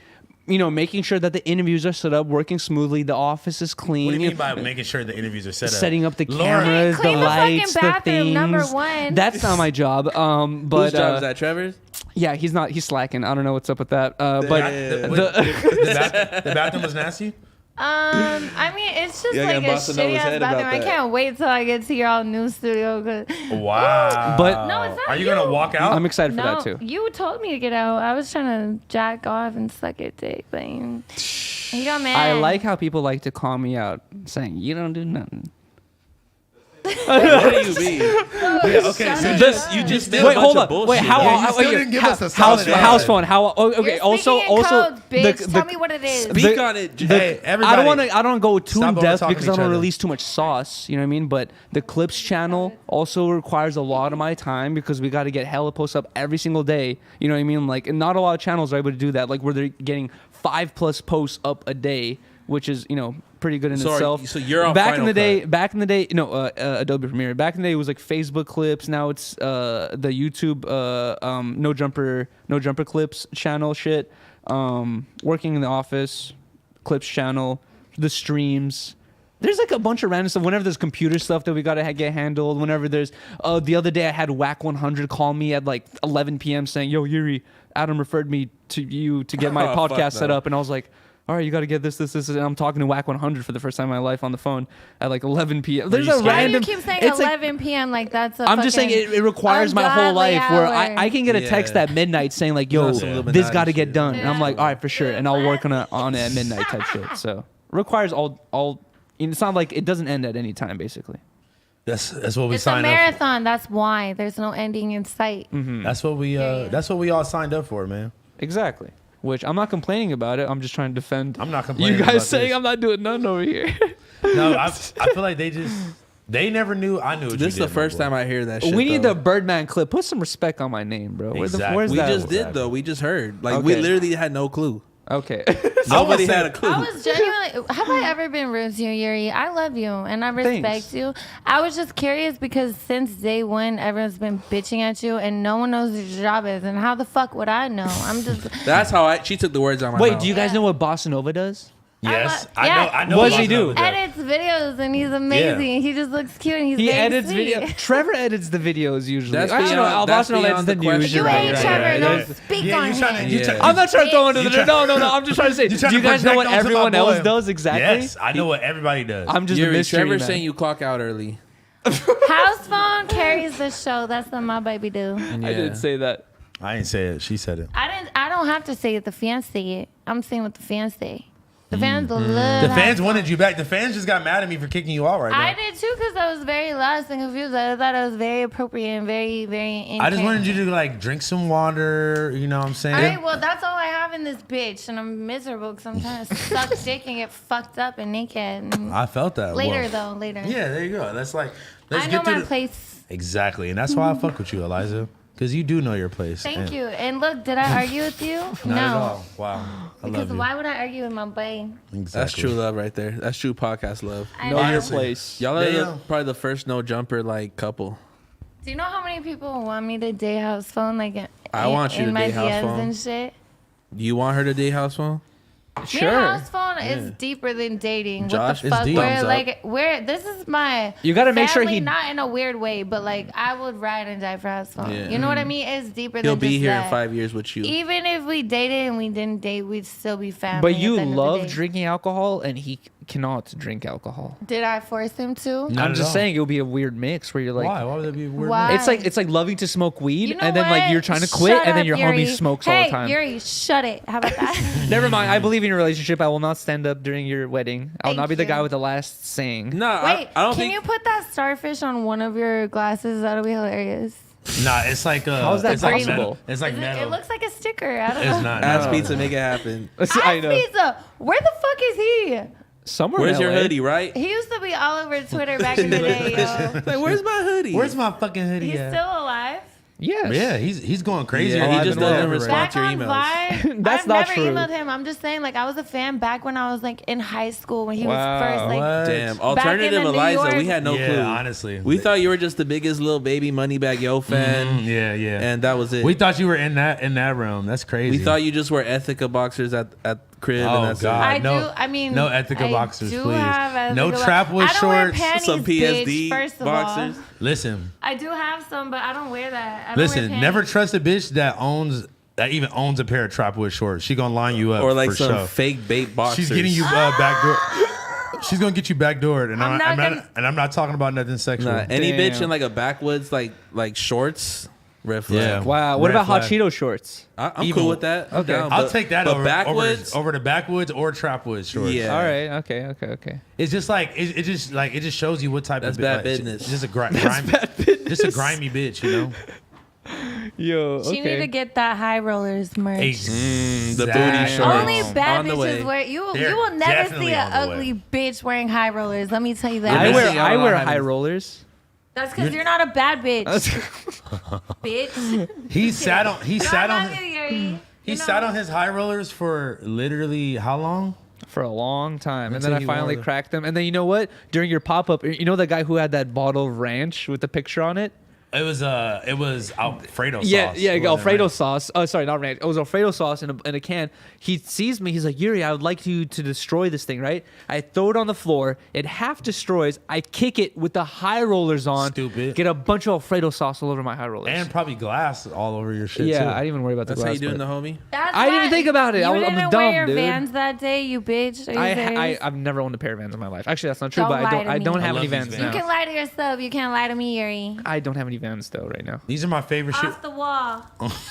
you know, making sure that the interviews are set up, working smoothly, the office is clean. What do you mean by making sure the interviews are set up? Setting up the Laura- cameras, the Clean the fucking lights, the bathroom, things. number one. That's not my job. But Whose job is that, Trevor's? yeah, he's not. He's slacking. I don't know what's up with that. But The bathroom was nasty? I mean, it's just Yeah, I like got a Bossa Nova's shitty ass head about bathroom. I that. can't wait till I get to your new studio. 'Cause- Wow. But- No, it's not Are you gonna you. walk out? I'm excited for No, that too. you told me to get out. I was trying to jack off and suck your dick. Like, you got mad. I like how people like to call me out, saying you don't do nothing. What do you mean? okay, so You just did Wait, a bunch hold of on. bullshit. Wait, how? Yeah, you how- still wait, didn't give how- us a solid house answer. phone. How? Okay, You're also, speaking in codes, bitch. Tell the- me what it is. Speak on it. Hey, everybody. I don't go too Stop in depth over-talking because I each don't other. release too much sauce. You know what I mean? But the clips channel also requires a lot of my time because we got to get hella posts up every single day. You know what I mean? Like, and not a lot of channels are able to do that. Like, where they're getting 5+ posts up a day. which is pretty good in So itself. so you're on back Final in the Cut. day, Adobe Premiere. Back in the day, it was like Facebook clips. Now it's the YouTube no jumper clips channel shit. Working in the office, clips channel, the streams. There's like a bunch of random stuff. Whenever there's computer stuff that we gotta get handled. Whenever there's the other day I had Whack 100 call me at like 11 p.m. saying, "Yo, Yuri, Adam referred me to you to get my Oh, fuck podcast set no. up," and I was like, "All right, you got to get this," and I'm talking to Whack 100 for the first time in my life on the phone at like 11 p.m. There's a Why random. do you keep saying it's like- 11 p.m. like that's a I'm just saying it requires my whole ungodly life where hour. I can get a text Yeah. at midnight saying like, "Yo, That's some this Illuminati got to get shit. done," and I'm Yeah. like, "All right, for sure," and I'll work on it at midnight type shit. So requires all. It's not like it doesn't end at any time, basically. That's what we It's a signed up. marathon. That's why there's no ending in sight. Mm-hmm. That's what we that's what we all signed up for, man. Exactly. Which I'm not complaining about it. I'm just trying to defend. I'm not complaining You guys about saying this. I'm not doing none over here. No, I feel like they never knew I knew what This is the first time I hear that shit. We need though. the Birdman clip. Put some respect on my name, bro. Exactly. Where's We that? just did though. We just heard. Like we Okay. literally had no clue. Okay. Nobody had a clue. I was genuinely. Have I ever been rude to you, Yuri? I love you and I respect Thanks. you. I was just curious because since day one, everyone's been bitching at you and no one knows what your job is. And how the fuck would I know? I'm just. That's how she took the words out of my Wait, mouth. do you guys know what Bossa Nova does? Yes, Yeah. I know. What does Bossa he do? Nova does. Edits videos and he's amazing. He just looks cute and he's He very edits sweet. video. Trevor edits the videos usually. That's Actually, beyond- no, that's Bossa Nova edits beyond the the news. question. You You're ain't right, Trevor. right, Don't right. speak Yeah, on you trying to- him. you Yeah. try- I'm not trying to throw under You the try- no. I'm just trying to say. You trying Do you to guys know project what onto my everyone else boy. does exactly? Yes, I know what everybody does. I'm just a Yuri, mystery Trevor man. saying you clock out early. Housephone carries the show. That's what my baby do. I didn't say that. I didn't say it. She said it. I don't have to say it. The fans say it. I'm saying what the fans say. The fans love. The fans wanted you back. The fans just got mad at me for kicking you out right now. I did too because I was very lost and confused. I thought it was very appropriate and very, very. I just wanted you to like drink some water. You know what I'm saying? All right, well, that's all I have in this bitch, and I'm miserable because I'm trying to suck dick and get fucked up and naked. And I felt that. later, Well, though, later. Yeah, there you go. That's like. Let's I know get to my the- place. Exactly, and that's why I fuck with you, Eliza, because you do know your place. Thank And- you. And look, did I argue with you? Not no. at all. Wow. I Because love you. why would I argue with my boy? Exactly. That's true love right there. That's true podcast love. I Know your Honestly. place. Y'all are Damn. probably the first no jumper like couple. Do you know how many people want me to date Housephone? Like, I want you in to my date DMs Housephone. and shit. Do you want her to date Housephone? Me and Housephone is deeper than dating. Josh, what the it's fuck? deep. We're Thumbs up. like, this is my. You gotta make sure family, he- not in a weird way, but like I would ride and die for Housephone. Yeah. You know what I mean? It's deeper He'll than be just here that. in 5 years with you. Even if we dated and we didn't date, we'd still be family. But at you the end of the love day. drinking alcohol, and he cannot drink alcohol. Did I force him to? Not I'm at just all. saying it'll be a weird mix where you're like, Why? Why would that be a weird? Why? it's like loving to smoke weed, You know and then like what? you're trying to quit, Shut and then up, your Yuri. homie smokes hey, all the time. Yuri, shut it. How about that? Never mind. I believe in your relationship. I will not stand up during your wedding. I will Thank not be the you. guy with the last saying. No, Wait, I don't can think. you put that starfish on one of your glasses? That'll be hilarious. Nah, it's like How's that it's like possible? metal. It's like Is it, metal. it looks like a sticker. I don't It's know. not. Ask no. Pizza, make it happen. I know. Pizza. Where the fuck is he? Somewhere. Where's in your LA. hoodie, right? He used to be all over Twitter back in the day, yo. Like, where's my hoodie? Where's my fucking hoodie He's at? still alive. Yes. Yeah, he's going crazy. Yeah, he He's just been doesn't wherever, respond. right? to your Back on emails. Vibe. That's I've not never true. emailed him. I'm just saying, like, I was a fan back when I was like in high school when he Wow, was first like. what? Damn, Back alternative in the New Eliza. We York- had no yeah, clue. honestly. We thought you were just the biggest little baby Moneybag Yo fan, Yeah. and that was it. We thought you were in that realm. That's crazy. We thought you just wore Ethica boxers at crib, Oh and that's God, I no, do. I mean, no Ethica I boxers, do please. have No Ethica trap with I don't wear shorts. panties, Some PSD bitch, first of boxers. all. Listen, I do have some, but I don't wear that. I don't wear listen. panties. Never trust a bitch that even owns a pair of trapwood shorts. She gonna line you up or like for some sure. fake bait boxers. She's getting you backdoor. She's gonna get you backdoored, and I'm I'm not talking about nothing sexual. Nah, any Damn. bitch in like a backwoods like shorts. Red flag. Yeah. Wow. What Red about hot flag. Cheeto shorts? I'm Even- cool with that. I'm Okay. down, I'll but- take that but over backwoods. over the backwoods or trapwood shorts. Yeah. All right. Okay. It's just like it just shows you what type That's of bad like, business. Just a grimy, just a grimy bitch, you know. Yo. She need to get that high rollers merch. the booty Exactly. shorts. Only bad On the bitches way. wear. You They're will never definitely see an on the way. ugly bitch wearing high rollers. Let me tell you that. I You're wear missing out on high having- rollers. That's because you're not a bad bitch, bitch. He sat on I love you, Yuri. he You sat know- on his high rollers for literally how long? for a long time, and Until then I he finally wore the- cracked them. And then you know what? During your pop-up, you know the guy who had that bottle of ranch with the picture on it? It was Alfredo sauce. Yeah, It wasn't Alfredo ranch. sauce. Oh, sorry, not ranch. It was Alfredo sauce in a can. He sees me. He's like, Yuri, I would like you to destroy this thing, right? I throw it on the floor. It half destroys. I kick it with the high rollers on. Stupid. Get a bunch of Alfredo sauce all over my high rollers. And probably glass all over your shit yeah, too. I didn't even worry about That's the how glass. you doing, but- the homie? That's I didn't even why think about it. You I'm didn't dumb, wear your dude. Vans that day, you bitch. Are you serious? I've never owned a pair of Vans in my life. Actually, that's not true. Don't but lie to I me. don't I have any love these Vans Vans. now. You can lie to yourself. You can't lie to me, Yuri. I don't have any Vans though right now. These are my favorite shit. Off the wall.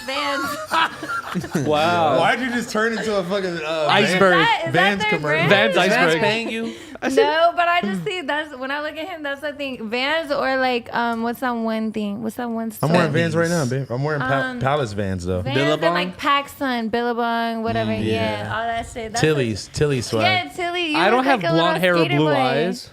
Vans. Wow. Why'd you just turn into a fucking Iceberg. Is that Vans their commercial. brand? Vans iceberg. paying you? No, but I just see that's when I look at him. That's the thing. Vans or like what's that one thing? What's that one? I'm wearing store? Vans right now, babe. I'm wearing Um, Palace Vans though. Vans Billabong? and like PacSun, Billabong, whatever. yeah. Yeah, all that shit. That's Tilly swag. Yeah, Tilly. You I don't look have like a little blonde hair or skater blue boy. eyes.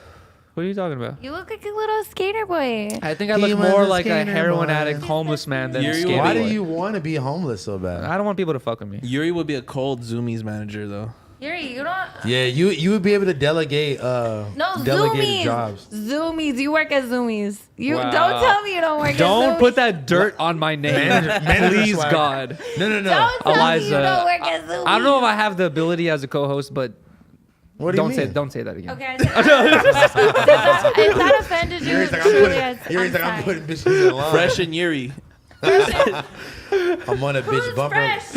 What are you talking about? You look like a little skater boy. I think I He look was more a like a skater heroin boy. addict, homeless man than a Yuri, skater Why boy. do you want to be homeless so bad? I don't want people to fuck with me. Yuri would be a cold Zoomies manager though. Yuri, you don't. Yeah, you would be able to delegate No, delegated Zoomies. jobs. Zoomies. You work at Zoomies. You Wow. don't tell me you don't work at Zoomies. Don't put that dirt on my name. Manager Please, swag. God. No. Don't tell me you Eliza, don't work at Zoomies. I don't know if I have the ability as a co-host, but What do you don't mean? don't say that again. Okay. If that offended you, Yuri's like, truly, I'm sorry. putting bitches in line. Fresh and Yuri. I'm on a bitch Who's bumper. fresh?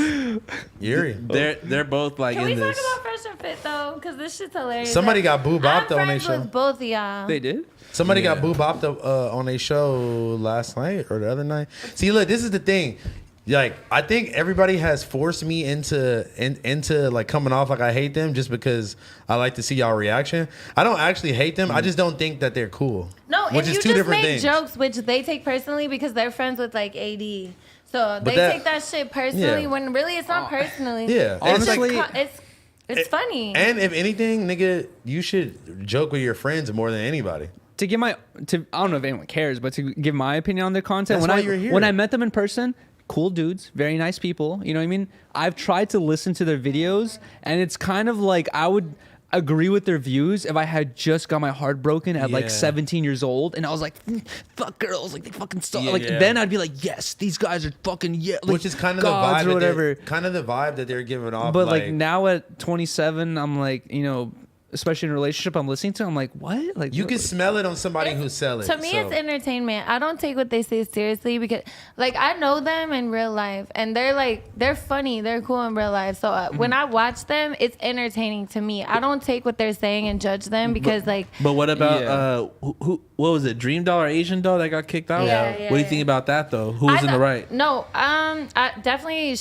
Yuri. They're both like Can in we talk this. about Fresh and Fit though? Because this shit's hilarious. Somebody got Boo I'm Bopped on their friends show. with both of y'all. They did? Somebody Yeah. got Boo Bopped on a show last night or the other night. See, look, this is the thing. Like, I think everybody has forced me into like coming off like I hate them just because I like to see y'all reaction. I don't actually hate them. I just don't think that they're cool. No, which and is you two just different make things. jokes which they take personally because they're friends with like AD. So they that- take that shit personally Yeah. when really it's not personally. Yeah, It's Honestly- just it's funny. And if anything, nigga, you should joke with your friends more than anybody. I don't know if anyone cares, but to give my opinion on their content. That's why you're here. When I met them in person, cool dudes, very nice people. You know what I mean? I've tried to listen to their videos, and it's kind of like I would agree with their views if I had just got my heart broken at like Yeah. 17 years old, and I was like, fuck girls, like they fucking suck. Yeah. Like Yeah. then I'd be like, yes, these guys are fucking like, Which is kind of gods the vibe or whatever. Kind of the vibe that they're giving off. But like now at 27, I'm like, especially in a relationship I'm listening to, I'm like, what? Like you can smell it on somebody who sell it. To me, so. it's entertainment. I don't take what they say seriously because, like, I know them in real life, and they're funny, they're cool in real life. So when I watch them, it's entertaining to me. I don't take what they're saying and judge them because, like, But what about Yeah. who? What was it? Dream Doll or Asian Doll that got kicked out? Yeah, What yeah, do you yeah. think about that though? Who was in the right? No, I definitely.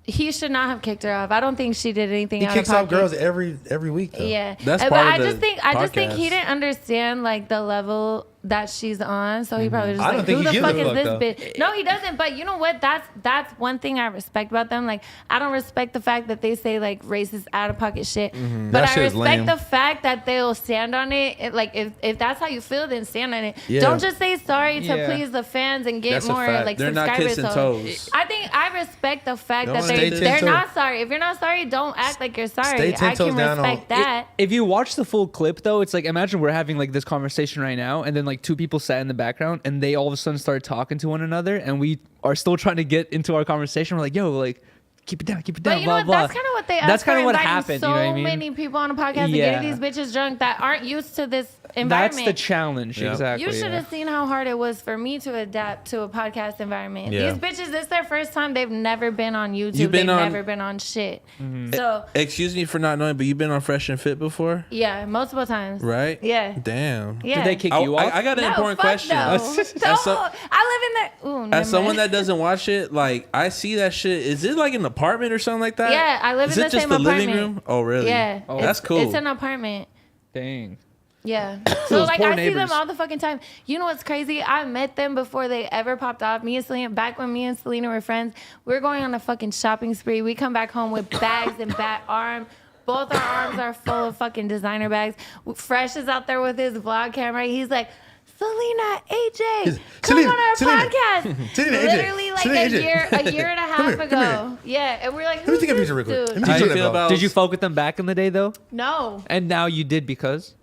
He should not have kicked her off. I don't think she did anything. He out kicks of off pocket. girls every week though. Yeah, That's but part of I the just think podcast. he didn't understand like the level that she's on, so he probably just I don't like, think who he the gives a fuck is fuck, this though. bitch? No, he doesn't. But you know what? That's one thing I respect about them. Like, I don't respect the fact that they say like racist, out of pocket shit, but That I shit is respect lame. the fact that they'll stand on it. Like, if that's how you feel, then stand on it. Yeah. Don't just say sorry to Yeah. please the fans and get That's a more fact. like They're not subscribers. kissing So toes. I think I respect the fact Don't that stay they're 10 not sorry. If you're not sorry, don't act like you're sorry. Stay 10 I toes can down on- respect that. If you watch the full clip though, it's like imagine we're having like this conversation right now, and then like two people sat in the background and they all of a sudden start talking to one another, and we are still trying to get into our conversation. We're like, yo, like keep it down, But you know blah what? blah. That's kind of what they asked That's for, kind of what inviting happened. So You know what I mean? many people on a podcast and Yeah. getting these bitches drunk that aren't used to this That's environment. the challenge, Yeah. exactly. You should yeah. have seen how hard it was for me to adapt to a podcast environment. Yeah. These bitches, this is their first time. They've never been on YouTube. You've been They've on- never been on shit. So, Excuse me for not knowing, but you've been on Fresh and Fit before, yeah, multiple times. right? Yeah. Damn. Yeah. Did they kick you off? I got an No, important fuck question. No. As so- I live in there. Ooh, never As someone mind. that doesn't watch it, like I see that shit. Is it like an apartment or something like that? Yeah, I live Is in it the just same the apartment. living room? Oh, really? Yeah. Oh, It's- that's cool. It's an apartment. Dang. Yeah. So Those like poor I see them neighbors. all the fucking time. You know what's crazy? I met them before they ever popped off. Me and Selena, back when me and Selena were friends, we were going on a fucking shopping spree. We come back home with bags and both our arms are full of fucking designer bags. Fresh is out there with his vlog camera. He's like, Selena, AJ, come Selena, on our Selena. podcast. Selena, AJ. Literally like Selena, AJ. a year and a half Come ago. here. Yeah, and we're like, Let me who's take a this picture real quick. dude? Let me How take you a feel about? Did you fuck with them back in the day though? No, And now you did because?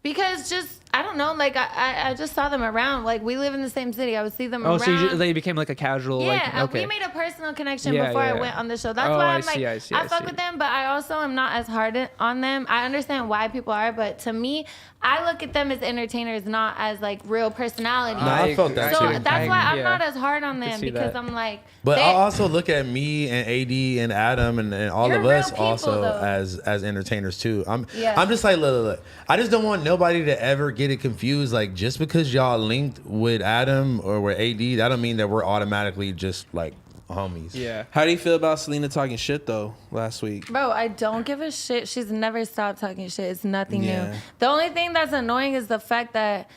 because just I don't know. Like I just saw them around. Like we live in the same city. I would see them Oh, around. so they became like a casual. Yeah, like, okay. we made a personal connection Yeah, before I yeah. went on the show. That's Oh, why I I'm see, like, I see, I I fuck see. with them, but I also am not as hard on them. I understand why people are, but to me, I look at them as entertainers, not as like real personalities. No, I felt that So too. that's why I'm yeah. not as hard on them see because that. I'm like, But they- I also look at me and AD and Adam and all You're of us real people, also though. as entertainers too. I'm Yeah. just like look. I just don't want nobody to ever get it confused. Like just because y'all linked with Adam or with AD, that don't mean that we're automatically just like homies. Yeah. How do you feel about Selena talking shit though last week? Bro, I don't give a shit. She's never stopped talking shit. It's nothing Yeah. new. The only thing that's annoying is the fact that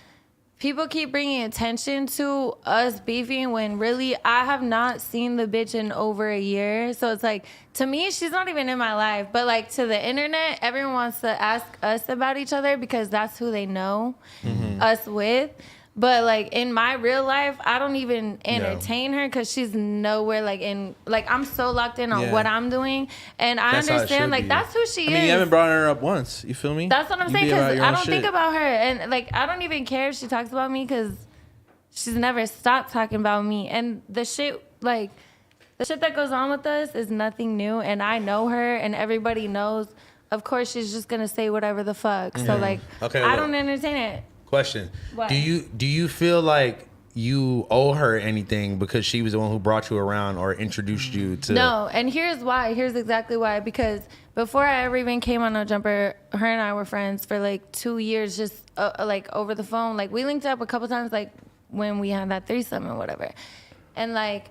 people keep bringing attention to us beefing when really I have not seen the bitch in over a year. So it's like, to me, she's not even in my life. But like to the internet, everyone wants to ask us about each other because that's who they know us with. But like in my real life, I don't even entertain her because she's nowhere like in like I'm so locked in on Yeah. what I'm doing, and I That's how it understand should like be. that's who she I is. mean, you haven't brought her up once. You feel me? That's what I'm You saying be about because your I own don't think shit. about her, and like I don't even care if she talks about me because she's never stopped talking about me. And the shit that goes on with us is nothing new, and I know her, and everybody knows. Of course, she's just gonna say whatever the fuck. So like, Okay, I look. don't entertain it. Question: What? Do you feel like you owe her anything because she was the one who brought you around or introduced you to? No, and here's why. Here's exactly why. Because before I ever even came on No Jumper, her and I were friends for like 2 years, just like over the phone. Like we linked up a couple times, like when we had that threesome and whatever. And like,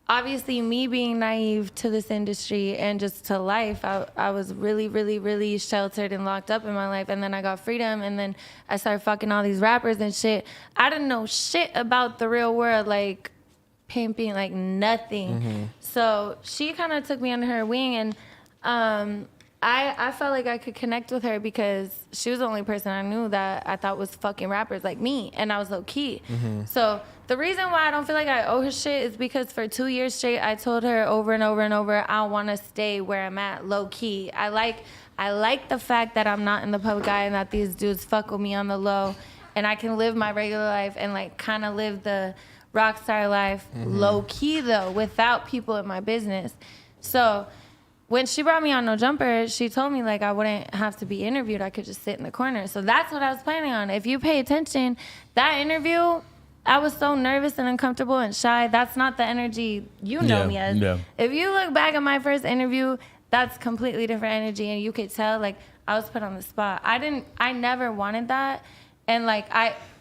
obviously, me being naive to this industry and just to life, I was really, really, really sheltered and locked up in my life. And then I got freedom, and then I started fucking all these rappers and shit. I didn't know shit about the real world, like pimping, like nothing. So she kind of took me under her wing, and I felt like I could connect with her because she was the only person I knew that I thought was fucking rappers like me, and I was low key. So the reason why I don't feel like I owe her shit is because for 2 years straight, I told her over and over and over, I want to stay where I'm at, low key. I like the fact that I'm not in the public eye and that these dudes fuck with me on the low, and I can live my regular life and like kind of live the rock star life low key though, without people in my business. So when she brought me on No Jumper, she told me like I wouldn't have to be interviewed. I could just sit in the corner. So that's what I was planning on. If you pay attention, that interview, I was so nervous and uncomfortable and shy. That's not the energy you know Yeah, me as. yeah. If you look back at my first interview, that's completely different energy, and you could tell like I was put on the spot. I never wanted that. And like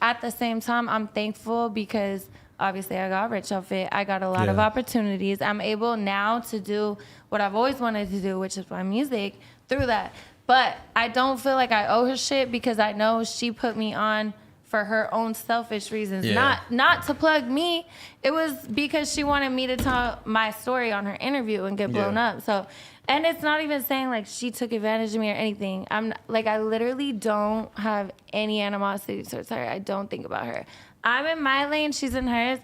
at the same time, I'm thankful because obviously I got rich off it. I got a lot of Yeah. opportunities. I'm able now to do what I've always wanted to do, which is my music, through that. But I don't feel like I owe her shit because I know she put me on for her own selfish reasons. Yeah. Not to plug me. It was because she wanted me to tell my story on her interview and get blown up. So, and it's not even saying like she took advantage of me or anything. I'm like, I literally don't have any animosity towards her. I don't think about her. I'm in my lane, she's in hers.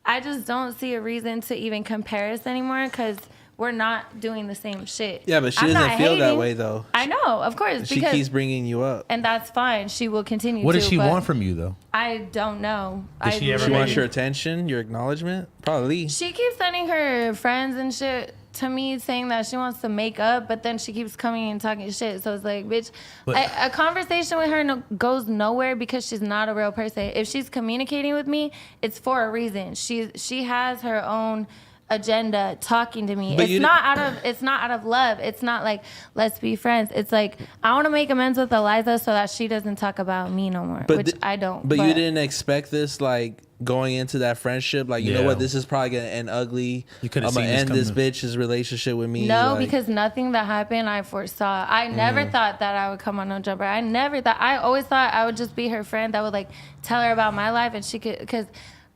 I just don't see a reason to even compare us anymore because we're not doing the same shit. Yeah, but she I'm doesn't not feel that hating. way though. I know, of course. She because, keeps bringing you up. and that's fine. She will continue What to. does she but want from you though? I don't know. Did she ever She make wants you- your attention, your acknowledgement, probably. She keeps sending her friends and shit to me saying that she wants to make up, but then she keeps coming and talking shit. So it's like, bitch, But- a conversation with her goes nowhere because she's not a real person. If she's communicating with me, it's for a reason. She has her own agenda talking to me. But It's not out of love. It's not like let's be friends. It's like I want to make amends with Aliza so that she doesn't talk about me no more, which I don't. But you didn't expect this, like going into that friendship, like you know Yeah. what, this is probably gonna end ugly. You could've I'm gonna seen this end this coming. bitch's relationship with me. No, like, because nothing that happened I foresaw. I never thought that I would come on No Jumper. I always thought I would just be her friend that would like tell her about my life and she could, because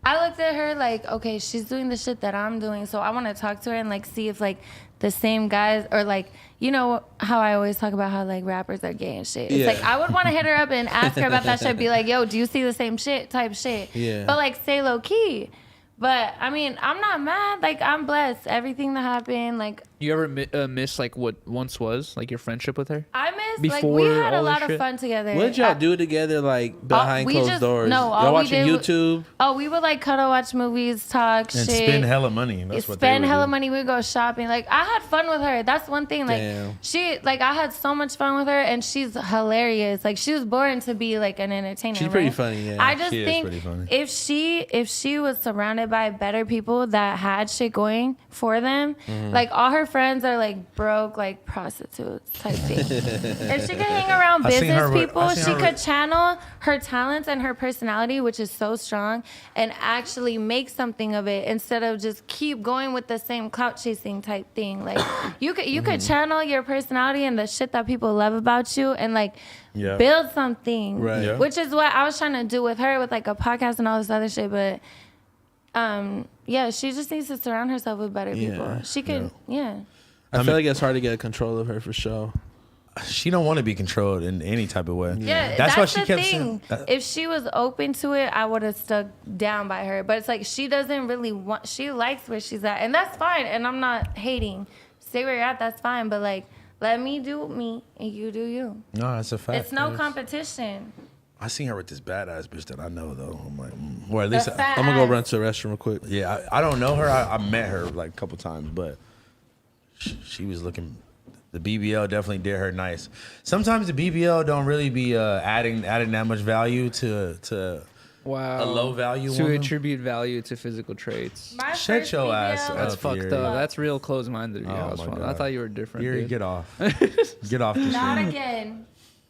I looked at her like, okay, she's doing the shit that I'm doing, so I want to talk to her and like see if like the same guys or like, you know how I always talk about how like rappers are gay and shit. It's like I would want to hit her up and ask her about that shit. Be like, yo, do you see the same shit type shit? Yeah. But like stay low key. But I mean, I'm not mad. Like I'm blessed. Everything that happened, like. You ever miss like what once was like your friendship with her? I miss like Before we had a all this lot of shit? fun together. What did y'all do together, like behind we closed just- doors? no, all y'all we watching did was- YouTube? Oh, we would like cuddle, watch movies, talk And shit. spend hella money. That's what they Spend would hella do. money. We go shopping. Like I had fun with her. That's one thing. Like Damn. I had so much fun with her, and she's hilarious. Like she was born to be like an entertainer. She's pretty right? funny, yeah. I just She is think pretty funny. if she was surrounded by better people that had shit going for them, Mm-hmm. like all her friends are like broke, like prostitutes type thing. If she could hang around I seen business her with- people, I seen she her could with- channel her talents and her personality, which is so strong, and actually make something of it instead of just keep going with the same clout chasing type thing. Like you could Mm-hmm. channel your personality and the shit that people love about you and like Yeah. build something. Right. Yeah. Which is what I was trying to do with her with like a podcast and all this other shit, but yeah, she just needs to surround herself with better people. Yeah. She could yeah. I feel like it's hard to get control of her for sure. She don't want to be controlled in any type of way. Yeah, That's why she the kept thing. saying. If she was open to it, I would have stuck down by her. But it's like she doesn't really want. She likes where she's at, and that's fine. And I'm not hating. Stay where you're at. That's fine. But like, let me do me, and you do you. No, that's a fact. It's no competition. I seen her with this badass bitch that I know though. I'm like, or at least, The fat I'm gonna go ass. run to the restroom real quick. yeah, I don't know her. I met her like a couple times, but she was looking. The BBL definitely did her nice. Sometimes the BBL don't really be adding that much value to Wow. a low value to woman. attribute value to physical traits. My Shut first your BBL ass up. That's fucked here. up. That's real close-minded. Oh Yeah, my I God. thought you were different. Yuri, dude. get off. Get off the Not shit. again.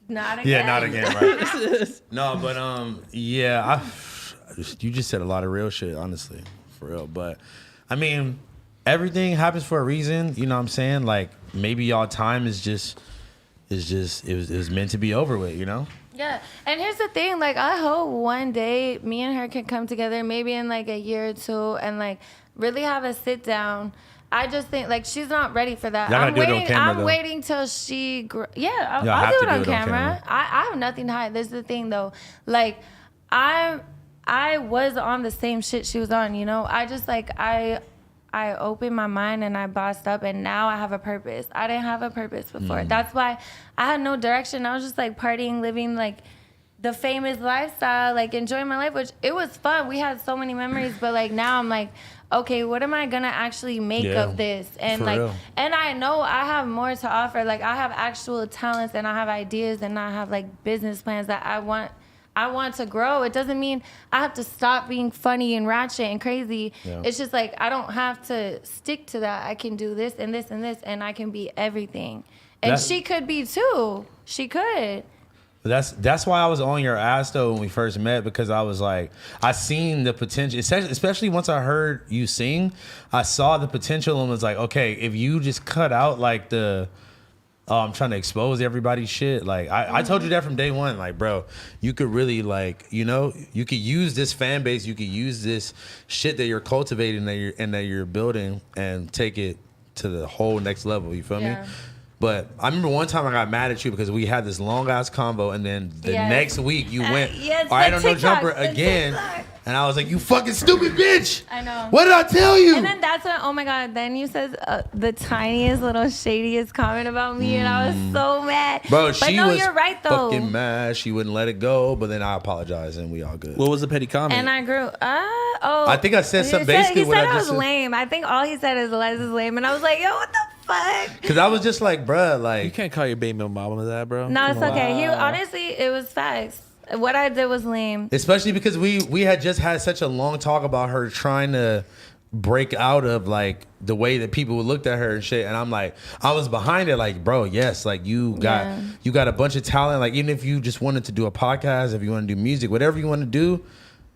Not again. Yeah, not again, right? No, but yeah, you just said a lot of real shit, honestly, for real. But I mean, everything happens for a reason. You know what I'm saying? Like maybe y'all time is just it was meant to be over with. You know? Yeah, and here's the thing, like I hope one day me and her can come together, maybe in like a year or two, and like really have a sit down. I just think like she's not ready for that. Y'all gotta I'm do it on waiting. camera, I'm though. waiting till she. Y'all I'll have do to it on camera. I have nothing to hide. This is the thing though. Like I was on the same shit she was on. You know, I just like I opened my mind and I bossed up, and now I have a purpose. I didn't have a purpose before. That's why I had no direction. I was just like partying, living like the famous lifestyle, like enjoying my life, which it was fun. We had so many memories, but like now I'm like, okay, what am I gonna actually make Yeah, of this? And for like, real. and I know I have more to offer. Like I have actual talents and I have ideas and I have like business plans that I want to grow. It doesn't mean I have to stop being funny and ratchet and crazy. Yeah. It's just like I don't have to stick to that. I can do this and this and this, and I can be everything. And That- she could be too. She could. That's why I was on your ass though when we first met, because I was like, I seen the potential, especially once I heard you sing, I saw the potential and was like, okay, if you just cut out like the I'm trying to expose everybody's shit. Like I told you that from day one. Like, bro, you could really like, you know, you could use this fan base, you could use this shit that you're cultivating that you're building and take it to the whole next level. You feel me? Yeah. But I remember one time I got mad at you because we had this long ass convo, and then the Yes. next week you went, yes, all right, the on no TikTok, jumper the again, TikTok. and I was like, you fucking stupid bitch. I know. What did I tell you? And then that's when, oh my God, then you said the tiniest little shadiest comment about me, and I was so mad. Bro, but she no, was you're right though. fucking mad. She wouldn't let it go, but then I apologized, and we all good. What was the petty comment? And I grew. I think I said He something said- basically He what said I I just was said. lame. I think all he said is Les is lame, and I was like, yo, what the fuck? Because I was just like, bruh, you like, can't call your baby mama that, bro. No, it's Come on. okay. He honestly, it was facts. What I did was lame. especially because we had just had such a long talk about her trying to break out of like the way that people looked at her and shit, and I'm like, I was behind it, like, bro, yes, like you got a bunch of talent, like even if you just wanted to do a podcast, if you want to do music, whatever you want to do,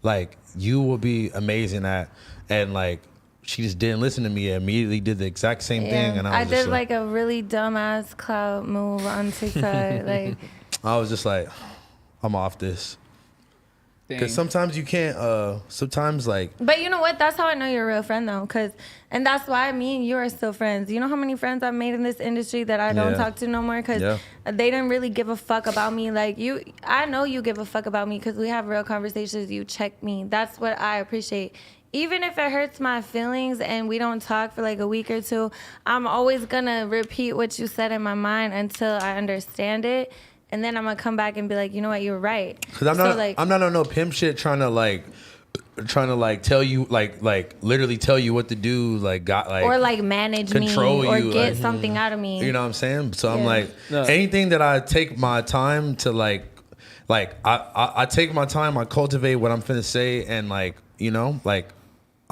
like you will be amazing at. And like she just didn't listen to me, immediately did the exact same thing, and I was did just like a really dumbass clout move on TikTok. Like, I was just like, I'm off this. Because sometimes you can't. Sometimes like. But you know what? That's how I know you're a real friend, though. And that's why me and you are still friends. You know how many friends I've made in this industry that I don't talk to no more because they didn't really give a fuck about me. Like you, I know you give a fuck about me because we have real conversations. You check me. That's what I appreciate. Even if it hurts my feelings and we don't talk for like a week or two, I'm always gonna repeat what you said in my mind until I understand it. And then I'm gonna come back and be like, you know what, you're right. Because I'm not on no pimp shit trying to tell you like literally tell you what to do or like manage control me or get something out of me. You know what I'm saying? So I'm like anything that I take my time to I take my time, I cultivate what I'm finna say, and I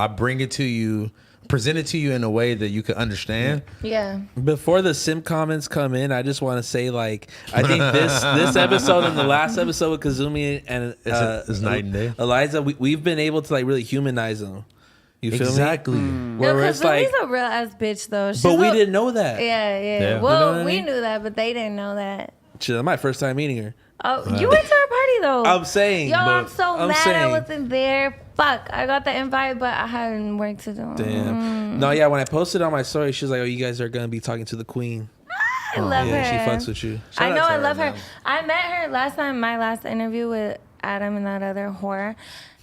bring it to you. Present it to you in a way that you can understand. Yeah. Before the sim comments come in, I just want to say, I think this episode and the last episode with Kazumi and it's night and day. Aliza, we've been able to really humanize them. You feel me? Exactly. Where it's Kazumi's a real ass bitch though. But we didn't know that. Yeah. Well, you know we knew that, but they didn't know that. Shit, that's my first time meeting her. Oh, you went to her party though. I'm saying. Yo, I'm so mad I wasn't there. Fuck, I got the invite, but I had work to do. Damn. No, yeah, when I posted on my story, she was like, "Oh, you guys are gonna be talking to the queen." I love her. She fucks with you. I know, I love her. I met her last time, my last interview with Adam and that other whore.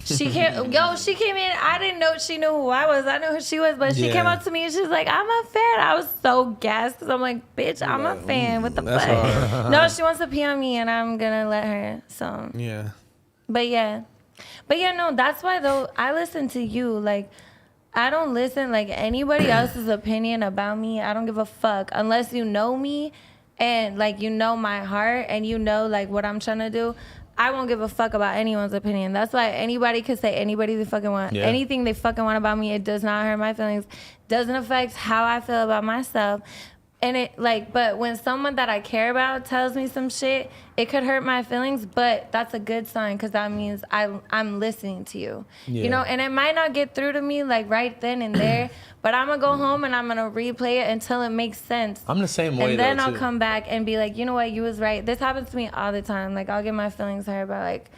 She came in. I didn't know she knew who I was. I knew who she was, but she came up to me and she's like, "I'm a fan." I was so gassed because I'm like, "Bitch, I'm a fan. What the fuck?" No, she wants to pee on me, and I'm gonna let her. So yeah. But no, that's why though I listen to you. Like, I don't listen like anybody else's opinion about me. I don't give a fuck unless you know me and like you know my heart and you know like what I'm trying to do. I won't give a fuck about anyone's opinion. That's why anybody could say anybody they fucking want. Yeah. Anything they fucking want about me, it does not hurt my feelings. Doesn't affect how I feel about myself. And it but when someone that I care about tells me some shit, it could hurt my feelings, but that's a good sign because that means I'm listening to you. Yeah. You know, and it might not get through to me like right then and there, but I'm gonna go home and I'm gonna replay it until it makes sense. I'm the same way. And then I'll come back and be like, you know what, you was right. This happens to me all the time. Like I'll get my feelings hurt by like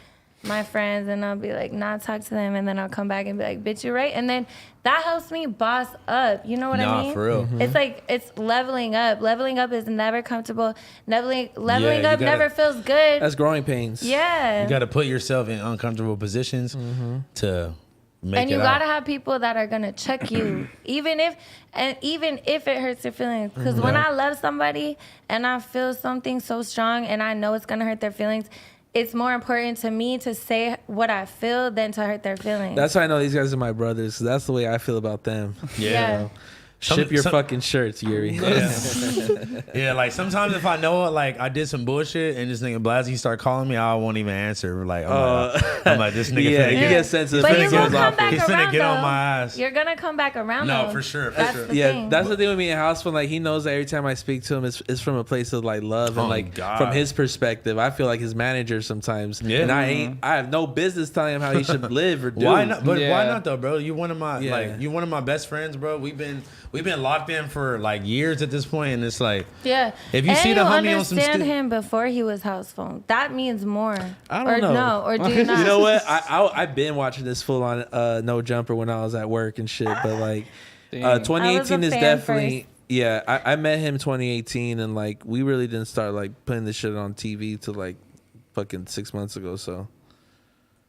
my friends and I'll be like, not talk to them, and then I'll come back and be like, bitch, you're right. And then that helps me boss up. You know what I mean? For real. Mm-hmm. It's like it's leveling up. Leveling up is never comfortable. Leveling up never feels good. That's growing pains. Yeah. You gotta put yourself in uncomfortable positions to make and you gotta have people that are gonna check you, even if it hurts your feelings. Because when I love somebody and I feel something so strong and I know it's gonna hurt their feelings, it's more important to me to say what I feel than to hurt their feelings. That's why I know these guys are my brothers. That's the way I feel about them. Yeah. You know? Ship your fucking shirts, Yuri. Yeah, like sometimes if I know like I did some bullshit and this nigga Blasey start calling me, I won't even answer. Like I'm like this nigga. Yeah, you get sensitive. But you're gonna come back He's around. Finna get on my ass. You're gonna come back around. No, though. for sure. That's the thing. That's the thing with me in Housephone. Like he knows that every time I speak to him, it's from a place of like love and like from his perspective. I feel like his manager sometimes, and I have no business telling him how he should live or do. Why not? But why not though, bro? You're one of my you're one of my best friends, bro. We've been locked in for like years at this point, and it's like if you see the homie on some understand him before he was Housephone, that means more. I don't know. No, or do you not? You know what? I've been watching this full on No Jumper when I was at work and shit, but like 2018 is definitely first. Yeah. I met him 2018, and like we really didn't start like putting this shit on TV till like fucking 6 months ago. So.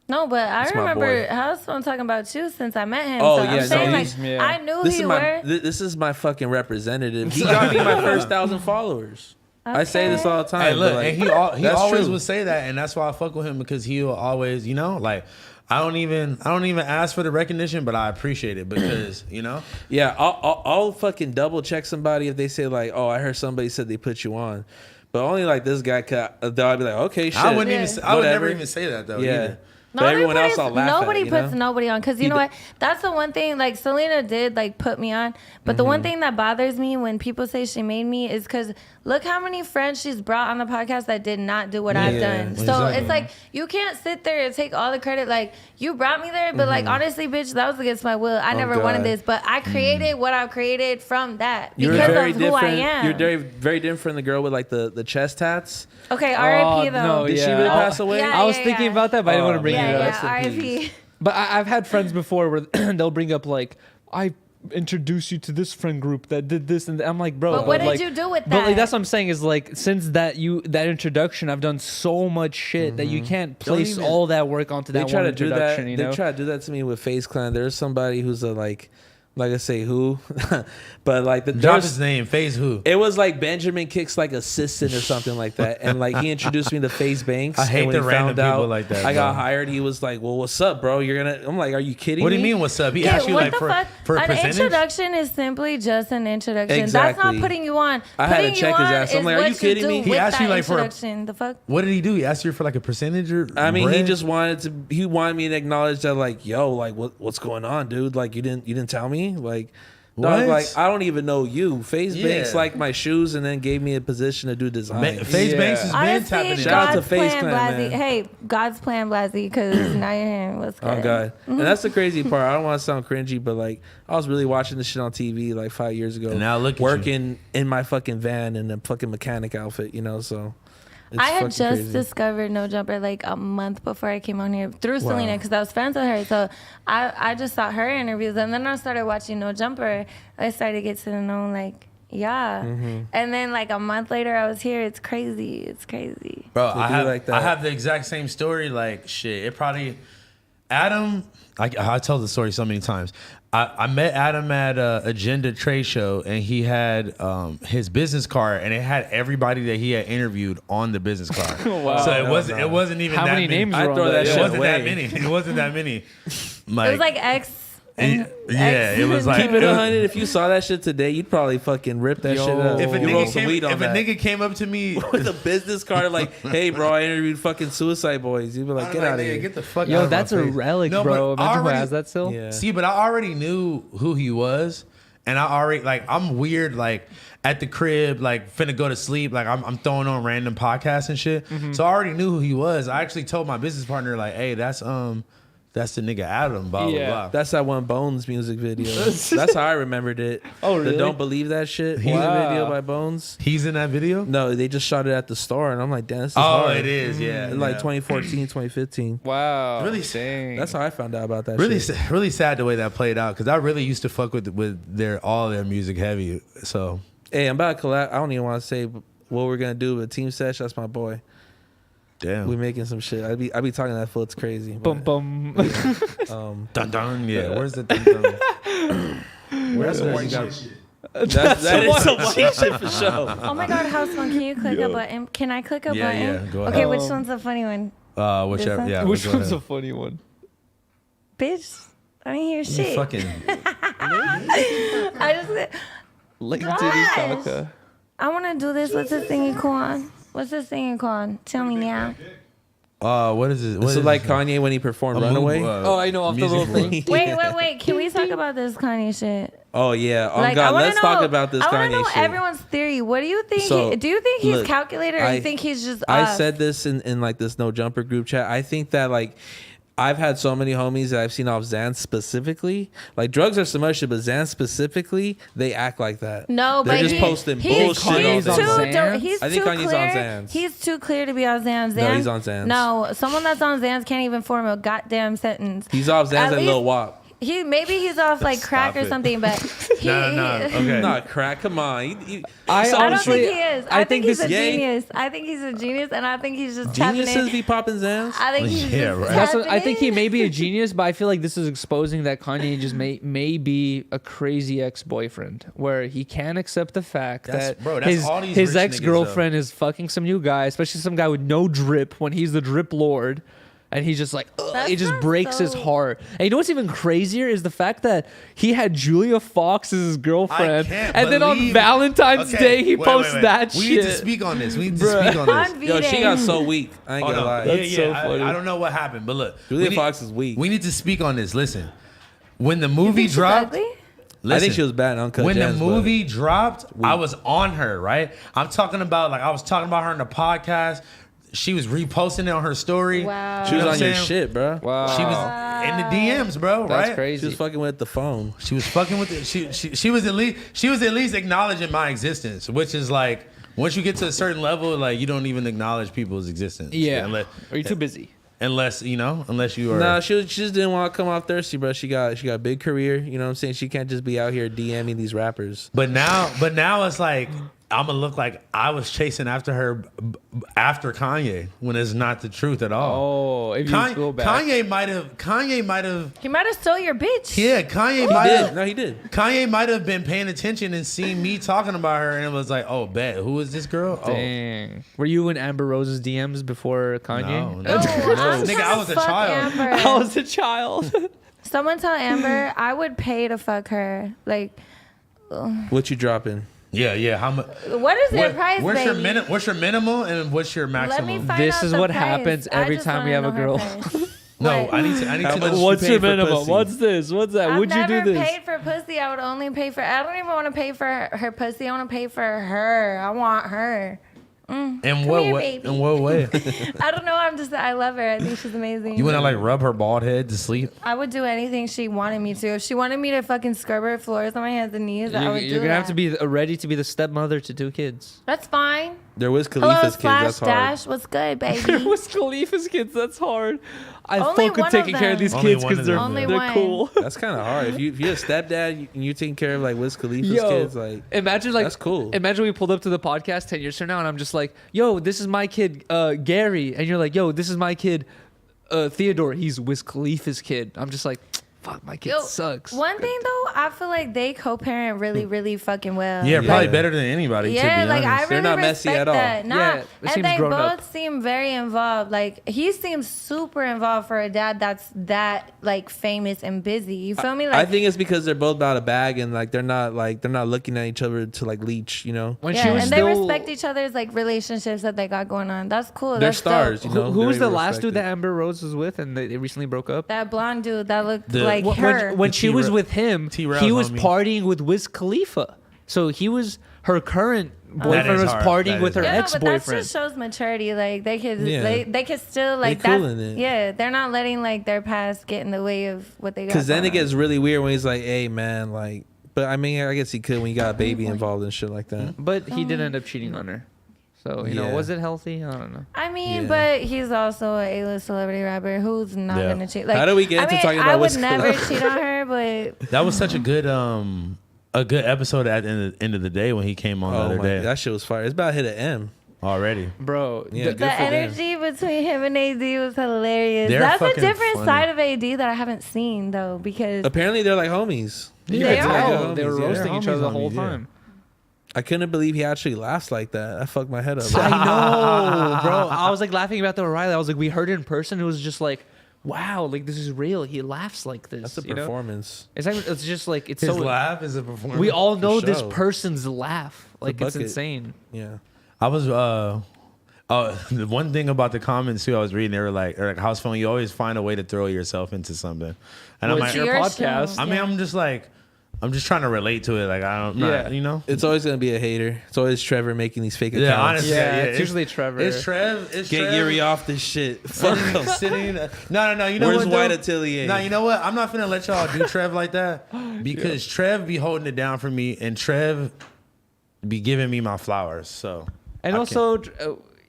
No, but I remember Housephone talking about you since I met him. Oh, so yeah. I'm saying, I knew who you were. This is my fucking representative. He got me my first 1,000 followers. Okay. I say this all the time. Hey, look, like, and he always would say that, and that's why I fuck with him, because he will always, you know, like I don't even ask for the recognition, but I appreciate it because, you know. Yeah, I'll fucking double check somebody if they say like, oh, I heard somebody said they put you on. But only like this guy, I'll be like, okay, shit. I would never even say that though. Either. But everyone else I'll laugh nobody at, puts nobody on, because you know what? That's the one thing. Like Selena did like put me on, but the one thing that bothers me when people say she made me is because look how many friends she's brought on the podcast that did not do what I've done. So it's like you can't sit there and take all the credit. Like you brought me there, but like honestly, bitch, that was against my will. I never wanted this, but I created what I created from that because of who I am. You're very, very different from the girl with like the chest tats. Okay, R.I.P. though. Did she really pass away? I was thinking about that, but I didn't want to bring it yeah. Rest in peace. RIP. But I've had friends before where they'll bring up like, I introduced you to this friend group that did this, and I'm like, bro. But what did like, you do with But like, that? that's what I'm saying is like, since that introduction, I've done so much shit that you can't place even- all that work onto They that try one to do that. introduction. You know, They try to do that to me with Face Clan. There's somebody who's a like I say who, but like Drop there's his name. Phase who? it was like Benjamin Kicks like assistant or something like that, and like he introduced me to FaZe Banks. I hate and when the he random found people out like that, I got bro. hired. He was like, "Well, what's up, bro? You're gonna." I'm like, "Are you kidding What do me?" you mean? What's up? He Okay, asked you what like the fuck? for a An percentage. introduction is simply just an introduction. That's Exactly. not putting you on. I had to Putting you check his on ass. I'm is like, are what you kidding do me? He with asked you, that like, for a- introduction. The fuck? What did he do? He asked you for like a percentage or? I mean, he bread? just he wanted me to acknowledge that, like, yo, like, what's going on, dude? Like, you didn't tell me, like. Dog, What? like I don't even know you. FaZe Yeah. Banks liked my shoes and then gave me a position to do design. Phase Yeah. Banks has been Honestly, tapping in. Shout out to God's FaZe plan, Clan, Blasey. man. Hey, God's plan, Blasey, because now you're hearing what's good. Oh god, and that's the crazy part. I don't want to sound cringy, but like I was really watching this shit on TV like 5 years ago. And now look at working in my fucking van in a fucking mechanic outfit, you know. So it's I had fucking just crazy. discovered No Jumper like a month before I came on here through Wow. Selena because I was friends with her. So I just saw her interviews and then I started watching No Jumper. I started to get to know like, yeah. Mm-hmm. And then like a month later I was here. It's crazy. It's crazy. Bro, They I do have like that. I have the exact same story. Like shit, it probably Adam. I tell the story so many times. I met Adam at a Agenda trade show, and he had his business card, and it had everybody that he had interviewed on the business card. Wow. So it wasn't even How that many names I were on throw that It shit wasn't away. that many. It wasn't that many. It was like X. And yeah, it was like Keep it 100. If you saw that shit today, you'd probably fucking rip that Yo. shit up. if a You roll nigga some weed on if a that. nigga came up to me with a business card like, hey, bro, I interviewed fucking Suicide Boys. You'd be like, get out of here. Get the fuck out Yo, of my that's a face. relic, No, bro. but I Imagine who already- has that still. Yeah. See, but I already knew who he was, and I already like I'm weird like at the crib like finna go to sleep like I'm throwing on random podcasts and shit. So I already knew who he was. I actually told my business partner like, hey, that's the nigga Adam. Blah Yeah. blah blah. That's that one Bones music video. That's how I remembered it. Oh, really? The Don't Believe That Shit music Wow. video by Bones. He's in that video. No, they just shot it at the store, and I'm like, damn, this is Oh, hard. it is. Yeah, Like yeah. 2014, 2015. Wow. Really Dang. That's how I found out about that Really, shit. really sad the way that played out because I really used to fuck with all their music heavy. So Hey, I'm about to collab. I don't even want to say what we're going to do, but Team Sesh, that's my boy. damn. We making some shit. I be talking that fool. It's crazy. Bum but, bum. Dun dun. Yeah. Where's the dun dun? Where's the you got? that is some white shit for sure. Oh my God, Housephone, can you click a button? Can I click a Yeah, button? yeah, go ahead. Okay, which one's the funny one? Whichever. one? Yeah. Which go one's ahead. a funny one? Bitch, I didn't hear You shit. fucking. I just, Link Gosh. Kaka. I want to do this. What's this thing you call on? What's this thing you call on? Tell me now. What is it? What This is is like it? Kanye when he performed A move, Runaway. Oh, I know, off the music little move. thing. Wait. Can we talk about this Kanye shit? Oh yeah. Oh Like, I God, wanna let's know, talk about this I want Kanye to know shit. everyone's theory. What do you think? So, Do you think he's look, calculated, or you think he's just? I off? said this in like this No Jumper group chat. I think that like I've had so many homies that I've seen off Xans specifically. Like drugs are some other shit, but Xans specifically, they act like that. No, they're but just posting he's bullshit. Kanye's all on day. Xans? too. He's I think too Kanye's clear. on Xans. He's too clear to be on Xans. No, he's on Xans. No, someone that's on Xans can't even form a goddamn sentence. He's off Xans At and least- Lil Wop. Maybe he's off like crack Stop or it. something, but he, No. Okay. Not crack. Come on. I I don't honestly, think he is. I think he's a Yay. genius. I think he's a genius, and I think he's just tapping Geniuses in. be popping Xans. I think he's Yeah, just right. That's what, tapping I think he in. may be a genius, but I feel like this is exposing that Kanye just may be a crazy ex-boyfriend, where he can't accept the fact That's- that bro, that's all these his rich niggas, ex-girlfriend is fucking some new guy, especially some guy with no drip when he's the drip lord. And he's just like, ugh, That's it just not breaks his so- heart. And you know what's even crazier is the fact that he had Julia Fox as his girlfriend. can't And then on believe- Valentine's Okay, Day, he wait, posts wait. that We shit. need to speak on this. We need to Bruh. speak on this. On Yo, she got V-Day. so weak. I ain't Oh, gonna no. lie. That's so I- funny. I don't know what happened, but look, Julia we need- Fox is weak. We need to speak on this. Listen, when the You movie think she's dropped, ugly? I think listen, she was bad in Uncut when Gems, the but- movie dropped, I was on her, right? I'm talking about I was talking about her in the podcast. She was reposting it on her story. Wow. She was You know on what your I'm saying? shit, bro. Wow. She was in the DMs, bro. That's right? crazy. She was fucking with the phone. She was fucking with it. She was at least acknowledging my existence, which is like once you get to a certain level, like you don't even acknowledge people's existence. Yeah. Unless- Are you too busy? Unless you are. Nah, she just didn't want to come off thirsty, bro. She got a big career. You know what I'm saying? She can't just be out here DMing these rappers. But now it's like I'm gonna look like I was chasing after her after Kanye when it's not the truth at all. Oh, if you feel bad. Kanye might have. He might have stole your bitch. Yeah, Kanye might have. No, he did. Kanye might have been paying attention and seen me talking about her, and it was like, oh, bet, who is this girl? Dang. Were you in Amber Rose's DMs before Kanye? No. Nigga, I was a child. I was a child. Someone tell Amber I would pay to fuck her. Like, What you dropping? Yeah. How much? what is your price, what's baby? What's your minimal and what's your maximum? Let me find This out is the what price. happens I every just time we wanna have a know girl. her price. No, What? I need to How much know. What's you your pay for minimum? pussy? What's this? What's that? I've Would you do never this? paid for pussy. I would only pay for. I don't even want to pay for her pussy. I want to pay for her. I want her. In Come what here, way? baby. In what way? I don't know. I love her. I think she's amazing. You want to like rub her bald head to sleep? I would do anything she wanted me to. If she wanted me to fucking scrub her floors on my hands and knees, I would do You're gonna have that. to be ready to be the stepmother to 2 kids. That's fine. There was Hello, Khalifa's kids. Slash That's hard. Dash. What's good, baby? With Khalifa's kids, that's hard. I Only fuck with one taking of care of them. these Only kids one of because them. they're, Only they're one. cool. That's kind of hard. If you're a stepdad and you're taking care of like Wiz Khalifa's Yo, kids, like imagine like that's cool. Imagine we pulled up to the podcast 10 years from now, and I'm just like, "Yo, this is my kid, Gary," and you're like, "Yo, this is my kid, Theodore. He's Wiz Khalifa's kid." I'm just like, "Fuck, my kid Yo, sucks." One thing though, I feel like they co-parent really, really fucking well. Yeah, Yeah. probably better than anybody. Yeah, to be like I honest. really They're not messy respect at all. that. Nah, Yeah, it and seems they grown both up. seem very involved. Like he seems super involved for a dad that's that like famous and busy. You feel me? Like I think it's because they're both about a bag and like they're not looking at each other to like leech. You know, when yeah, she was and still, they respect each other's like relationships that they got going on. That's cool. they're That's stars. dope. You know, who was they're the last dude respected. that Amber Rose was with, and they recently broke up? That blonde dude that looked The- like When- her. when The she was T-Rail- with him, T-Rail's he was homie. partying with Wiz Khalifa. So he was her current That boyfriend is was hard. partying That with is her hard. Yeah, no, but that ex-boyfriend. just shows maturity. Like they could, Yeah. they could still like They cool that. in it. Yeah, they're not letting like their past get in the way of what they got. Because then it going on. gets really weird when he's like, "Hey, man, like." But I mean, I guess he could when you got a baby involved and shit like that. But he did end up cheating on her. So, you know, Yeah. was it healthy? I don't know. I mean, Yeah. but he's also a A-list celebrity rapper who's not Yeah. gonna cheat. Like, How do we get I into mean, talking I about would Wiz never Khalifa? cheat on her, but That was such a good episode at the end of the day when he came on the Oh other my, day that shit was fire. It's about to hit an M. already. Bro, Yeah, the- good the for them. energy between him and AD was hilarious. They're That's a fucking different funny. side of AD that I haven't seen though, because Apparently, they're like homies. They yeah, are. they were Homies, yeah. roasting each They're other the homies, whole homies, yeah. time. I couldn't believe he actually laughs like that. That fucked my head up. I know, bro. I was like laughing about the O'Reilly. I was like, we heard it in person. It was just like, wow, like this is real. He laughs like this. That's a you know? performance. It's like it's just like it's His so. laugh is a performance. We all know this show. person's laugh. Like it's bucket. insane. Yeah. I was the one thing about the comments too I was reading, they were like Housephone, you always find a way to throw yourself into something. And Well, I'm it's like, your Your podcast. show. I mean, Yeah. I'm just trying to relate to it. Like I'm not, Yeah. you know. It's always gonna be a hater. It's always Trevor making these fake Yeah, accounts. honestly. Yeah, Yeah, it's usually Trevor. It's Trev. It's Get Trev. Yuri off this shit. Fuck him. Sitting. No. You know Where's what? White though? Atelier? No, you know what? I'm not finna let y'all do Trev like that because Trev be holding it down for me, and Trev be giving me my flowers. So And I also,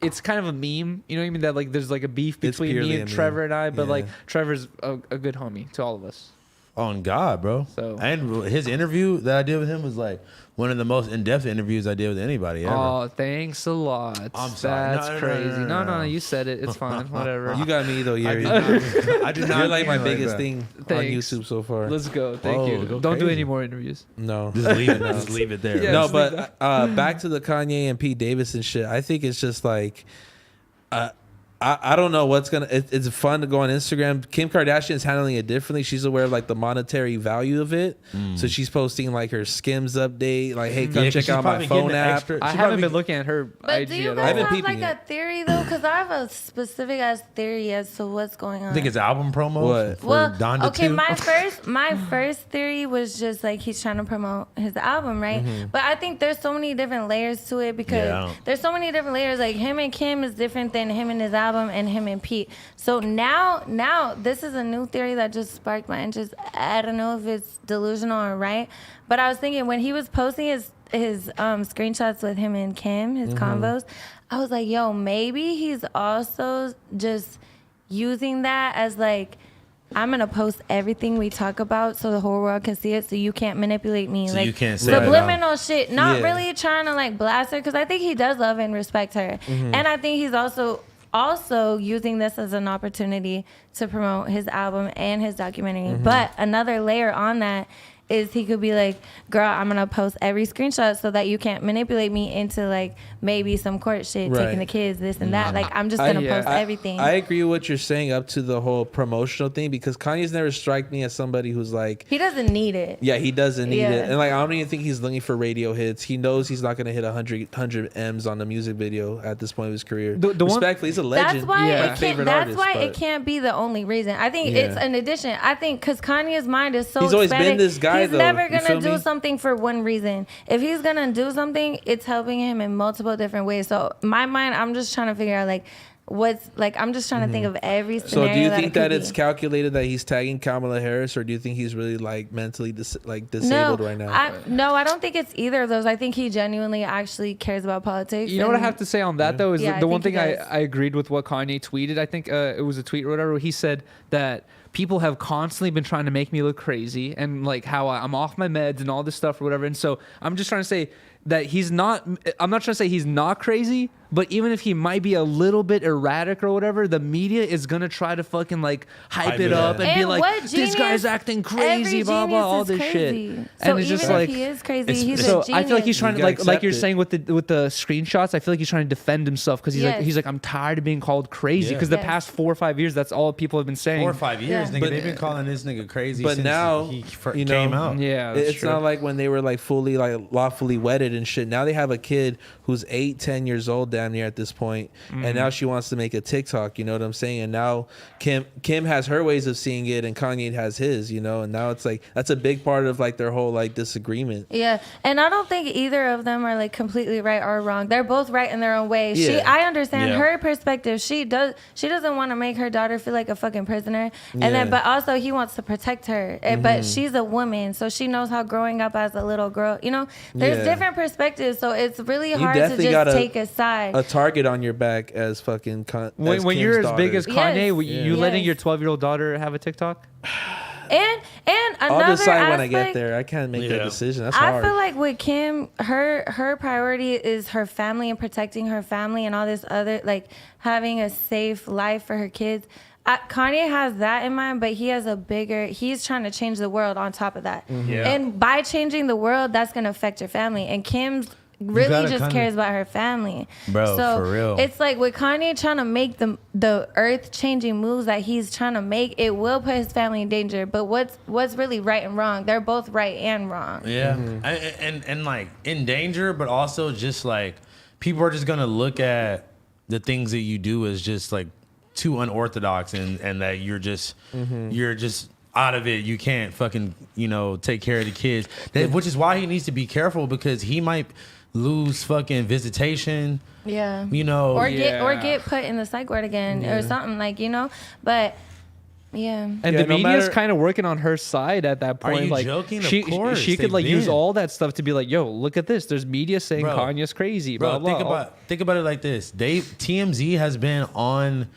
it's kind of a meme. You know what I mean? That like there's like a beef It's between purely me a and meme. Trevor and I, but Yeah. like Trevor's a good homie to all of us. on God, bro. So- and his interview that I did with him was like one of the most in-depth interviews I did with anybody ever. Oh, thanks a lot. I'm sorry. That's No, crazy. no. You said it. It's fine. Whatever. You got me though, Yuri. I do not. You're like my mean biggest that. thing on Thanks. YouTube so far. Let's go. Thank Whoa, you. go Don't do crazy. any more interviews. No. Just leave it. Just leave it there. Yeah. No, just leave but back to the Kanye and Pete Davidson shit. I think it's just like, I don't know what's gonna. It's fun to go on Instagram. Kim Kardashian is handling it differently. She's aware of like the monetary value of it, so she's posting like her Skims update, like, "Hey, come Yeah, 'cause check she's out my probably getting phone the app." extra- I She haven't probably- been looking at her But IG do you at all. I've guys been have peeping like it. a theory though? Because I have a specific ass theory as to what's going on. I think it's album promo. What? For well, Donda okay. 2. My first theory was just like he's trying to promote his album, right? But I think there's so many different layers to it because Yeah. there's so many different layers. Like him and Kim is different than him and his album and him and Pete. So now this is a new theory that just sparked my interest. I don't know if it's delusional or right, but I was thinking when he was posting his screenshots with him and Kim, his convos, I was like, yo, maybe he's also just using that as like, I'm gonna post everything we talk about so the whole world can see it, so you can't manipulate me. So like you can't say it subliminal shit. Not Yeah. really trying to like blast her, because I think he does love and respect her, and I think he's also using this as an opportunity to promote his album and his documentary. But another layer on that is he could be like, girl, I'm gonna post every screenshot so that you can't manipulate me into like maybe some court shit, Right. taking the kids, this and that. Like, I'm just gonna post everything. I agree with what you're saying up to the whole promotional thing, because Kanye's never struck me as somebody who's like, He doesn't need it. yeah, he doesn't need Yeah. it. And like, I don't even think he's looking for radio hits. He knows he's not going to hit 100 M's on the music video at this point of his career. The one- Respectfully, he's a legend. That's why My it can't. favorite That's artist, why but it can't be the only reason. I think Yeah. it's an addition. I think because Kanye's mind is so. He's always been expanded, this guy, He's though. never You gonna feel do me? something for one reason. If he's gonna do something, it's helping him in multiple different ways. So my mind, I'm just trying to figure out like what's like. I'm just trying to think of every So scenario. do you that think it could that it's be. calculated that he's tagging Kamala Harris, or do you think he's really like mentally disabled right now? No, I don't think it's either of those. I think he genuinely actually cares about politics. You know what I and- have to say on that though is Yeah, the I one think thing he I, does. I agreed with what Kanye tweeted. I think it was a tweet or whatever. Where he said that people have constantly been trying to make me look crazy and like how I'm off my meds and all this stuff or whatever. And so I'm just trying to say that he's not. I'm not trying to say he's not crazy, but even if he might be a little bit erratic or whatever, the media is gonna try to fucking like hype it up and be And like, what this genius- guy's acting crazy, every blah blah, genius all is this crazy. shit. So And it's just even like if he is crazy, it's- he's so a genius. I feel like he's trying to You gotta like you're accept saying with the screenshots. I feel like he's trying to defend himself because Yes. he's like I'm tired of being called crazy Yeah. because the Yes. past 4 or 5 years that's all people have been saying. 4 or 5 years, Yeah. nigga. But- They've been calling this nigga crazy. but since now, he you know, came out. Yeah, that's It's true. not like when they were like fully like lawfully wedded and shit. Now they have a kid who's 8-10 years old damn near at this point, and now she wants to make a TikTok. You know what I'm saying? And now Kim has her ways of seeing it, and Kanye has his. You know, and now it's like that's a big part of like their whole like disagreement. Yeah, and I don't think either of them are like completely right or wrong. They're both right in their own way. Yeah. I understand Yeah. her perspective. She doesn't want to make her daughter feel like a fucking prisoner. And Yeah. then but also he wants to protect her. But she's a woman, so she knows how growing up as a little girl, there's Yeah. different perspectives, so it's really You hard to definitely just got take a side. a target on your back as fucking when Kim's you're as big daughter. as Kanye, Yes. you Yeah. letting Yes. your 12-year-old daughter have a TikTok? and another I'll decide when I aspect- get there. I can't make Yeah. that decision. That's I hard. feel like with Kim, her priority is her family and protecting her family and all this other, like having a safe life for her kids. Kanye has that in mind, but he has he's trying to change the world on top of that. Yeah. And by changing the world, that's going to affect your family. And Kim's really gotta just kinda- cares about her family. Bro, so for real. it's like with Kanye trying to make the earth changing moves that he's trying to make, it will put his family in danger. But what's really right and wrong? They're both right and wrong. Yeah, and like in danger, but also just like people are just gonna look at the things that you do as just like too unorthodox, and that you're just out of it. You can't fucking take care of the kids, which is why he needs to be careful, because he might lose fucking visitation. Yeah. Yeah. Or get put in the psych ward again or something but yeah. And Yeah, the no media's matter- kind of working on her side at that point. you like, joking? Of She, course, she could they've like use been. all that stuff to be like, yo, look at this. There's media saying Bro. Kanye's crazy. Bro, Blah, blah. think about it like this. TMZ has been on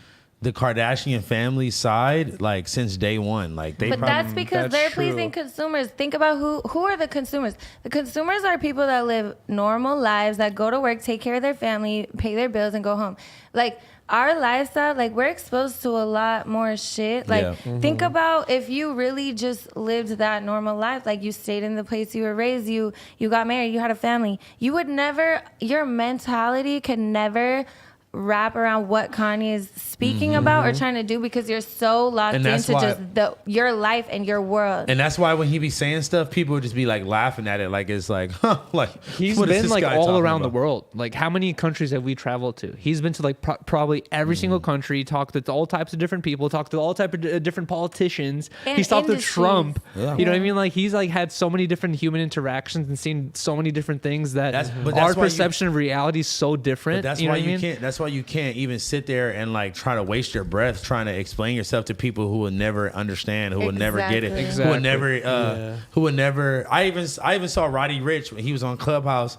the Kardashian family side like since day one. Like they But probably, that's because That's they're true. pleasing consumers. Think about who are the consumers. The consumers are people that live normal lives, that go to work, take care of their family, pay their bills, and go home. Like our lifestyle, like we're exposed to a lot more shit. Like Yeah. think about if you really just lived that normal life, like you stayed in the place you were raised, you got married, you had a family. You would never, your mentality could never wrap around what Kanye is speaking about or trying to do, because you're so locked And that's into why- just your life and your world. and that's why when he be saying stuff, people would just be like laughing at it, like it's like, like He's what is been this like guy all talking around the about? world. Like how many countries have we traveled to? He's been to like probably every single country, talked to all types of different people, talked to all type of different politicians. And He's talked to industries. Trump. Yeah. You know what I mean? Like he's like had so many different human interactions and seen so many different things that But our that's why you- perception of reality is so different. But that's you know why what I you mean? can't. That's why you can't even sit there and like try to waste your breath trying to explain yourself to people who will never understand, who will never get it, Exactly. who will never, who will never. I even saw Roddy Ricch when he was on Clubhouse.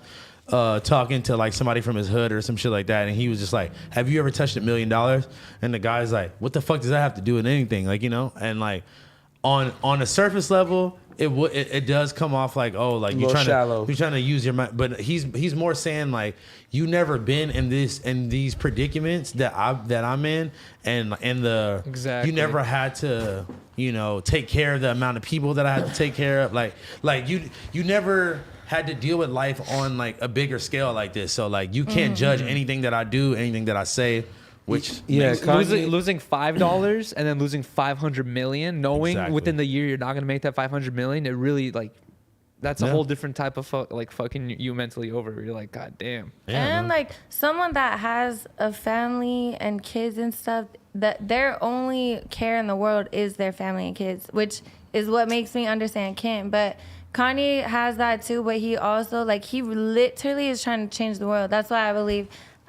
talking to like somebody from his hood or some shit like that, and he was just like, "Have you ever touched $1 million?" And the guy's like, "What the fuck does that have to do with anything?" Like, you know, and like on a surface level, it does come off like, oh, like you're trying to use your mind, but he's more saying like, you never been in these predicaments that I'm in, and exactly. you never had to, you know, take care of the amount of people that I had to take care of, like you never had to deal with life on like a bigger scale like this, so like you can't judge anything that I do, anything that I say. Which losing $5 and then losing 500 million, knowing within the year you're not gonna make that 500 million, it really like that's a whole different type of fucking you mentally over. You're like, God damn. Yeah, and like someone that has a family and kids and stuff, that their only care in the world is their family and kids, which is what makes me understand Kim. But Kanye has that too, but he also like he literally is trying to change the world. That's why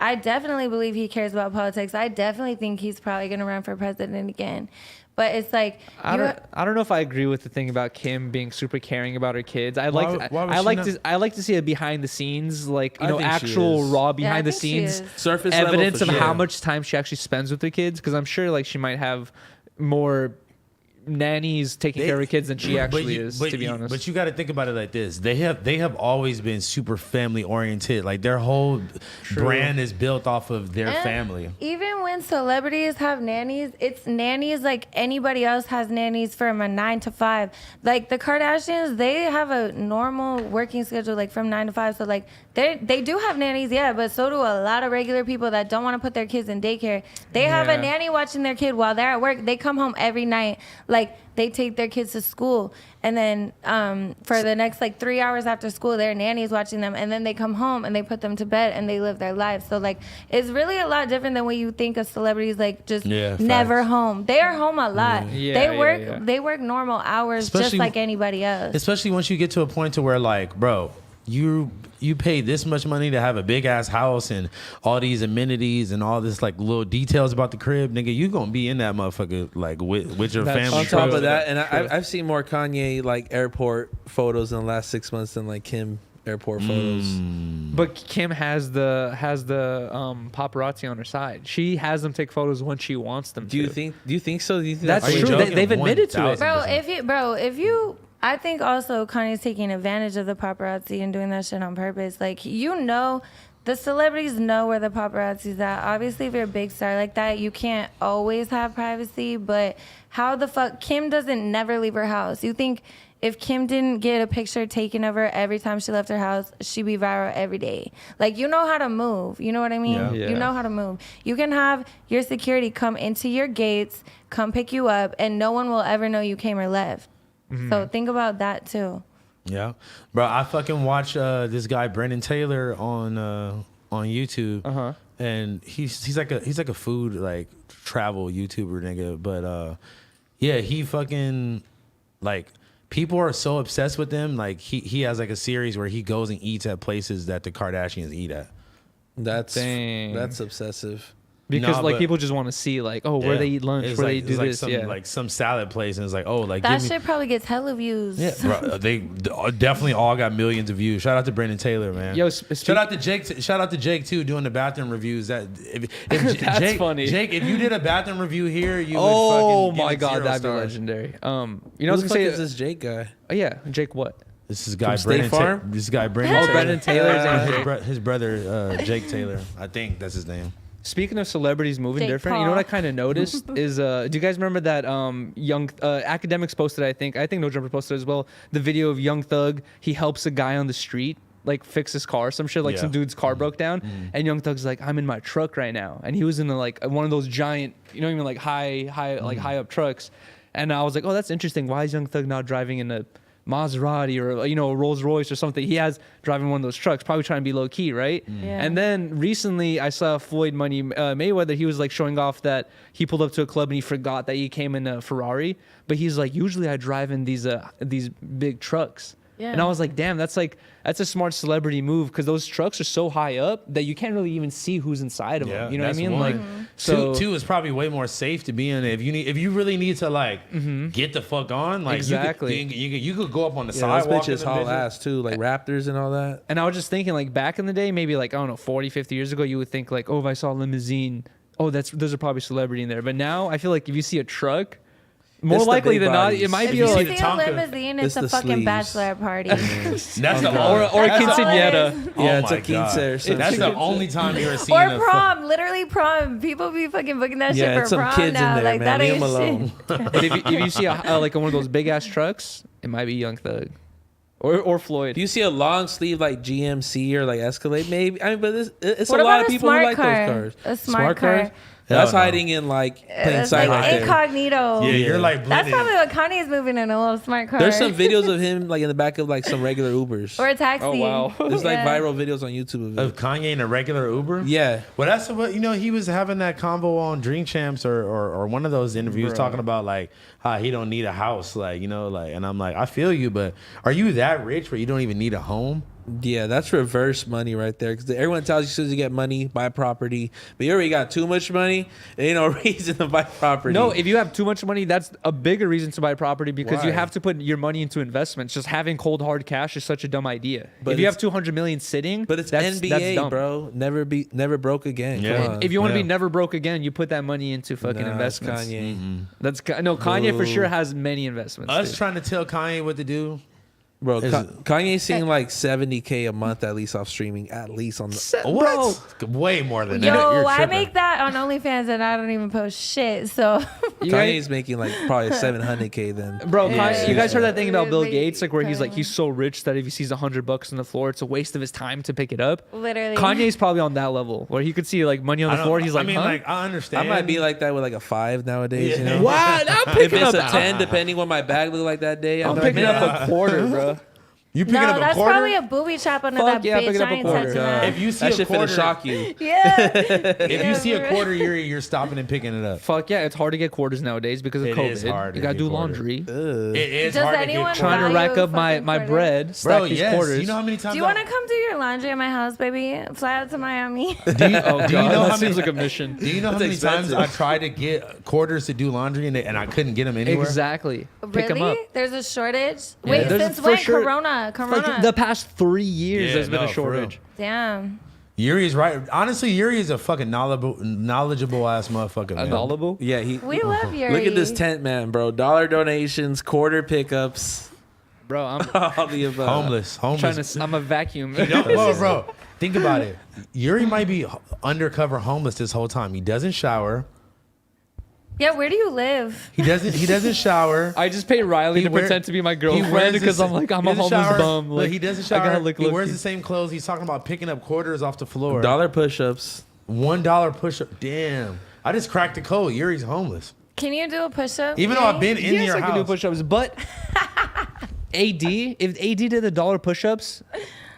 I definitely believe he cares about politics. I definitely think he's probably going to run for president again. But it's like I don't know if I agree with the thing about Kim being super caring about her kids. I like to see a behind the scenes, like actual raw behind the scenes surface evidence level of how much time she actually spends with her kids. Because I'm sure like she might have more nannies taking care of her kids than she actually is, to be honest. But you got to think about it like this: they have always been super family oriented. Like their whole brand is built off of their family. Even when celebrities have nannies, it's nannies like anybody else has nannies from a 9 to 5. Like the Kardashians, they have a normal working schedule, like from 9 to 5. So like they do have nannies, yeah, but so do a lot of regular people that don't want to put their kids in daycare. They have a nanny watching their kid while they're at work. They come home every night. Like they take their kids to school, and then for the next like 3 hours after school, their nanny's watching them, and then they come home and they put them to bed and they live their lives. So like it's really a lot different than what you think of celebrities, like just never home. They are home a lot. They work normal hours, just like anybody else. Especially once you get to a point to where like, bro, you pay this much money to have a big ass house and all these amenities and all this like little details about the crib, nigga. You gonna be in that motherfucker like with your family. On top of that, and I've seen more Kanye like airport photos in the last 6 months than like Kim airport photos. But Kim has the paparazzi on her side. She has them take photos when she wants them. Do you think so? Do you think that's true? They've admitted to it, if you. I think also Kanye's taking advantage of the paparazzi and doing that shit on purpose. Like, you know, the celebrities know where the paparazzi's at. Obviously, if you're a big star like that, you can't always have privacy. But how the fuck? Kim doesn't never leave her house. You think if Kim didn't get a picture taken of her every time she left her house, she'd be viral every day. Like, you know how to move. You know what I mean? Yeah. You know how to move. You can have your security come into your gates, come pick you up, and no one will ever know you came or left. So think about that too. Yeah, bro. I fucking watch this guy Brendan Taylor on YouTube, and he's like a food like travel YouTuber nigga. But he fucking like people are so obsessed with him. Like he has like a series where he goes and eats at places that the Kardashians eat at. That's obsessive. Because people just want to see like, oh, where they eat lunch, where they do this, like some salad place, and it's like, oh, like that shit probably gets hella views. Yeah, bro, they definitely all got millions of views. Shout out to Brendan Taylor, man. Yo, shout out to Jake. Shout out to Jake too, doing the bathroom reviews. That if that's Jake, funny. Jake, if you did a bathroom review here, you would oh fucking my god, that'd be legendary. You know, what the fuck is this Jake guy? Oh yeah, Jake what? This is guy Brendan. This guy Brendan. Oh, Brendan Taylor. His brother Jake Taylor. I think that's his name. Speaking of celebrities moving different, you know what I kind of noticed is, do you guys remember that young Academics posted? I think No Jumper posted as well. The video of Young Thug, he helps a guy on the street like fix his car, some shit. Like some dude's car broke down, and Young Thug's like, I'm in my truck right now, and he was in like one of those giant, even like high up trucks, and I was like, oh, that's interesting. Why is Young Thug not driving in a Maserati or a Rolls Royce or something? He has driving one of those trucks, probably trying to be low key, right? Yeah. And then recently I saw Floyd Money Mayweather. He was like showing off that he pulled up to a club and he forgot that he came in a Ferrari, but he's like, usually I drive in these big trucks. Yeah. And I was like, damn, that's a smart celebrity move, because those trucks are so high up that you can't really even see who's inside of them. You know what I mean? Like, So two is probably way more safe to be in. If you really need to like get the fuck on, like Exactly. you could go up on the Yeah, sidewalk. those bitches haul ass too, like Raptors and all that. And I was just thinking, like, back in the day, maybe like, I don't know, 40, 50 years ago, you would think like, oh, if I saw a limousine, oh, there's a probably celebrity in there. But now I feel like if you see a truck, more It's the likely big than not, bodies. it might If be you see like, the see a Tonka. limousine, It's it's a the fucking sleeves. bachelor party. That's the or That's all quinceañera. it is. Yeah, Oh it's a my God. quince or something. That's the only time you ever seen Or a prom, literally prom. People be fucking booking that Yeah, shit it's for some prom kids now. in there, Like man. that Leave ain't them alone. shit. But if you see like one of those big ass trucks, it might be Young Thug, or Floyd. Do you see a long sleeve like GMC or like Escalade? Maybe. I mean, but it's What a lot about of a people who smart like car? those cars. A smart car. cars. That's Hell no. hiding in like plain It's sight like right there. incognito. Yeah, you're like That's blending. probably what Kanye's moving in, a little smart car. There's some videos of him like in the back of like some regular Ubers. or a taxi. Oh, wow. There's like Yeah. viral videos on YouTube of of it. Kanye in a regular Uber. Yeah. Well, that's what he was having that convo on Drink Champs or one of those interviews Bruh. talking about like how he don't need a house, like and I'm like, I feel you, but are you that rich where you don't even need a home? Yeah, that's reverse money right there. Because everyone tells you as soon as you get money, buy property. But you already got too much money. There ain't no reason to buy property. No, if you have too much money, that's a bigger reason to buy property because you Why? have to put your money into investments. Just having cold hard cash is such a dumb idea. But if you have it's- 200 million sitting, but it's that's NBA, dumb. bro. Never broke again. Yeah. Come on. If you want to Yeah. be never broke again, you put that money into fucking Nah, it's investments. Kanye. That's Kanye for Boo. sure has many investments. Us dude. trying to tell Kanye what to do. Bro, Is Kanye's seeing like $70K a month at least off streaming, at least on the. What? Way more than that. Yo, You're I tripping. make that on OnlyFans and I don't even post shit. So You guys- Kanye's making like probably 700K then. Bro, Yeah. Kanye, you guys heard that thing about Bill Yeah. Gates, like where he's like Kanye. he's so rich that if he sees $100 on the floor, it's a waste of his time to pick it up. literally, Kanye's probably on that level where he could see like money on I the don't- floor. He's like, I mean, huh? like I understand. I might be like that with like a 5 nowadays, you Yeah. know? what? I'm If picking it's up a 10, depending what my bag look like that day, I'm like, picking man, up a quarter, bro. you picking no, up a that's quarter. probably a booby trap under Fuck that yeah, bitch. picking up I a ain't quarter. touching God. that. If you see that a shit finna quarter, shock you. Yeah. if you see a quarter, you're stopping and picking it up. Fuck yeah, it's hard to get quarters nowadays because of It COVID. is hard You to gotta get do quarters. laundry. It is Does hard anyone to get Trying to value rack up my fucking quarters? bread, stack Bro, these yes. quarters. You know how many times? Do you want to come do your laundry at my house, baby? Fly out to Miami. oh god, do you know that how many- seems like a mission. Do you know how That's many times expensive. I tried to get quarters to do laundry and I couldn't get them anywhere? Exactly. Pick 'em Really? up. There's a shortage? Wait, There's since for when? sure- Corona. Like the past 3 years, Yeah, there's been no, a for real. shortage. Damn. Yuri's right. Honestly, Yuri is a fucking knowledgeable ass motherfucker. Man. Knowledgeable? Yeah, We love Yuri. look at this tent, man, bro. Dollar donations, quarter pickups, Bro, I'm all the above. Homeless. trying to. I'm a vacuum. Bro, think about it. Yuri might be undercover homeless this whole time. He doesn't shower. Yeah, where do you live? He doesn't shower. I just pay Riley He to wear- pretend to be my he wears girlfriend the because sa- I'm like I'm he a doesn't homeless shower. bum. Look, Like he doesn't I gotta shower. look He wears low-key. the same clothes. He's talking about picking up quarters off the floor. Dollar push-ups. $1 push-up. Damn. I just cracked the code. Yuri's homeless. Can you do a push-up? Even though I've been in Yes, your I can do house. push-ups, but AD, if AD did the dollar push-ups,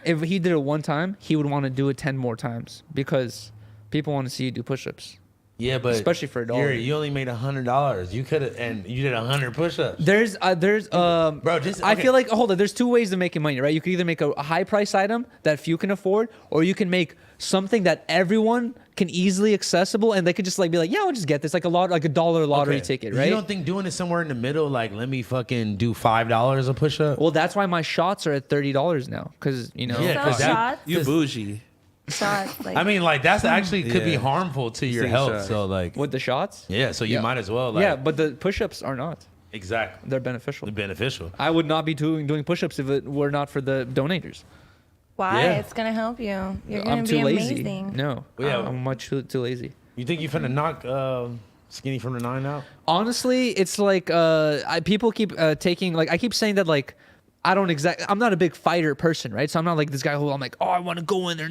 if he did it one time, he would want to do it 10 more times because people want to see you do push-ups. Yeah, but Especially for a dollar. Yuri, you only made $100. You could have, and you did 100 push-ups. There's Bro, just I okay. feel like hold on, there's two ways of making money, right? You can either make a high price item that few can afford, or you can make something that everyone can easily accessible and they could just like be like, yeah, I'll just get this, like a dollar lottery Okay. ticket, You right? don't think doing it somewhere in the middle, like let me fucking do $5 a push-up? Well, that's why my shots are at $30 now, because you know. Yeah, So 'cause that- shots? You bougie. Shots. Like, I mean, like that's actually could be Yeah. harmful to your Take health. shots. So like, With the shots? yeah, so you Yeah. might as well. Like, Yeah, but the push-ups are not. exactly, They're beneficial. beneficial. I would not be doing push-ups if it were not for the donators. why? Yeah. It's going to help you. You're going I'm to too be lazy. amazing. No, Yeah. I'm much too lazy. You think you finna knock Skinny from the 9 out? Honestly, it's like people keep taking like I keep saying that like I'm not a big fighter person, right? So I'm not like this guy who I'm like, oh, I want to go in there,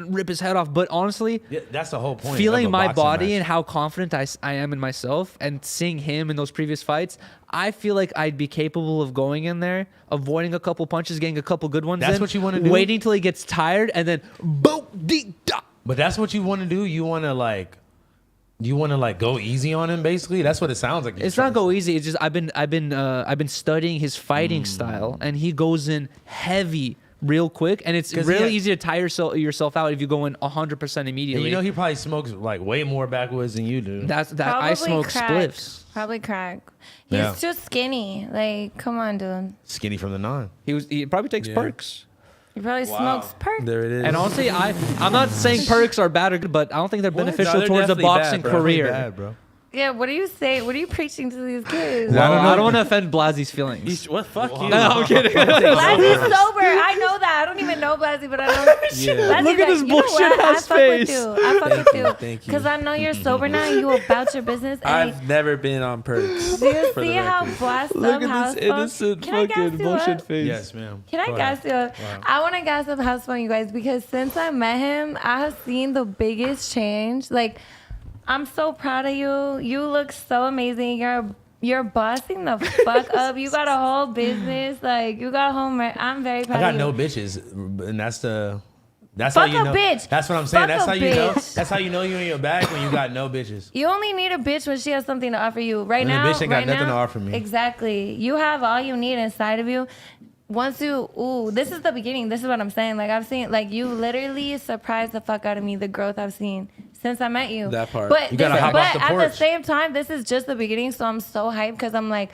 rip his head off. But honestly, Yeah, that's the whole point. feeling of a my boxing body match. and how confident I am in myself and seeing him in those previous fights, I feel like I'd be capable of going in there, avoiding a couple punches, getting a couple good ones. That's in, what you wanna do? Waiting till he gets tired and then boom, dee, da. But that's what you want to do. You want to like go easy on him. Basically, that's what it sounds like. It's not go easy. It's just I've been studying his fighting style, and he goes in heavy real quick, and it's 'Cause really he- easy to tire yourself out if you go in 100% And immediately. you know he probably smokes like way more backwoods than you do. That I Probably smoke crack. spliffs. Probably crack. He's Yeah. too skinny. Like, come on, dude. Skinny from the 9. He probably takes Yeah. perks. He probably smokes perk. There it is. And honestly, I'm not saying perks are bad or good, but I don't think they're beneficial they're towards a definitely boxing bad, bro. career. Bad, bro. Yeah, what do you say? What are you preaching to these kids? Well, I don't know. I don't want to offend Blasie's feelings. what? Fuck you. No, I'm kidding. Blasie's sober. I know that. I don't even know Blasie, but I know. Yeah. Blasie's Look at this you know bullshit what? I ass fuck face. with you. I fuck with you. Thank you. Because I know you're sober now. You about your business. And I've never been on perks. do you for the see how record. blessed Look up at Housephone? this innocent Can I gas fucking you bullshit up? face. Yes, ma'am. Can I Go gas ahead. you up? I want to gas up Housephone, you guys, because since I met him, I have seen the biggest change. Like, I'm so proud of you. You look so amazing. You're bossing the fuck up. You got a whole business. Like, you got a whole. I'm very proud I got of you. no bitches, and that's Fuck how you a know. bitch. That's what I'm saying. Fuck That's a how you know. bitch. That's how you know you're in your bag when you got no bitches. You only need a bitch when she has something to offer you. Right And the now, bitch ain't got right nothing now, to offer me. Exactly. You have all you need inside of you. Once you, this is the beginning. This is what I'm saying. Like, I've seen, like, you literally surprised the fuck out of me, the growth I've seen since I met you. That part. But, You gotta hop but off the at the porch. same time, this is just the beginning. So I'm so hyped because I'm like,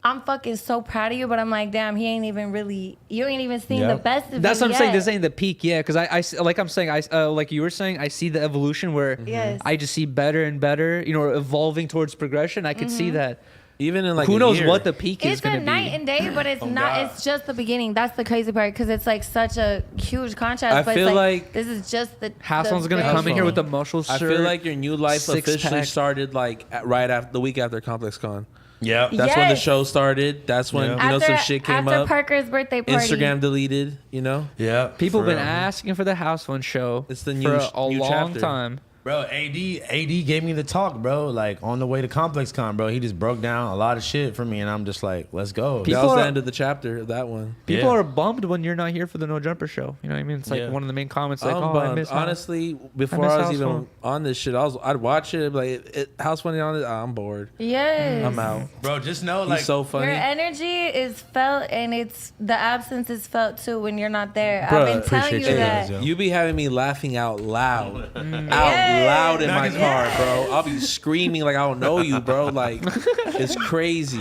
I'm fucking so proud of you. But I'm like, damn, you ain't even seen Yep. the best of That's him what I'm saying. yet. This ain't the peak yet, because like I'm saying, like you were saying, I see the evolution where Yes. I just see better and better. You know, evolving towards progression. I could see that. Even in like Who a knows year. what the peak is It's going a to night be. and day, but it's not. God. It's just the beginning. That's the crazy part because it's like such a huge contrast. I but feel it's like this is just the. Household's going to very come in here with the beginning. muscle I shirt. feel like your new life six officially pack. started like right after the week after Complex Con. Yeah. That's when the Yes. show started. That's when Yeah. some shit came after up. Parker's birthday party. Instagram deleted. You know. Yeah. people for have been real. asking for the Housephone show It's the for new- a new long chapter. time. Bro, AD gave me the talk, bro. Like on the way to Complex Con, bro. He just broke down a lot of shit for me, and I'm just like, let's go. That People was the are- end of the chapter of that one. People Yeah. are bummed when you're not here for the No Jumper show. You know what I mean? It's like Yeah. one of the main comments, like, I'm "Oh, I bummed. miss House." Honestly, before miss I was House even Phone. on this shit, I'd watch it. Like, House Funny on it. I'm bored. Yes. I'm out. Bro, just know, He's like, so funny. Your energy is felt, and it's the absence is felt too when you're not there. Bruh, I've been telling appreciate you you that. guys, yo. You be having me laughing out loud, out Yes. loud in my Yes. car, bro. I'll be screaming like I don't know you, bro. Like it's crazy.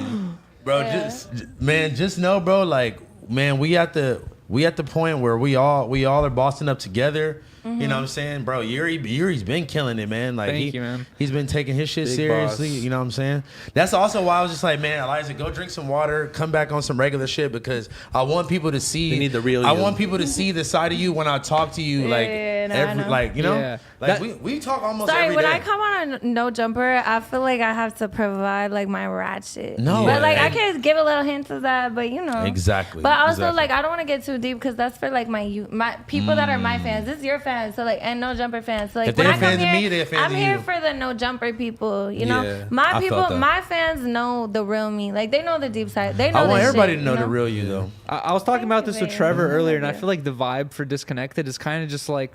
bro, Yeah. just know, bro. Like, man, we at the point where we all are bossing up together. You know what I'm saying, bro? Yuri's been killing it, man. Like, Thank you, man. He's been taking his shit Big seriously. boss. You know what I'm saying? That's also why I was just like, man, Aliza, go drink some water, come back on some regular shit because I want people to see. They need the real I you. want people to see the side of you when I talk to you, like, Yeah, no, I know. like you know, Yeah. like That- we talk almost Sorry, every when day. I come on a No Jumper, I feel like I have to provide like my ratchet. No, but like I and- can give a little hint of that, but you know. Exactly, But also exactly. like I don't want to get too deep because that's for like my people that are my fans. This is your fans, so like and No Jumper fans. So like If when they're I come fans of here, me, they're fans I'm of here you. for the No Jumper people. You know, Yeah, my I people, felt that. my fans know the real me. Like they know the deep side. They know. I want this everybody shit, to know you the real you, though. I was talking about this with you, Trevor man. earlier, and I Yeah. feel like the vibe for Disconnected is kind of just like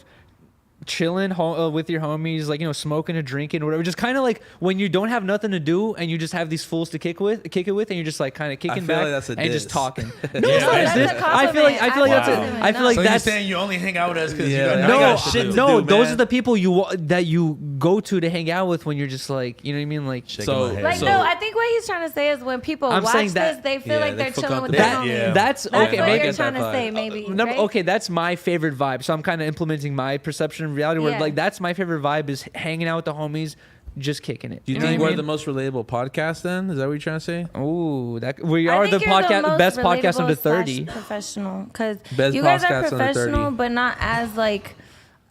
chilling with your homies, like, you know, smoking or drinking or whatever. Just kind of like when you don't have nothing to do and you just have these fools to kick it with, and you're just like kind of kicking feel back like that's a and just diss. talking. No, Yeah, it's not a that's diss. a I feel like that's compliment. a, I feel like So that's you're saying you only hang out with us because Yeah, you I got no, got shit to no. do, Those man. are the people that you go to hang out with when you're just like, you know what I mean, like. Shaking So- my head. Like So- no, I think what he's trying to say is when people I'm watch saying this, that- they feel Yeah, like they they're fuck chilling up with the their that- homies. yeah. That's That's okay. what Make you're it. trying to that say, vibe. maybe. No, right? okay, that's my favorite vibe. So I'm kind of implementing my perception of reality. Where Yeah. like that's my favorite vibe is hanging out with the homies, just kicking it. Do you know think what I we're mean? the most relatable podcast then? Is that what you're trying to say? Ooh, that we I are the think you're podcast, most best podcast relatable under slash 30. Professional, because Best you guys are podcast under 30. professional, but not as like.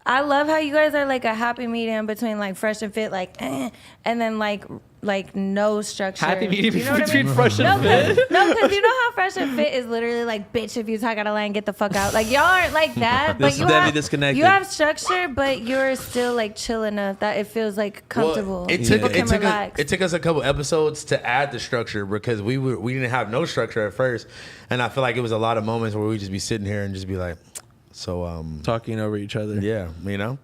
I love how you guys are like a happy medium between like fresh and fit, like, and then like no structure. Happy medium You know what I between mean? fresh and fit. Because you know how fresh and fit is literally like, bitch, if you talk out of line, get the fuck out. Like y'all aren't like that, but This is you definitely have disconnected. you have structure, but you're still like chill enough that it feels like comfortable. It People took can relax. it took us a couple episodes to add the structure because we didn't have no structure at first, and I feel like it was a lot of moments where we just be sitting here and just be like, so Talking over each other. yeah, you know.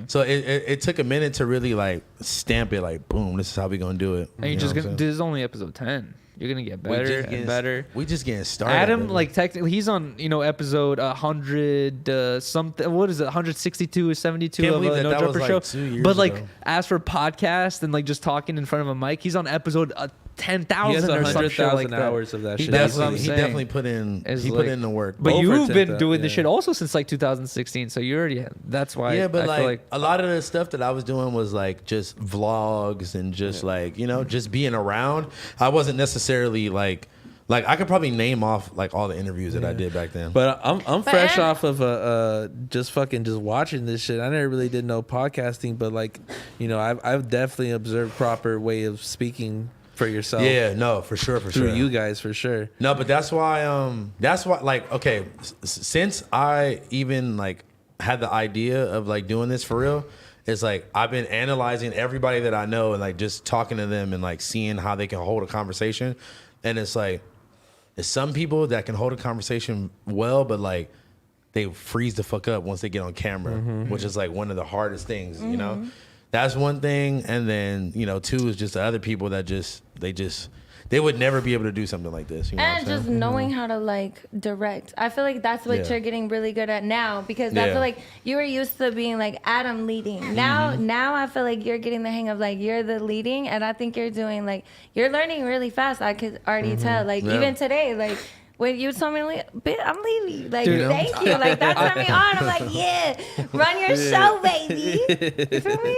So it took a minute to really like stamp it, like boom, this is how we gonna do it. And you know just what I'm gonna, saying? this is only episode 10. You're gonna get better and better. We just getting started. Adam, baby. like technically, he's on episode 100 something. What is it? 162 or 72 Can't of believe No that Jumper was, Show. like, 2 years But like ago. as for podcast and like just talking in front of a mic, he's on episode He 10,000 has or some shit like 100,000 that. hours of that he shit. That's what I'm definitely, he saying. definitely put in. Is He like- put in the work. But Over you've been 10,000, doing this yeah. shit also since like 2016, so you already. That's why. Yeah, but I feel like a lot of the stuff that I was doing was like just vlogs and just like just being around. I wasn't necessarily like I could probably name off like all the interviews that I did back then. But I'm But fresh and- off of just watching this shit. I never really did know podcasting, but like, I've definitely observed proper way of speaking for yourself. yeah, no, for sure, through you guys for sure. No, but that's why like okay, since I even like had the idea of like doing this for real, it's like I've been analyzing everybody that I know and like just talking to them and like seeing how they can hold a conversation. And it's like there's some people that can hold a conversation well, but like they freeze the fuck up once they get on camera, which is like one of the hardest things, you know? That's one thing. And then, two is just the other people that they would never be able to do something like this. You know And what I'm just saying? knowing how to like direct. I feel like that's what Yeah. you're getting really good at now, because I Yeah. feel like you were used to being like Adam leading. Now I feel like you're getting the hang of like you're the leading, and I think you're doing like you're learning really fast. I could already tell. Like Yeah. even today, like when you told me, I'm leaving. Like, Dude, thank you. Like that turned me on. I'm like, yeah, run your show, baby. You feel me?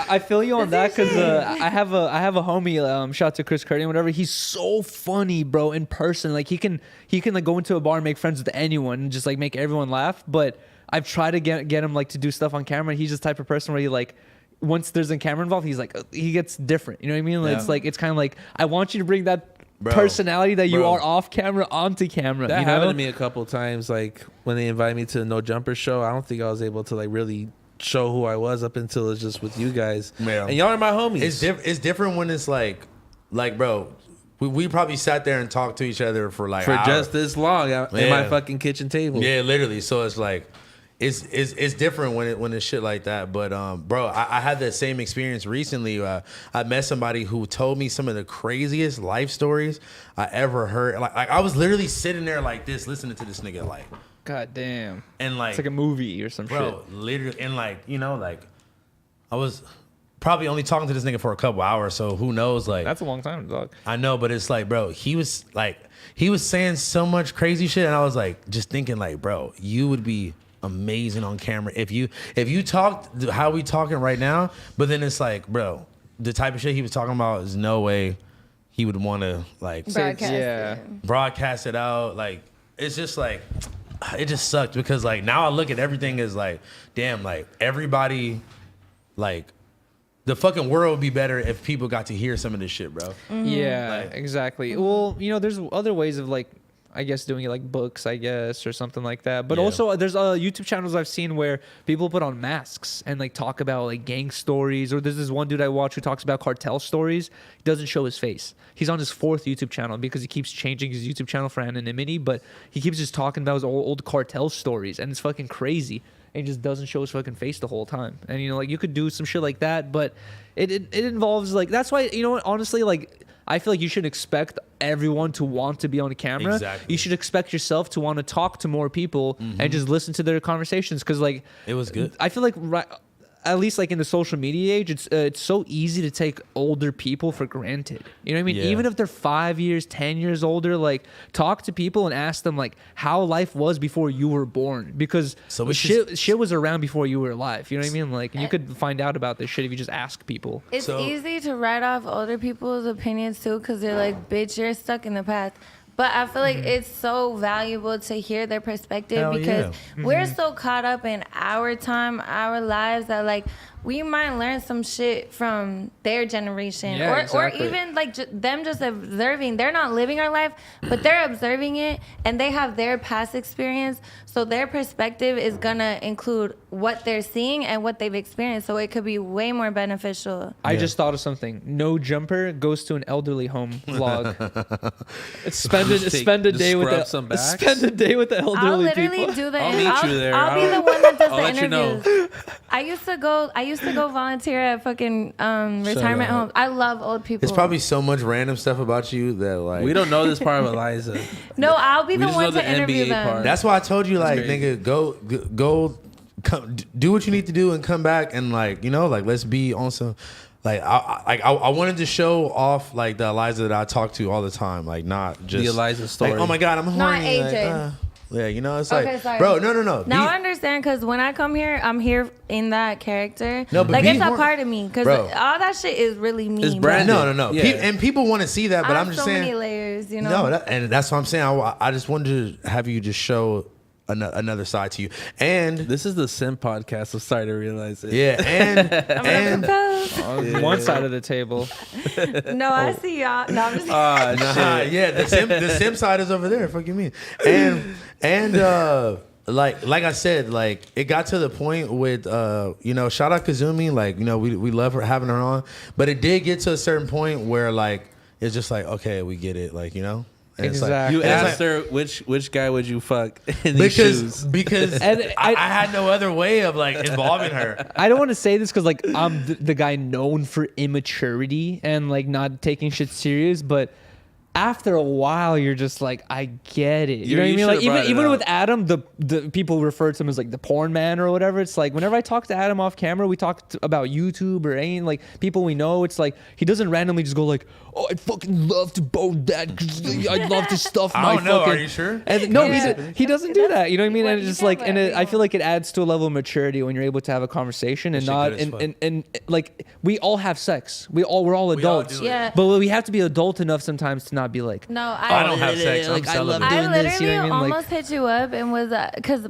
I feel you on that That's because it. I have a homie. Shout out to Chris Curdy and whatever. He's so funny, bro. In person, like he can like go into a bar and make friends with anyone and just like make everyone laugh. But I've tried to get him like to do stuff on camera. And he's just the type of person where he like. Once there's a camera involved, he's like he gets different. You know what I mean? Yeah. It's like it's kind of like I want you to bring that Bro. personality that you Bro. are off camera onto camera. That you know? happened to me a couple times. Like when they invited me to the No Jumper show, I don't think I was able to like really show who I was up until it's just with you guys. Yeah. And y'all are my homies. It's different when it's like bro, we probably sat there and talked to each other for like for hours. just this long at Yeah. my fucking kitchen table. Yeah, literally. So it's like it's different when it's shit like that. But bro, I had that same experience recently. I met somebody who told me some of the craziest life stories I ever heard. Like I was literally sitting there like this, listening to this nigga like, God damn. and like, It's like a movie or some shit. bro, literally, and like like I was probably only talking to this nigga for a couple hours, so who knows? Like That's a long time, dog. I know, but it's like, bro, he was saying so much crazy shit, and I was like, just thinking, like, bro, you would be amazing on camera if you talked how we talking right now. But then it's like, bro, the type of shit he was talking about is no way he would want to like Broadcast. Yeah. it. broadcast it out. Like, it's just like, it just sucked because like now I look at everything as like, damn, like everybody, like the fucking world would be better if people got to hear some of this shit, bro. Yeah, Like- exactly. Well, there's other ways of like, I guess doing it like books, I guess, or something like that. But Yeah. also, there's YouTube channels I've seen where people put on masks and like talk about like gang stories. Or there's this one dude I watch who talks about cartel stories. He doesn't show his face. He's on his 4th YouTube channel because he keeps changing his YouTube channel for anonymity. But he keeps just talking about his old cartel stories, and it's fucking crazy. And he just doesn't show his fucking face the whole time. And like you could do some shit like that, but it involves like that's why what, honestly, like I feel like you should expect everyone to want to be on camera. Exactly. You should expect yourself to want to talk to more people and just listen to their conversations because like It was good. I feel like at least like in the social media age, it's so easy to take older people for granted. You know what I mean? Yeah. Even if they're 5 years, 10 years older, like talk to people and ask them like how life was before you were born, because So we shit was around before you were alive. You know what I mean? Like you could find out about this shit if you just ask people. It's So- easy to write off older people's opinions too, because they're like, bitch, you're stuck in the past. But I feel like it's so valuable to hear their perspective Hell because yeah. we're so caught up in our time, our lives, that like we might learn some shit from their generation, Yeah, exactly. or even like them just observing. They're not living our life, but they're observing it, and they have their past experience, so their perspective is gonna include what they're seeing and what they've experienced, so it could be way more beneficial. I just thought of something. No Jumper goes to an elderly home vlog. Spend a Just day with scrub some backs? spend a day with the elderly I'll literally people. do the. I'll meet you there. I'll be the one that does I'll the let you know. interviews. I used to used to go volunteer at fucking retirement homes. I love old people. It's probably so much random stuff about you that like We don't know this part of Aliza. No, I'll be We the just know one the to interview NBA them. part. That's why I told you like crazy. nigga go come do what you need to do and come back and like, you know, like let's be on some like I wanted to show off like the Aliza that I talk to all the time, like not just The Aliza story. Like, oh my god, I'm horny. Not like, AJ. yeah, you know, it's Okay, like, sorry. bro, no. Now I understand because when I come here, I'm here in that character. No, but like be it's a more- part of me because Bro. all that shit is really me. It's bro. branded. No. Yeah. And people want to see that, but I I'm have just so saying. many layers, you know. No, and that's what I'm saying. I just wanted to have you just show another side to you, and This is the Sim podcast. I'm starting to realize it. yeah, and On one side of the table. No, I see y'all. No, I'm just. yeah, the sim side is over there. Fuck you mean? And like I said, like it got to the point with you know, shout out Kazumi, like, you know, we love her having her on, but it did get to a certain point where like it's just like, okay, we get it, like, you know. And it's like- Exactly. You and it's asked like- her which guy would you fuck in these shoes? because And I had no other way of like involving her. I don't want to say this because like I'm the guy known for immaturity and like not taking shit serious, but after a while you're just like, I get it. You know what I You mean? Like should've brought it even up. with Adam, the people refer to him as like the porn man or whatever. It's like whenever I talk to Adam off camera, we talk about YouTube or any like people we know. It's like he doesn't randomly just go like, oh, I'd fucking love to bone that 'cause I'd love to stuff I my don't know. fucking. Are you sure? And no, Yeah. he doesn't do that. You know what I mean? Well, And it's you just can, like, but and you I feel like it adds to a level of maturity when you're able to have a conversation and That shit not good as fuck. and like we all have sex. We're all adults. do it. Yeah. But we have to be adult enough sometimes to not be like, No, I don't have sex. I'm like, I love celibate. doing I this. literally You know what I mean? almost hit you up and was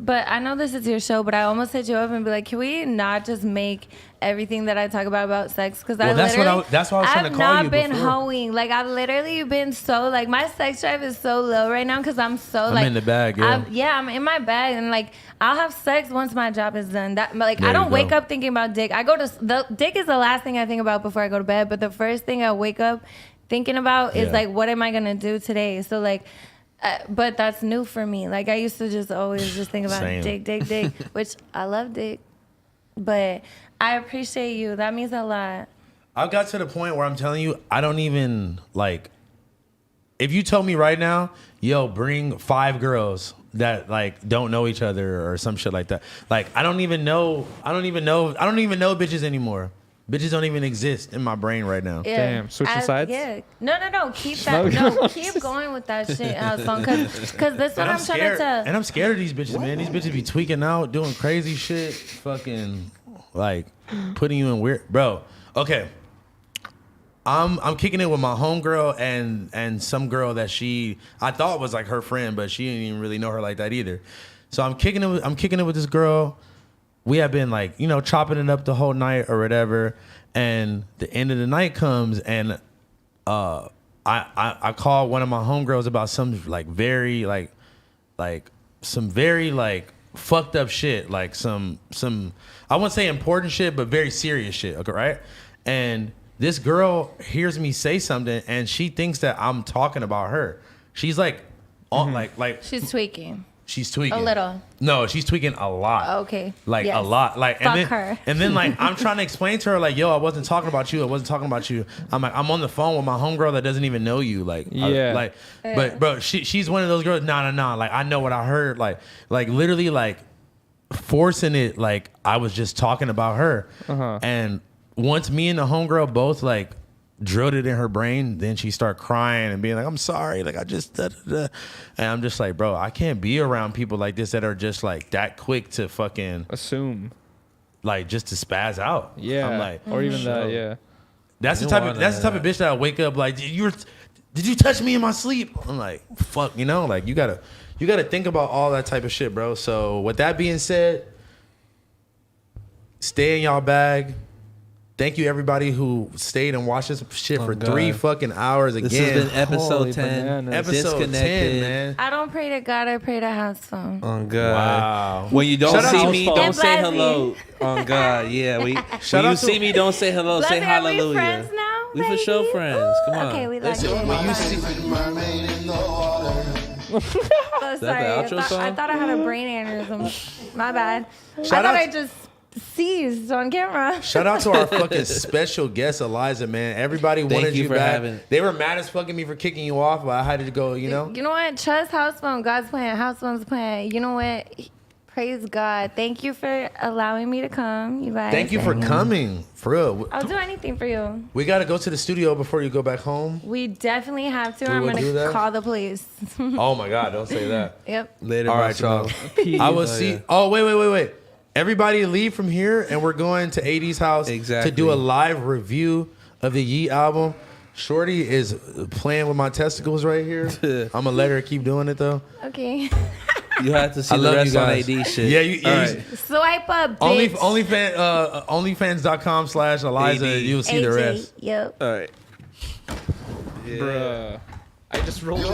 but I know this is your show, but I almost hit you up and be like, can we not just make everything that I talk about sex? Because Well, that's why I was trying to I've call not you been before. hoeing. Like I've literally been so like my sex drive is so low right now because I'm so I'm like in the bag, yeah. I'm in my bag and like I'll have sex once my job is done. That like There I you don't wake go. up thinking about dick. I go to the dick is the last thing I think about before I go to bed. But the first thing I wake up thinking about is Yeah. like what am I gonna do today? So like. But that's new for me. Like I used to just always just think about Same. dick, which I love dick. But I appreciate you. That means a lot. I got to the point where I'm telling you, I don't even like. If you told me right now, yo, bring 5 girls that like don't know each other or some shit like that, like I don't even know bitches anymore. Bitches don't even exist in my brain right now. Yeah. Damn, switching sides? Yeah. No. Keep that. No, keep going with that shit, Housephone. Because this one And I'm trying to scared. tell. And I'm scared of these bitches, man. These bitches be tweaking out, doing crazy shit, fucking like putting you in weird, bro. Okay, I'm kicking it with my homegirl and some girl that I thought was like her friend, but she didn't even really know her like that either. So I'm kicking it with this girl. We have been like, you know, chopping it up the whole night or whatever, and the end of the night comes and I call one of my homegirls about some like very like some very like fucked up shit, like some I wouldn't say important shit, but very serious shit. Okay, right? And this girl hears me say something and she thinks that I'm talking about her. She's like, like She's tweaking. she's tweaking A little. No, she's tweaking a lot. Okay. Like Yes. a lot. Like Fuck and then her. and then like I'm trying to explain to her like, yo, I wasn't talking about you. I'm like, I'm on the phone with my homegirl that doesn't even know you. Like, Yeah. But bro, she's one of those girls. Nah. Like I know what I heard. Like literally like forcing it. Like I was just talking about her. And once me and the homegirl both like drilled it in her brain, then she started crying and being like, I'm sorry, like I just and I'm just like, bro, I can't be around people like this that are just like that quick to fucking assume. like just to spaz out. Yeah. I'm like, or even that. Yeah. that's the You type want of bitch that I wake up like, did you touch me in my sleep? I'm like, fuck, you know, like you gotta think about all that type of shit, bro. So with that being said, stay in y'all bag. Thank you everybody who stayed and watched this shit for God. 3 fucking hours again. This has been episode Holy 10. bananas. Episode 10, Disconnected. man. I don't pray to God. I pray to Housephone. Oh God! Wow. When you don't Shout out see to me, Housephone. don't say And hello. Oh God! Yeah. When Shout you out to- see me, don't say hello. Say Blessy, are we hallelujah. friends now, We for sure baby? friends. Come on. Okay, we like Listen, it. when you see So sorry. the outro song? I thought I had a brain aneurysm. My bad. Shout I out thought I to- just seized on camera. Shout out to our fucking special guest, Aliza, man. Everybody wanted you for back. having- They were mad as fucking me for kicking you off, but I had to go, you know? You know what? Trust Housephone. God's plan. Housephone plan. You know what? Praise God. Thank you for allowing me to come, you guys. Thank you for coming. For real. I'll do anything for you. We got to go to the studio before you go back home. We definitely have to. We I'm would do going that? to call the police. Oh, my God. Don't say that. Yep. Later, All right, y'all. I will see. yeah. Oh, wait. Everybody leave from here, and we're going to 80's house Exactly. to do a live review of the Yeet album. Shorty is playing with my testicles right here. I'm going to let her keep doing it, though. Okay. You have to see I the love rest you on guys. AD shit. Yeah, you, All you- right. Swipe up, bitch. Onlyfans.com/Aliza. AD. You'll see the AJ. rest. Yep. All right. Bruh. I just rolled it.